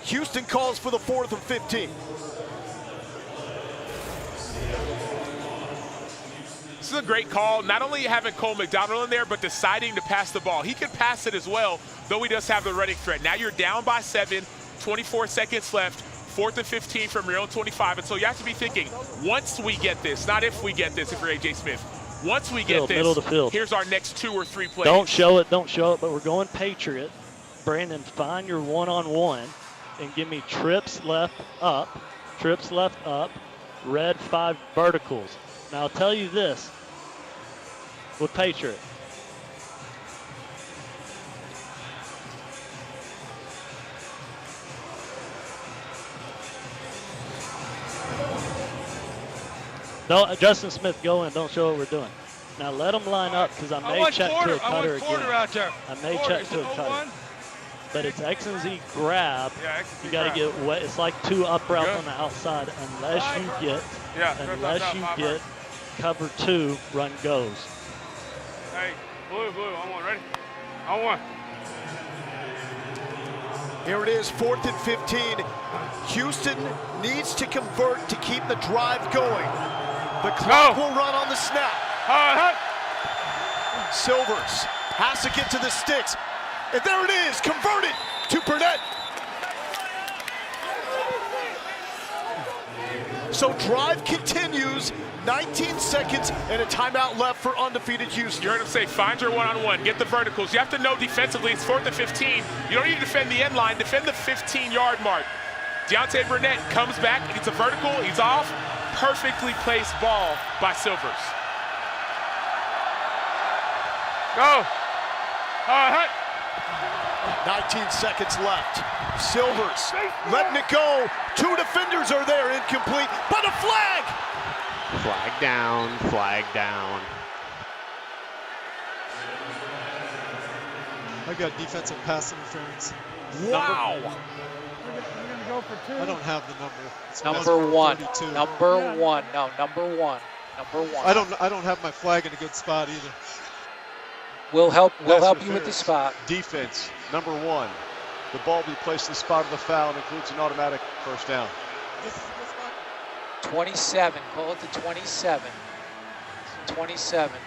Houston calls for the 4th and 15. This is a great call. Not only having Cole McDonald in there, but deciding to pass the ball. He can pass it as well, though he does have the running threat. Now you're down by 7, 24 seconds left, 4th and 15 from your own 25. And so you have to be thinking, once we get this, not if we get this if you're A.J. Smith. Once we get this, middle of the field. Here's our next 2 or 3 plays. Don't show it, but we're going Patriot. Brandon, find your one-on-one and give me trips left up, red 5 verticals. Now I'll tell you this with Patriot. No, Justin Smith, go in. Don't show what we're doing. Now let them line up, because I may check to a cutter again. I may check to a cutter. But it's X and Z grab. Yeah, X and Z you got to grab. get wet. It's like 2 up routes on the outside, unless you get cover 2, run goes. Hey, blue, on 1, ready? On 1. Here it is, 4th and 15. Houston needs to convert to keep the drive going. The clock will run on the snap. Silvers has to get to the sticks. And there it is, converted to Burnett. So drive continues, 19 seconds and a timeout left for undefeated Houston. You heard him say, find your one-on-one, get the verticals. You have to know defensively, it's 4th and 15. You don't need to defend the end line, defend the 15-yard mark. Deontay Burnett comes back, he gets a vertical, he's off. Perfectly placed ball by Silvers. Go. 19 seconds left. Silvers letting it go. 2 defenders are there, incomplete, but a flag. Flag down, flag down. I got defensive pass interference. Wow. We're gonna go for 2. I don't have the number. It's Number 1. 32. Number 1. No, number 1. Number 1. I don't have my flag in a good spot either. We'll help you with the spot. Defense, number 1. The ball will be placed in the spot of the foul and includes an automatic first down. 27. Call it to 27. 27.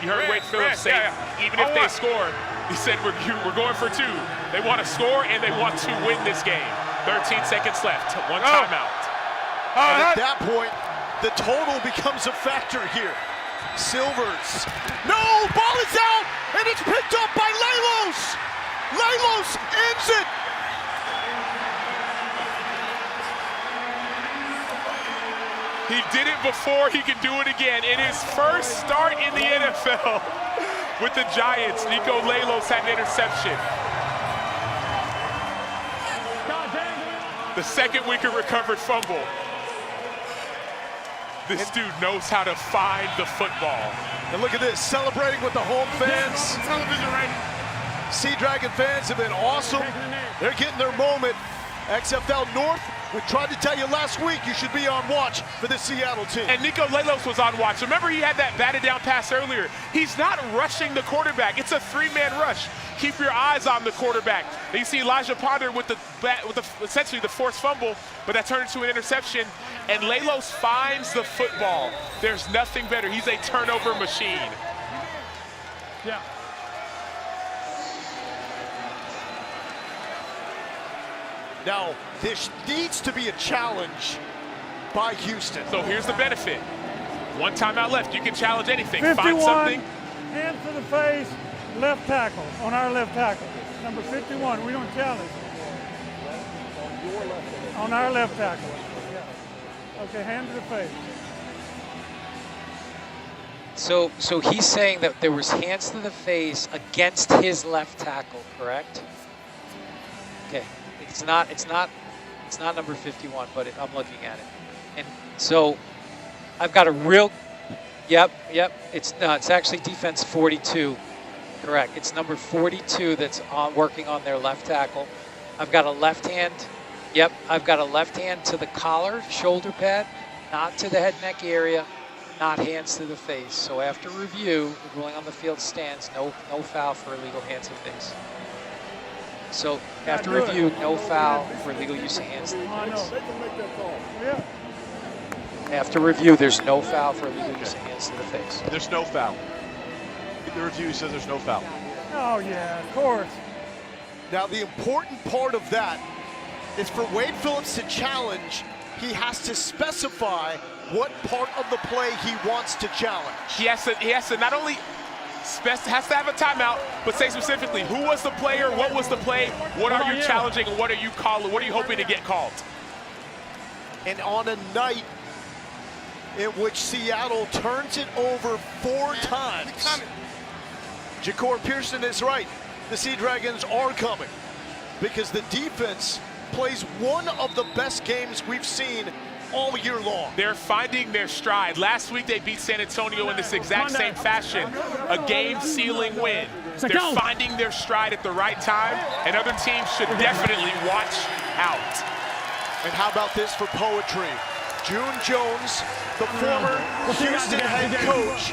You heard Wade Phillips say, even if they score, he said, we're going for 2. They want to score and they want to win this game. 13 seconds left, 1 timeout. And at that point, the total becomes a factor here. Silvers. No, ball is out, and it's picked up by Lalos. Lalos ends it. He did it before, he can do it again. In his first start in the NFL with the Giants, Nico Lalos had an interception. The second week of recovered fumble. This dude knows how to find the football. And look at this, celebrating with the home fans. Television right. Sea Dragon fans have been awesome. They're getting their moment. XFL North, we tried to tell you last week you should be on watch for the Seattle team. And Nico Lalos was on watch. Remember he had that batted down pass earlier. He's not rushing the quarterback. It's a three-man rush. Keep your eyes on the quarterback. And you see Elijah Ponder with essentially the forced fumble, but that turned into an interception. And Lalos finds the football. There's nothing better. He's a turnover machine. Yeah. Now, this needs to be a challenge by Houston. So here's the benefit. One timeout left. You can challenge anything. 51, find something. Hands to the face, left tackle, on our left tackle. Number 51, we don't challenge. On our left tackle. Yeah. Okay, hand to the face. So he's saying that there was hands to the face against his left tackle, correct? Okay. It's not number 51, but I'm looking at it. And so I've got a real, yep. It's actually defense 42, correct. It's number 42 that's working on their left tackle. I've got a left hand, I've got a left hand to the collar, shoulder pad, not to the head neck area, not hands to the face. So after review, the ruling on the field stands, no foul for illegal hands to face. So after review, no foul for illegal use of hands to the face. They can make that call. Yeah. After review, there's no foul for illegal use of hands to the face. There's no foul. The review says there's no foul. Oh yeah, of course. Now the important part of that is for Wade Phillips to challenge, he has to specify what part of the play he wants to challenge. He has to not only has to have a timeout, but say specifically who was the player, what was the play, what are you challenging, and what are you calling, what are you hoping to get called? And on a night in which Seattle turns it over 4 times, Ja'Cour Pearson is right. The Sea Dragons are coming because the defense plays one of the best games we've seen all year long. They're finding their stride. Last week they beat San Antonio in this exact same fashion, a game-sealing win. They're finding their stride at the right time, and other teams should definitely watch out. And how about this for poetry? June Jones, the former Houston head coach,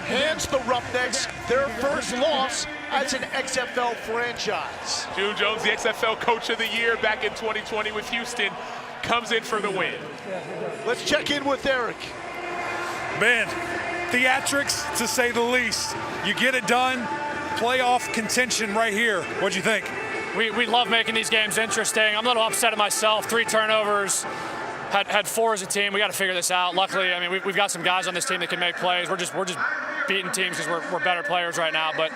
hands the Roughnecks their first loss as an XFL franchise. June Jones, the XFL Coach of the Year back in 2020 with Houston, comes in for the win. Let's check in with Eric. Man, theatrics to say the least. You get it done, playoff contention right here. What'd you think? We love making these games interesting. I'm a little upset at myself. 3 turnovers. Had 4 as a team. We got to figure this out. Luckily, I mean, we've got some guys on this team that can make plays. We're just beating teams because we're better players right now. But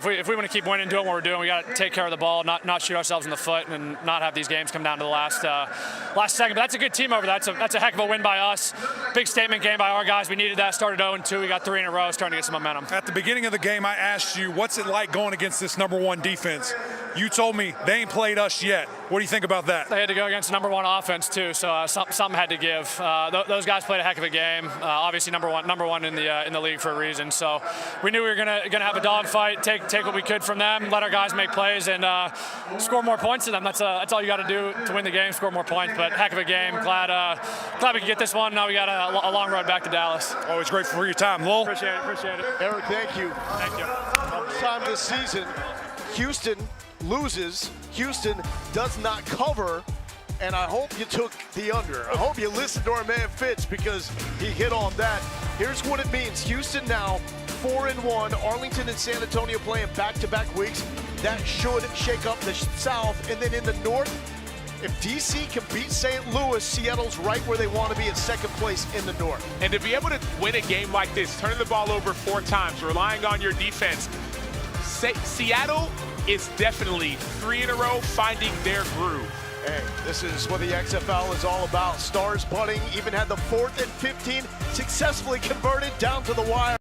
if we want to keep winning, doing what we're doing, we got to take care of the ball, not shoot ourselves in the foot, and not have these games come down to the last second. But that's a good team over there. That's a heck of a win by us. Big statement game by our guys. We needed that. Started 0-2. We got 3 in a row. Starting to get some momentum. At the beginning of the game, I asked you, what's it like going against this #1 defense? You told me they ain't played us yet. What do you think about that? They had to go against #1 offense too, so something had to give. Those guys played a heck of a game. Obviously, number one in the league for a reason. So we knew we were gonna have a dogfight. Take what we could from them. Let our guys make plays and score more points to them. That's all you got to do to win the game. Score more points. But heck of a game. Glad we could get this one. Now we got a long road back to Dallas. Always grateful for your time, Lowell. Appreciate it. Eric, thank you. Thank you. First time this season, Houston loses. Houston does not cover, and I hope you took the under. I hope you listened to our man Fitz because he hit on that. Here's what it means. Houston now 4-1. Arlington and San Antonio playing back-to-back weeks. That should shake up the South. And then in the North, if DC can beat St. Louis, Seattle's right where they want to be at second place in the North. And to be able to win a game like this, turning the ball over 4 times, relying on your defense, Seattle is definitely 3 in a row finding their groove. Hey, this is what the XFL is all about. Stars punting, even had the 4th and 15 successfully converted down to the wire.